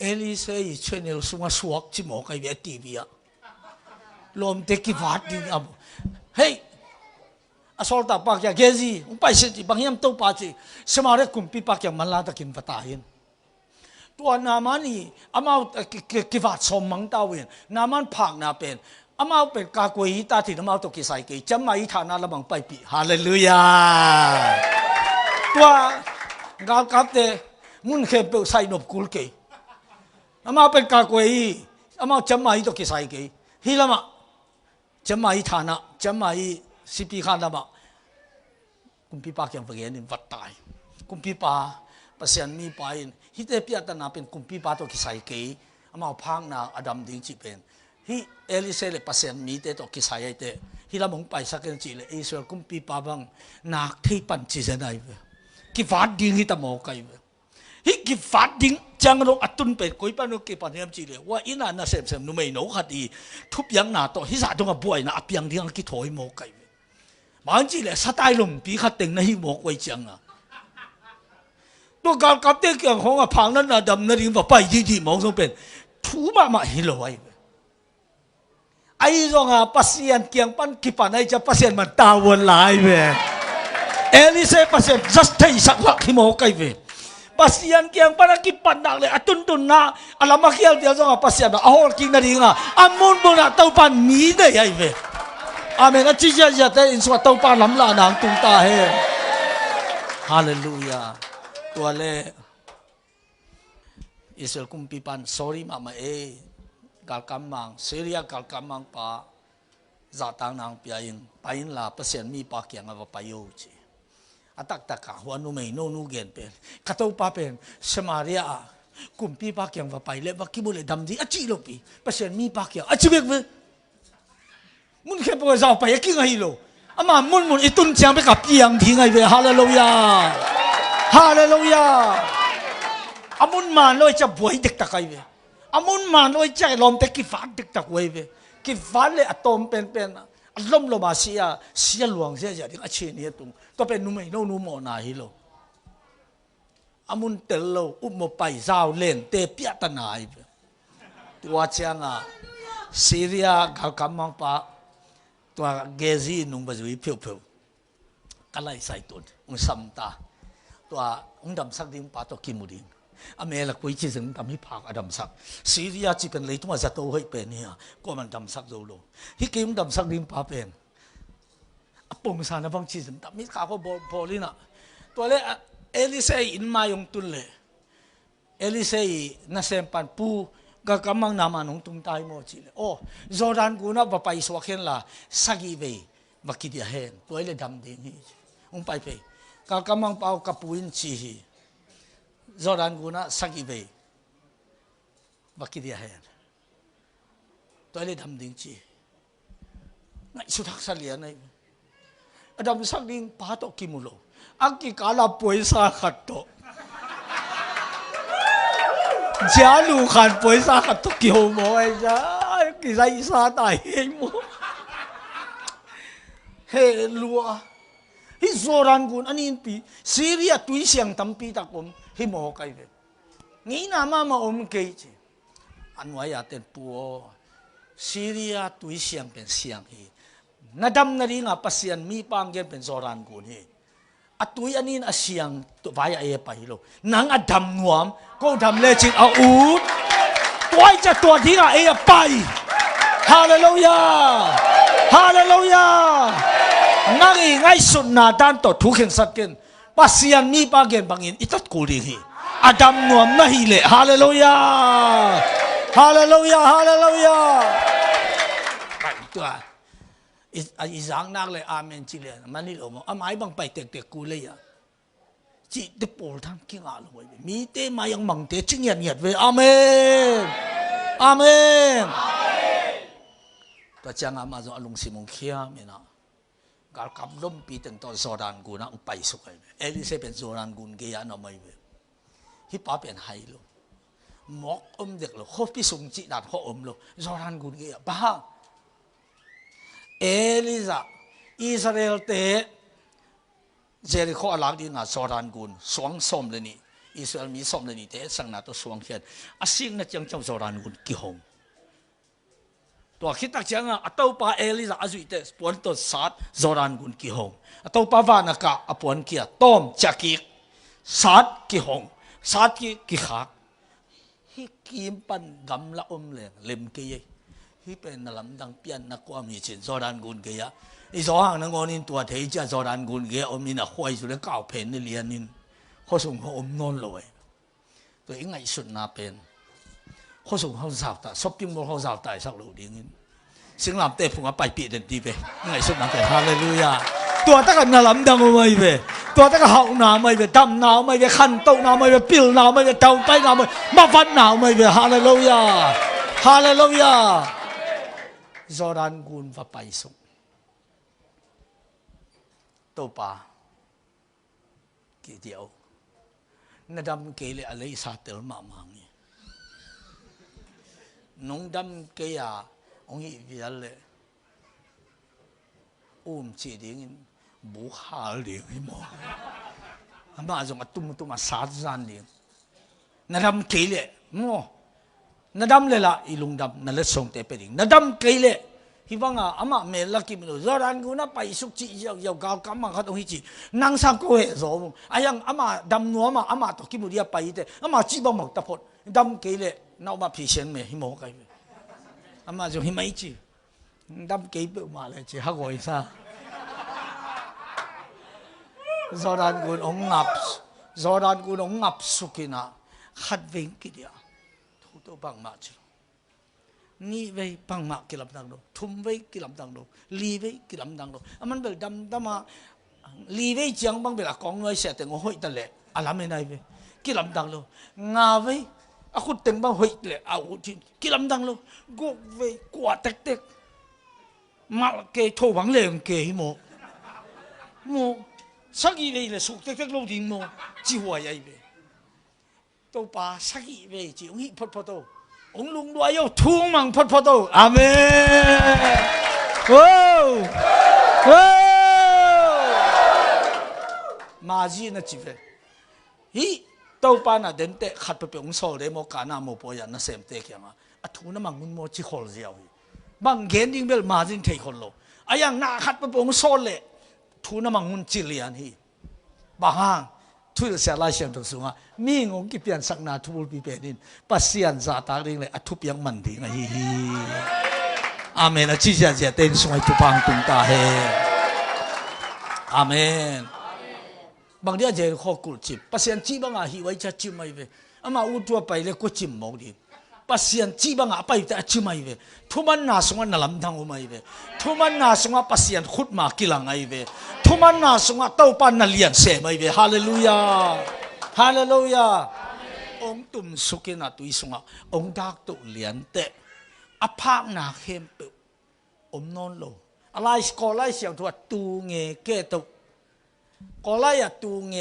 เอลิเซ่ยเชนเนลสุงอ่ะสวกจิโมกไอเวทีวีอ่ะลมเตกิวัดดิ้งอ่ะเฮ้ยอ่ะสอลตาปากยาเกจีอุ้งไปสิบางยามตัวปาจิเซมาเรียกุมปีปากยามันลาตะกินปะตายินตัวนามันนี่อามากิวัดสมมังตาเวนนามันผักนาเป็นอามาเป็นกากวยตาที่นามาตกิใส่กีจะมาอีฐานะละบังไปปีฮาเลลูยาตัวกากับเตมุนเข้มเปใส่นบกุลกีอามาเป็นกากวยอามาจะมาอีตกิใส่กีฮิละมาจะมาอีฐานะจะมาอีสิปีขันละมากุมปีปากยังเปลี่ยนวัดตายกุมปีปาเปอร์เซ็นต์มีไปฮิตเอพิอาตนาเป็นกุมปีปาตัวกิใส่กีอามาพังนาอดัมดิ้งจีเป็นฮิเอลิเซเลเปอร์เซ็นต์มีเตตัวกิใส่เตฮิละมงไปสักกันจีเลยอิสราเอลกุมปีปาบังนักที่ปัญจิเจนายเวกิฟัดดิ้งฮิตามอกไกเวฮิกิฟัดดิ้งจังลงอัตุนเป็นกุยปานุกิปันยามจีเลยว่าอินานาเซมนุ่มไม่หนูขัดดีทุบยังนาโตฮิสาตรงกับป่วยนาอภิยังดิ้งกิถอยมอกไกเวมันจีเลยสไตล์ลมปีขัดเต็งนะฮิมอกไว้จังอ่ะตัวการกับเด็กอย่างของพังนั้นดำนั่นยิ่งว่าไปที่มองส่งเป็นทูมาฮิโลไอ้ตรงปัสยานเกียงปันกิปันไอ้จะปัสยานมันตาวนหลายเว้เอลิเซ่ปัสยาน just ที่สักลักที่มองไกลเว้ปัสยานเกียงปันกิปันนักเลยตุนนะอาลามาเกียงเดียวตรงปัสยานเอากินนั่นยิ่งอามุนบุญเต้าปันมีได้ไอ้เว้อาเมนจิจจะแต่อินสวัตเต้าปันลำลานางตุงตาเฮฮาเลลูยาตัวเล่อิสราเอลกุมปีปัน sorry มากาลกำมังซีเรียกาลกำมังปาจาตังนางปีอินไปอินลาเปอร์เซ็นต์มีปากยังเอาไปอยู่จีอัตตะกะหัวนุ่มไม่นูเกนเป็นกระตุ้ปาเป็นสมาเรียกุมปีปากยังเอาไปเล็บว่ากิบุเลดำดีอจิโลปีเปอร์เซ็นต์มีปากยังอจิเบกเวมุนแค่ปวดจะเอาไปยังไงโล ama mun itun chang be kap yang thi ngai ve hallelujah hallelujah amun man loi cha boi dik ta kai ve amun man loi cha lom te ki fa dik ta koi ve ki fa le atom pen lom lo ma sia luang sia ja ding a che ni tung to pen nu mai no nu mo na hi lo amun tel lo mo pai zao len te pia ta nai tua chang a Syria gal kamang pa tua gezi nung bazui phiu kalai sai ton ung samta tua ung dam sak ding pa to kimuding amela koi chi jeng tam hi phak adam sak Syria chi pen leitung za to hoi pen hi ko man dam sak zo lo hi kim dam sak ding pa pen apong sa na bang chi jeng tam mi ka ko bolina to le Elisei in ma yong tun le Elisei na sempan pu ga kamang nama nung tung tai mo chi le oh Jordan guna ba pai so khen la sagi ve bakidia hen to le dam ding hi ung pai pe ga kamang pau kapuin chi hi Jordan guna sagi ve bakidia hen to le dam ding chi ngai su thak sa lian nei adam sak ding pa to kimulo aki kala poisa khat to Jalu kan poisa khat to ki ho mo ai ja ki sai sa tai he mo he lua hi Zoran gun anin pi Syria tui siang tampi takom hi mo kai ve ngi na ma om ke chi anwai ya ten puo Syria tui siang pen siang hi nadam na ri nga pasian mi pang gen pen Zoran gun hi atui anin asiang to vaya e pa hilo nang adam nuam ko dam le chin a u toy cha to dinga e pai hallelujah hallelujah ngai ngai sun na dan to thu khen sat ken pasian mi pa gen bangin itat ku ri hi adam nuam na hi le hallelujah hallelujah hallelujah pai to izang nak le amen chi le mani lo mo amai bang pai tek tek ku le ya chi de pol tham ki nga lo mi te ma yang mang te ching yan yat ve amen amen to chang ama zo alung simong khia me na gal kam lom pi ten to Jordan gu na pai su kai Elise pen Jordan gun ge ya no mai ve hi pa pen hai lo mok dek lo kho pi sung chi dat kho lo Jordan gun ge ya ba Elisa Israel te Jericho alak di na Jordan gun suang som le ni Israel mi som le ni te sang na to suang hian asing na chang chang Jordan gun ki hong to khitak chang a to pa Elisa azui te pon to sat Jordan gun ki hong a to pa wa na ka apon kia tom chaki sat ki hong sat ki khak hi kim pan gam la le lem ke ye hi pen na lam dang pian na kwa mi chin Jordan gun ge ya i zo hang na ngon in tua thei cha Jordan gun ge om in a khoi su le kaw pen ni lian in kho sung ho om non loi to i ngai sun na pen kho sung ho zao ta shopping mall ho zao ta sak lo ding in sing lam te phung a pai pi den ti ve ngai sun na pe hallelujah tua ta kan na lam dang mai ve tua ta ka hau na mai ve dam na mai ve khan to na mai ve pil na mai ve tau pai na mai ma van na mai ve hallelujah hallelujah Jordan gun va pai su to pa ki diao nadam ke le alai sa tel ma mang ni nong dam ke ya ong i vial le chi ding bu ha le hi mo ama jong atum sa zan ni nadam ke le mo nadam le la ilung dam na le song te pe ding nadam ke le hi wanga ama me laki mi Jordan gu na pai suk chi yau ga kam ma khat hi chi nang sang ko he zo ayang ama dam no ama to ki mu dia pai te ama chi ba mak ta phot dam ke le nau ma phi sen me hi mo kai ama jo hi mai chi dam ke pe ma le chi ha goi sa Jordan gu ong ngap sukina khat veng ki dia thu to bang ma chi ni ve pang ma kilam dang do thum ve kilam dang do li ve kilam dang do aman bel dam dama li ve chiang bang bel kong noi se te ngo hoi ta le alam e nai ve kilam dang do nga ve a khut teng bang hoi le a u chin kilam dang lo go ve kwa tek tek ma ke tho bang le ke hi mo โมสักอีเวเลยสุกเต็กๆโลดิ้งโมจีหัวใหญ่เวตัวป่าสักอีเวจีองค์พอดพอโตองค์ลุงด้วยโยทุ่งมังพอดพอโตอาเมนโอ้โอ้มาจีน่ะจีเวฮีตัวป่าน่ะเดินเตะขัดไปเป็นองค์โซ่เลยโมกานาโมปอยันน่ะเสมเตะแค่มาอัฐุน่ะมังมุนโมจีขอลเจียวบางเกณฑ์ยิ่งเบลมาจินเทคนโลอายังน่าขัดไปเป็นองค์โซ่เลยทุนมังมุนจิเลียนฮีบางทุลเสียลายเสียงตรงสูงอ่ะมีงงกิเปียนสักนาทุบปีเปนินปัสเซียนซาตาเรื่องเลยอัทุบยังมันดีไงฮีอาเมนอ่ะจีเจียเจียเต้นสวยทุพังตุงตาเฮอาเมนบางเดียเจอข้อกุลจิบปัสเซียนจีบางอ่ะฮีไว้จะจิบไม่เวอามาอุตัวไปเลยก็จิบมองดีปัสเซียนจีบางอ่ะไปแต่จิบไม่เวทุมันน่าสงวนน่าลำทางอุไม่เวทุมันน่าสงวนปัสเซียนขุดมากิลังไอเวทุมันน่าสงวนเต้าปันน่าเลียนเสไม่เวฮาเลลูยาฮาเลลูยาองตุ่มสุกินาตุยสงวนองดักตุเลียนเตะอภาคนาเข้มเปิอมนอนโลอะไรก็ไล่เสียงทัวตูเงเกตุก็ไล่อะตูเง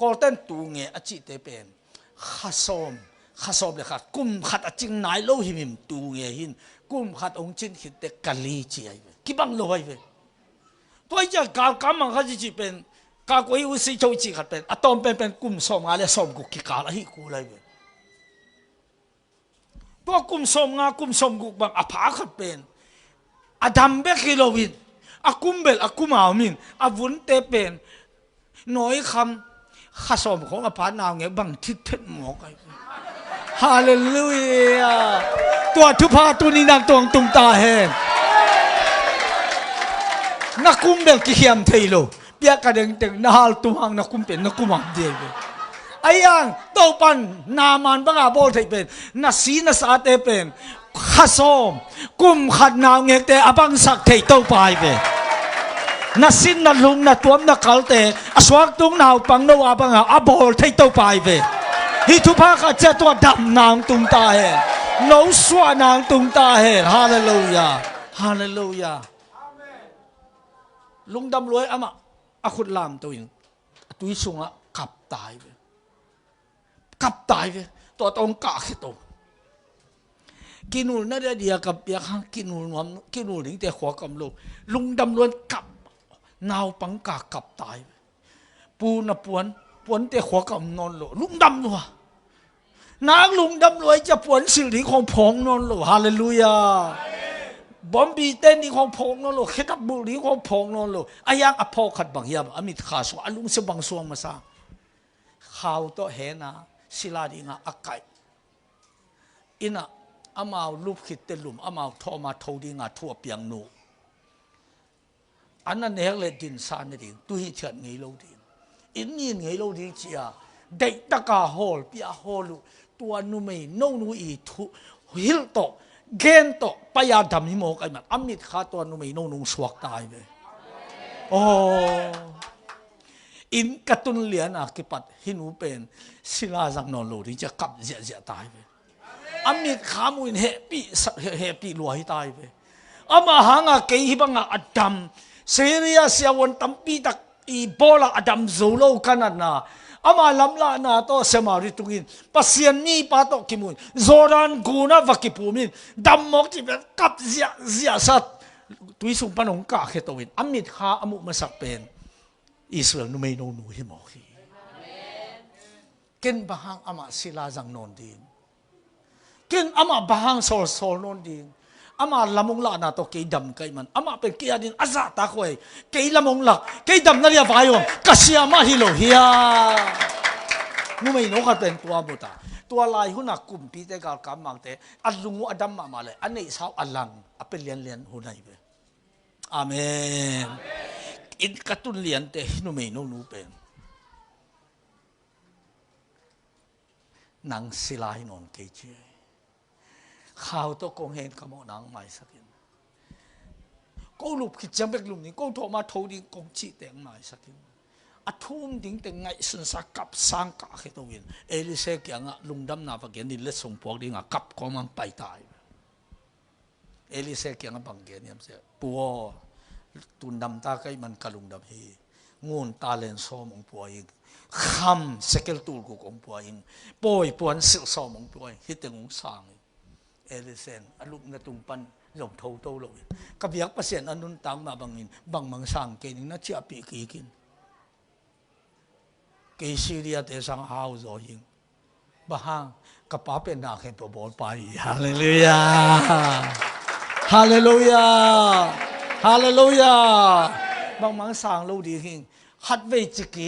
ก็เต้นตูเงอจิเตเป็นข้าซ้อมเลยค่ะกุมขัดอจิงนายโลหิมตูเงหินกุมขัดองจินหิตเตกะลีจีไอเวกิบังโลไอเวตัวจะกามังขัดจีเป็นกากวยอุสิโจจีขัดเป็นอะตอมเป็นกุมซ้อมอะไรซ้อมกุกิกาละฮิกูไลเวตัวกุมซ้อมกุกบังอภาขัดเป็นอดัมเบกิโลวินอากุมเบลอากุมาอมินอาวุนเตเป็นน้อยคำข้าซ้อมของอภานาวเงี้ยบังทิศเทนหมอกไอฮาเลลูยาตัวทุพาตัวนี้นางตัวตุงตาเฮนักกุมเบลกิเฮียมเทโลเปียกระเดงเต็งนาฮัลตุหังนักกุมเป็นนักกุมหักเดียวไอ้ยังโตปันนามันบังอาโบเทเป็นนัสีนัสอาเตเป็นข้าซ้อมกุมขัดนาวเงี้ยแต่อบังสักเทโตไปเป็นนัสินนัลุงนัตัวนักกัลเตอสวากตุงนาวปังนวาบังอาโบเทโตไปเป็นฮิทุพาก็จะตัวดำนางตุงตาเฮโนสวานางตุงตาเฮฮาเลลูยาฮาเลลูยาลุงดำรวยอามาอาคุดลามตัวอินตุยสุงะกับตายไปตัวตรงกะขี้ตัวกินูนั่นเดียกับเบียข้างกินูถึงแต่หัวกำลูกลุงดำรวยกับนาวปังกะกับตายปูนปวนแต่หัวกำนอนโลลุงดำรัวนางลุงดำรวยจะปวนสิ่งที่ของพงนอนโลฮาเลลูยาบอมบีเต้นนี่ของพงนอนโลเคตับบุรีของพงนอนโลอายังอภอขัดบางยามอมิตขาสวาลุงเสบังสวงมาซาข่าวโตเฮนะศิลาดิงาอักไกอินะอามาลูกขิดเตลุมอามาทอมาทดิงาทั่วเปียงนูอันนั้นเฮเลดินซานนี่ตุยเฉินไงโลดินอินยินไงโลดิเจียเด็กตะกาฮอลปีอาฮอลูตัวนูไม่โนนูอีทุฮิลโตเกนโตปยาดำหิโมกันมันอมิตขาตัวนูไม่โนนูสวกตายเลยโอ้อินกตุนเลียนอากิปัดหินูเป็นศิลาจังนอนโลดิจะกับเจียตายเลยอมิตขามุนเฮปีลอยตายเลยอามาหางาเกยบังอาดัมเซียเสียวันตั้มปีตักอีโบลาอดัมโซโลกันน่ะอามาลำลานาโตเสมาริตุกินปัสยันนี่ปาโตกิมุนโซรันกูนาวักิปูมินดัมมอกที่เป็นกับเสียสัตตุยสุปนงกาเขตวินอามิดขาอามุมาสักเป็นอิสราเอลนุไม่โนนูหิมอกีเกินบางอามาศิลาจังนนดินเกินอามาบางโซลนนดินอามาลำมงลานาโตเกยดำไกมันอามาเป็นเกียดินอาซาตาควยเกยลำมงลาเกยดำนั่นยาไฟยงกัสยามาฮิโลเฮียนู่ไม่นกเป็นตัวบุตรตัวลายหุ่นกุมปีเตกาลกำมังเตอัลลุงอดัมมาเลยอันนี้สาวอัลลังเป็นเลียนหุ่นไหนเปอาเมนอินกตุนเลียนเตนู่ไม่นนูเป็นนังศิลาหินนเกยเจข่าวตัวกงเห็นขโมยนางไม่สักอย่างก็ลุกขิดจำเป็นลุมนี่ก็โทรมาโทรดิ้งกงจีแต่งไม่สักอย่างอัฐุมดิ้งแต่งไงสุนสักกับสังกัดเหตุวินเอลิเซกยังลุงดำนาฟักยันดิเลสส่งพวกดิ้งกับของมันไปตายเอลิเซกยังบังเกนยามเสียปัวตุนดำตาใกล้มันกะลุงดำเฮ ngun talent so mong puaing kham sekel tul ko kong puaing poi puan sil so mong puaing hiteng sang elisen aluk na tungpan long thâu tâu lo ka biak pasien anun tang ma bangin bang mang sang ke ning na chia pi ki kin ke Syria te sang hau zo yin bahang ka pa pen na khe po bol pai hallelujah hallelujah hallelujah bang mang sang lo di king hat ve chi ki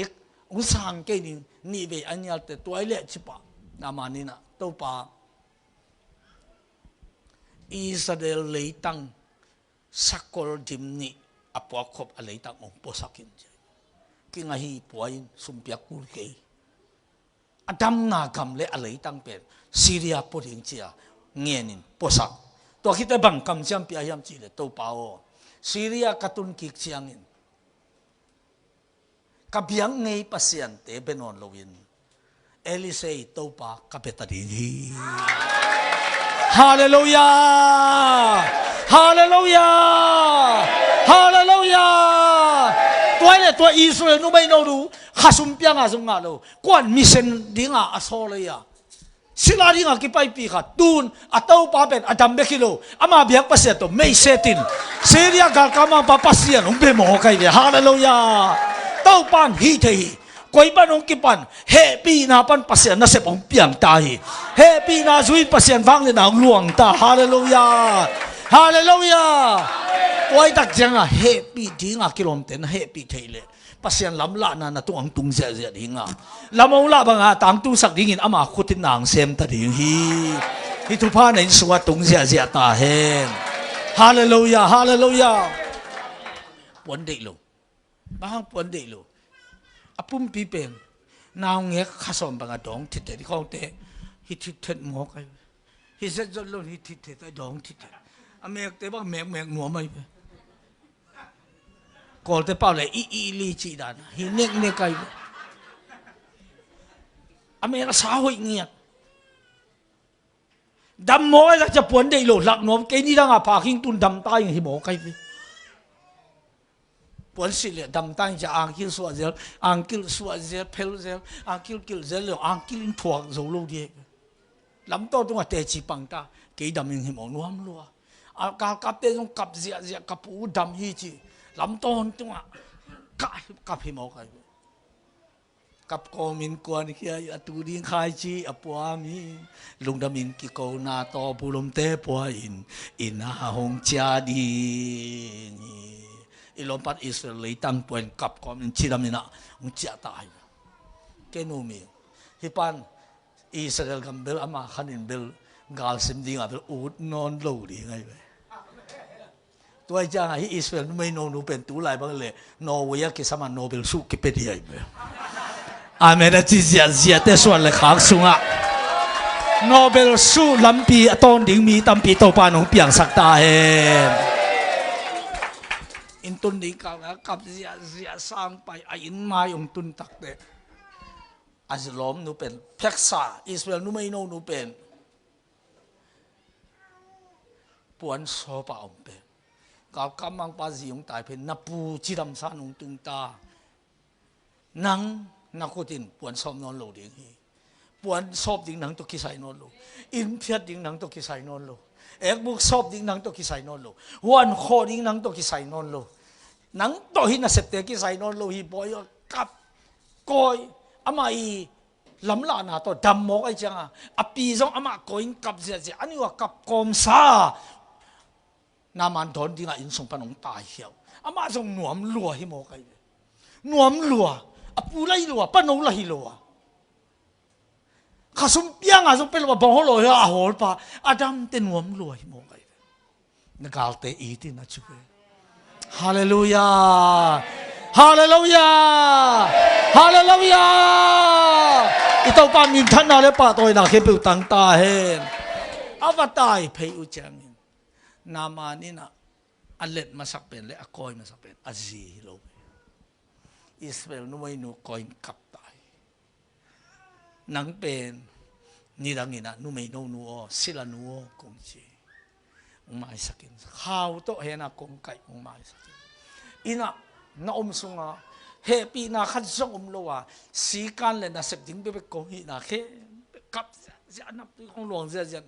u sang ke ning ni ve anyal te toilet chi pa na manina to pa Israel leitang sakol dimni apokop a leitang ong posakin ki nga hi puain sumpiak kul ke adam nga gam le a leitang pen Syria poding chia ngenin posak to kita bang kam siam pi ayam chi le to pao Syria katun kik chiangin kabiang ngei pasian te benon lowin Elisei to pa kapetadini Hallelujah! Hallelujah! Hallelujah! Tua Israel nu mai no du khasum piang a sum nga lo kwan mission dinga asole ya sila dinga ki pai pi kha tun atau pa ben adam be kilo ama biak pasia to mei setin seria gal kama pa pasian um be mo kai be hallelujah tau pan hi thei koi ban ong kipan happy na pan pasian na se pong piang tai happy na zui pasian vang le na luang ta hallelujah hallelujah koi tak janga happy dinga kilom ten happy theile pasian lam la na tu ang tung sia sia dinga lamong la banga tang tu sak dingin ama khutin nang sem ta ding hi tu pa nen suwa tung sia sia ta hen hallelujah hallelujah pon dei lo bang pon dei lo apum pi pen naw nge khasom banga dong thit te khong te hi thit thet mo kai hi se jol lo hi thit te ta dong thit amek te bang mek no mai pe kol te pa le i li chi dan hi nek ne kai amek sa hoi ngiat dam mo la cha pon dei lo lak nom ke ni dang a pa king tun dam tai hi mo kai pe Puan sila dam tang ja angkil suat zel pel zel angkil kil zel lo angkil in thuak zo lo die lam to tung a te chi pang ta ke dam in him nuam lo a ka kap te jong kap zia kap u dam hi chi lam to tung a kap hi mo kai kap ko min kwan khia atu ding khai chi apwa mi lung dam in ki ko na to bulum te pwa in a hong cha di ilompat Israel leitang puen kap kom in chiramina ung chia tai kenumi hipan Israel gambel ama khanin bel gal sim dinga bel ut non lo di ngai be toy jang hi Israel mai no nu pen tu lai bang le Norway ki sama Nobel su ki pe di ai be amen a chi zia te so le khang sunga Nobel su lampi aton ding mi tampi to pa nong piang sak ta hen in tun di ka kap zia sang pai a in mai ong tun tak te azlom nu pen peksa Israel nu mai no nu pen puan so pa ong pen ka kamang pa ziong tai pen na pu chiram sa nong tung ta nang nakotin puan som non lo ding hi puan sop ding nang to kisai non lo in phiat ding nang to kisai non lo ek buk sop ding nang to kisai non lo wan kho ding nang to kisai non lo nang to hi na septe kisai non lo hi boy kap koi ama I lam la na to dam mo ai changa api zong ama koin kap zia ani wa kap kom sa na man don dinga in song panong tai hiao ama zong nuam lua hi mo kai nuam lua apu lai lua pano lai lua khasum piang a zong pelwa bong lo ya hol pa adam te nuam lua hi mo kai na gal te I ti na chu hallelujah hallelujah hallelujah ito pa min than na le pa toy na khe pu tang ta hen avatai phei u chang nama ni na alet masak pen le akoi masak pen azi lo Israel nu mai nu coin kap tai nang pen ni dang ina nu mai no nu o sila nu o kong chi mai sakin how to hena kong kai mai sakin ina na sunga เฮปีนาขัดส่งโลวะสีกันเลยนะเสพดิ้งไปกงฮีนะเฮกับจะนับของหลวงเสีย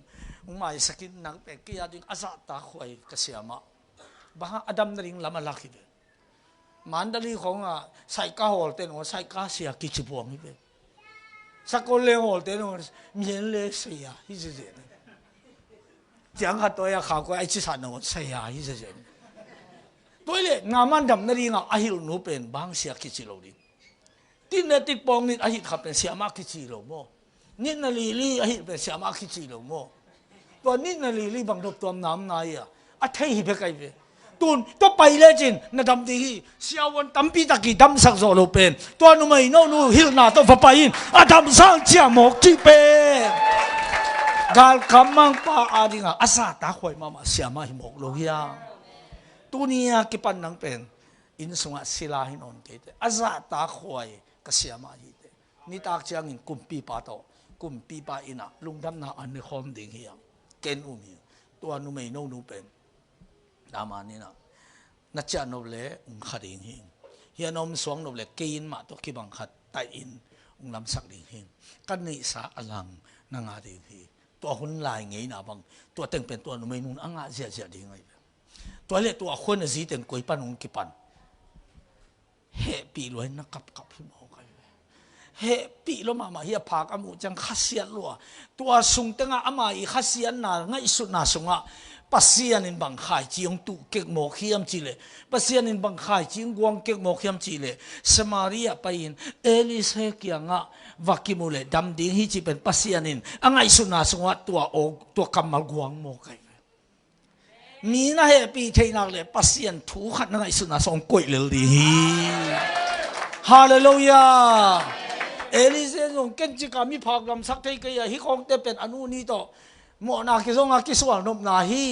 ไม่สกินนังเป็นกี่ยาดึงอาซาตาควยกษยามะบ้าอดัมนริงลามาลักฮิเบมันดลีของไซก้าโฮลเตนโอไซก้าเสียกิจบวงฮิเบสักคนเลวโฮลเตนโอมีเลเสียฮิเจนจังหัดตัวอยากข่าวก็ไอชิสันโอเสียฮิเจนตัวเล่งามันดำนริงอาฮิลนูเป็นบางเสียกิจโลดิตินเนติปองนิดอาฮิตขับเป็นเสียมากกิจโลโมนิดนาลีอาฮิตเป็นเสียมากกิจโลโมตัวนิดนาลีบางตัวตัวน้ำนายอ่ะเทหิเบกไอเบตุนตัวไปเลยจินนาดำดีเสียวันตั้มปีตะกี้ดำสักโซโลเป็นตัวนุ่มไอ้โน่นูฮิลนาตัวฟ้าไปอินอ่ะดำสังเจียหมกจีเป็นกาลคำมังป้าอาดิงอ่ะอาซาตาคอยมาเสียมาหิมกโลหิยาตัวนี้กิปันนังเป็นอินสงะศิลาหินอนเกตอาซาตาคอยก็เสียมาหิเตนี่ตากเจียงอินกุมปีปาโตกุมปีปาอินะลุงดำนาอันนี้คอมดิ่งเฮียเกนอุมีตัวนุ่มไอ้โน่นูเป็นนามานี่นะนัจจานบเล่ขัดอิงหิงเฮียนอมสวงนบเล่กินมาตัวกิบังขัดไตอินลำสักดิ่งหิงกันนี่สาอลังนางาดิ่งหิตัวคนลายงี้นะบังตัวเต็งเป็นตัวนุ่มไอ้นุ่นอ่างเสียเสียดิ่งไงตัวเล่ตัวคนสีเต็งกุยปันองกิปันเฮปีลอยนักกับพิมพ์กันเฮปีลมาเฮียพากอามูจังขัดเสียลัวตัวสุงเตงอามาอีขัดเสียนาง่ายสุดนาสุงะปัสเซียนินบังขายจีงตุเก็กหมอกเขียมจีเลปัสเซียนินบังขายจีงกวงเก็กหมอกเขียมจีเลสมารีไปอินเอลิเซกียงะวักิมุเลดำดิ้งฮิจิเป็นปัสเซียนินอ่างไอสุนาสงะตัวโอตัวกำมัลกวงหมอกไก่มีน่าเฮปีเทนักเลยปัสเซียนถูขัดอ่างไอสุนาสงกุยเลลีฮาเลลูยาเอลิเซนงเก่งจิกามีพากลำสักเทกยาฮิคงเตเป็นอนุนี้ต่อหมอนาคิดว่าคิดว่านมนาฮี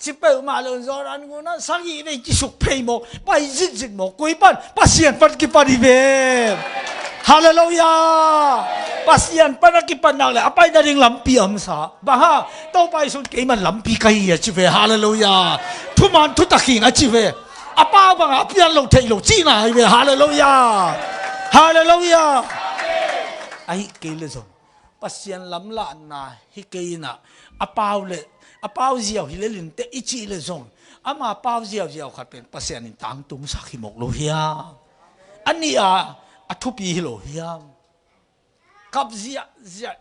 จิเปมาเลยจอรันกูนะสักยี่ไม่จิสุกเพย์โมไปจิตโมกุยปันปัสเซียนปันกิปันอีเบฮาเลลูยาปัสเซียนปันกิปันนักเลยapa dari lampi amsa bah tau pai sun ke man lampi kai ya chive haleluya thuman thu taking a chive apa bang apian lo thei lo chi na ibe haleluya haleluya ai ke le zo pasien lam la na hi ke na apau le apau ziaw hi le lin te ichi le zong ama apau ziaw khat pen pasien in tang tum sa khi mok lo hia ania athupi hi lo hia kap zia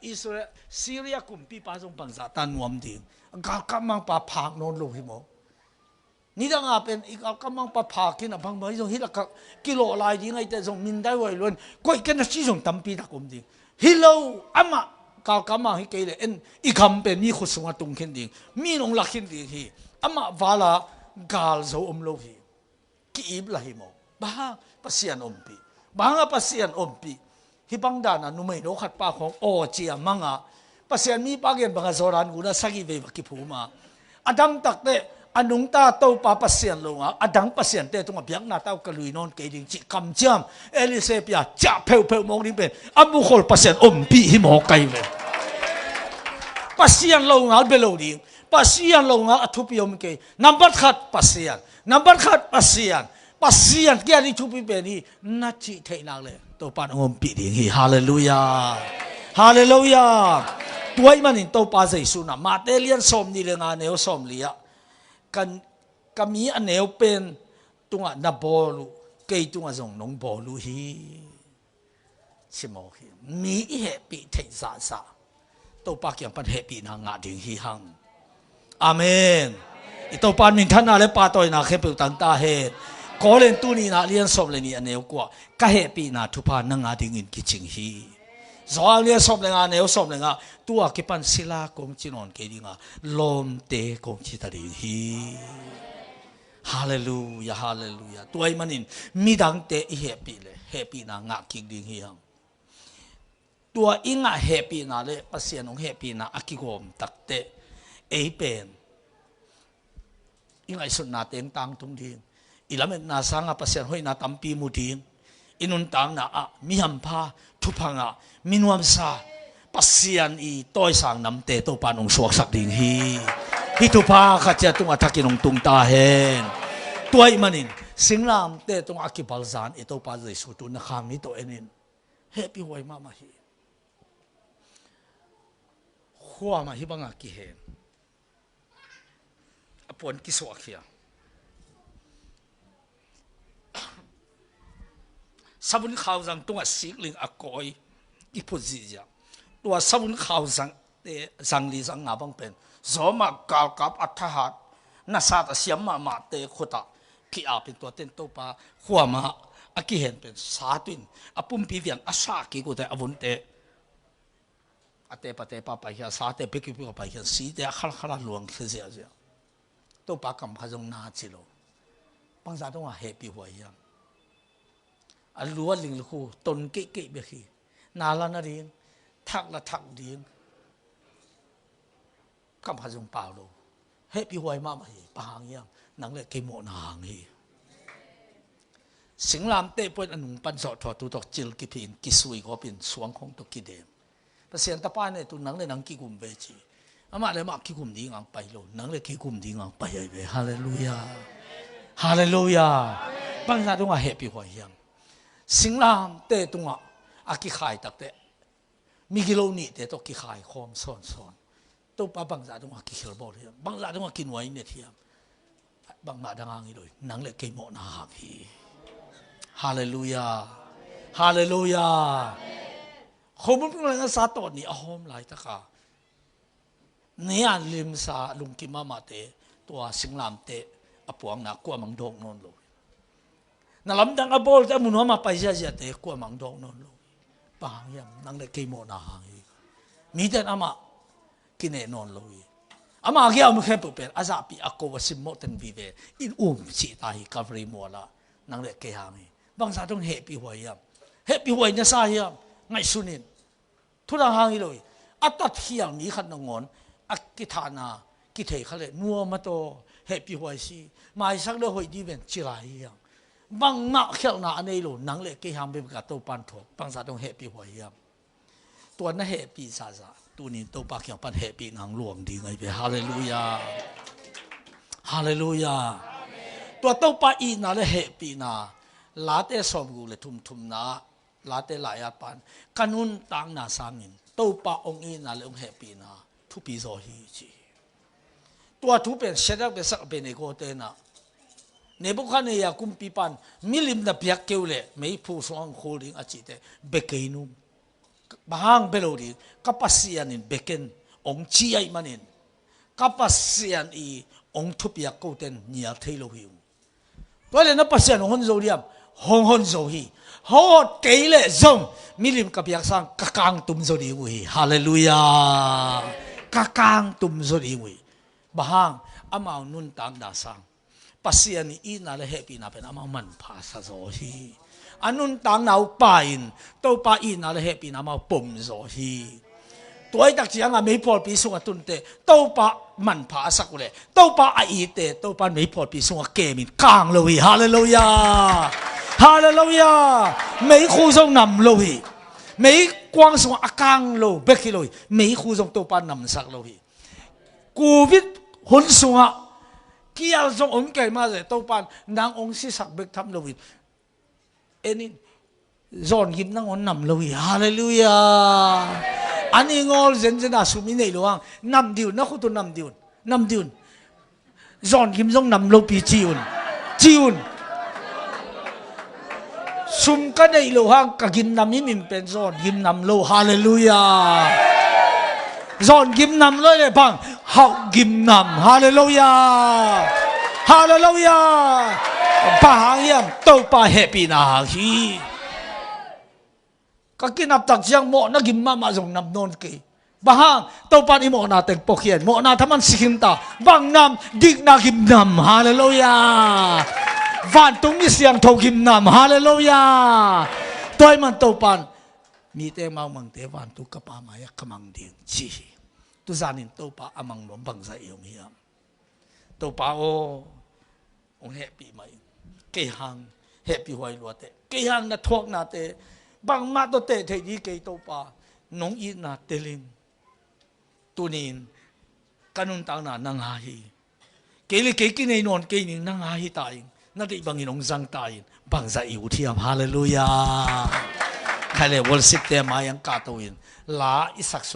Israel Syria kum pi pa jong pang za tan nuam ding ga kamang pa phak non lo hi mo ni da nga pen ikal kamang pa phakin a bang bai jong hi la kilo lai ding ai te jong min dai wai lon koi ken chi jong tampi ta kum ding Hello, ama kau kama hi kele en ikam pe mi khusunga tung khen ding mi nong lakhin ding hi ama wala gal zo lo hi ki ib la hi mo ba pasian ompi ba nga pasian ompi hi bang dana nu mai no khat pa khong o chia manga pasian mi pa gen banga zoran guna sagi ve ki phuma adam tak te anung ta to pa pasien longa adang pasien te tunga biak na tau kalui non ke ding chi kam cham elisepia cha peu mong ding pen amu khol pasien pi hi mo kai ve pasien longa belo ding pasien longa athupiom ke number khat pasien kia ni thupi pe ni na chi thei nak le to pan pi ding hi hallelujah tuai manin to pa jai su na matelian som ni le nga neo som lia kan kami aneu pen tunga na bolu kei tunga jong nong bolu hi chimo hi mi happy thei sa to pa kyang pan happy na nga ding hi hang amen ito pan min thana le pa toy na khe pe tan ta he ko len tu ni na lian som le ni aneu kwa ka happy na thu pa na nga ding in ki ching hi zoang lian som le nga neu som le nga tua ke pan sila kong chinon ke dinga lom te kong chita ding hi hallelujah tuai manin midang te happy na nga king ding hi hang tua inga happy na le pasianong happy na akigom takte ei pen inga isun na teng tang tung ding ilamet na sanga pasian hoi na tampi mu ding inun tang na mi hampa thupanga minuam sa pasian i toy sang nam te to panong suak sak ding hi tu pa kha cha tung athakinong tung ta hen tuai manin สิงลามเตตรงอากิบัลซานเอโตปาเจสุตุนขามนี้ตัวเอ็นินเฮปีไว้มาฮีขัวมาฮีบังอากิเฮนอปวนกิสวาเขียสมุนข่าวจังตัวสิกลิงอากอยอีพุจิจาตัวสมุนข่าวจังจังลีจังงาบังเป็นสมากากับอัฐหัดน่าสัตย์เสียมาเตะขุดะขี้อาเป็นตัวเต็นตัวปลาขัวมาอากิเห็นเป็นสาตุนอปุ่มปีเวียงอาชากิกูแต่อวุนเตะอาเตปะเตปะไปเฮียสาเตปิกิปิกไปเฮียสีเตะขลัลวงคือเสียเสียตัวปลากำพาจงนาจิโลบางสัตว์ต้องว่าเฮปีหัวยังอันลัวลิงลูกตนเกะเกะเบคีนาลานาเรียงทักละทักเรียงกำพาจงเปล่าโลเฮปีหัวมาไม่ปางยังนังเลยเกมอนางฮีสิงลามเตะเป็นอนุปันสอดถอดตัวตกจิลกิพินกิสุยก็เป็นสวงของตกกิเดมภาษาตะปานเนี่ยตัวนังเลยนังกิกุมเบจีอามาเลยมากิกุมดีงังไปโลนังเลยกิกุมดีงังไปเบฮาเลลูยาฮาเลลูยาบางสัตว์ต้องว่าเฮปีหัวยังสิงลามเตะตรงอ่ะอากิขายตักเตะมีกิโลนี่เตะต้องกิขายคอมซ้อนตัวป้าบางสัตว์ต้องว่ากิเขลบอลเทียมบางสัตว์ต้องว่ากินไว้เนี่ยเทียมบางมาดังงี้เลยนังเลยเกมอนางฮีฮาเลลูยาฮาเลลูยาเขาบุญเป็นอะไรสัตว์ตัวนี้อ้อมหลายตะกาเนี่ยลิมซาลุงกิมาเตะตัวสิงลามเตะอปวงนักกว่ามังดงนนเลยนั่นลำดังอบอลแต่มุนว่ามาไปเสียเตะกว่ามังดงนนเลยบางอย่างนังเลยเกมอนางฮีมีแต่อามากินเอนนเลยอามาเกี่ยวมันแค่เปิดอาซาปีอากวสิมโมตันวิเวอินชีตาฮิคาฟรีมัวละนังเลยเกี่ยงบางสัตว์ต้องเฮปีหวยยามเฮปีหวยเนี่ยสายยามไงสุนินทุลังหางอีเลยอัตตาเที่ยงนี้ขันงอนอักกิธานากิเทขเลยนัวมาโตเฮปีหวยสิมาสักเรื่องหวยดีเป็นจิไรยังบางนักเขียวนาในหลนังเลยเกี่ยงเป็นกับตัวปันถกบางสัตว์ต้องเฮปีหวยยามตัวนั้นเฮปีซาซาตัวนี้ตัวปากเขียวปันเฮปีนางหลวงดีไงไปฮาเลลูยาฮาเลลูยาตัวตัวปาอีน่าเลยเฮปีนาลาเตสอมกูเลยทุมนาลาเตหลายปันกันุนตังนาสามินตัวปาองอีน่าเลยองเฮปีนาทุปีโซฮีจีตัวทุเป็นเสด็จเป็นสักเป็นเอโกเตนะเนบุคันเนียกุมปีปันมิลิมดับยักเกวเลไม่ผู้สวงโคลิงอาจิเตเบเกนุมบางเบลดิกัปเสียนินเบเกนองชีไอมันินกัปเสียนอีองทุบยักโกเตนเนียเทโลฮิวตัวเลนนับเสียนองฮอนโซเดียมฮอนโซฮีฮอดเกยเลซงมิลิมกับยักสังกะกังตุมโซดีวุยฮาเลลูยากะกังตุมโซดีวุยบางอามานุนตังดาสังปัสยานีอินาเลเฮปีนาเป็นอามามันภาษาโซฮีอันนุนตังนาวปาอินตัวปาอินาเลเฮปีนามาปุ่มโซฮีตัวไอ้ตักเสียงไม่พอปีสุงตุนเตตัวปามันภาษากุเลตัวปาอีเตตัวปาไม่พอปีสุงเกมินกลางเลยฮาเลลูยาฮาเลลูยาไม่คู่ทรงนำเลยไม่กวางสุงอากางเลยเบกิเลยไม่คู่ทรงตัวปานำสักเลยกูวิทหุ่นสุงเกี่ยวทรงองค์เก่มาเลยตัวปานนางองค์สิสักเบกทำเลยเอ็นี่จอนกิมนางองค์นำเลยฮาเลลูยาอันนี้งอลเซนเซน่าสุมินในหลวงนำดิวนักขุตุนนำดิวจอนกิมทรงนำโลปีจิวน์สุมกันในหลวงกกินนำมิมเป็นจอนกิมนำโลฮาเลลูยาจอนกิมนำเลยพังฮักกิมนำฮาเลลูยาฮาเลลูยาปะหางยามโตปะเฮปีนาฮีก็กินนับตักเชียงโมนักกินมาส่งนำนนกีบางตัวปานิโมนาเต็งปกเขียนโมนาทำมันสิกินตาบางนำดิกนากิมนำฮาเลลูยาวันตรงนี้เสียงทกิมนำฮาเลลูยาตัวมันตัวปานมีเตมามังเตวันตุกปามายกมังดิงจีตุจานินตัวปาอมังลมบังใจเอวมียมตัวปาโอองเฮปีไหมเกี่ยงเฮปีหวยลัวเตเกี่ยงนัดทวกนาเตบางมาตัวเตะเทยีเกยตัวปาน้องอีนาเตลิงตัวนี้กันุนตังนานังหาฮีเกลิเกกินในนอนเกนิงนังหาฮีตาย na di bangin ong zang tain bang za iu thiam hallelujah khai le worship te mayang ka toin la isak su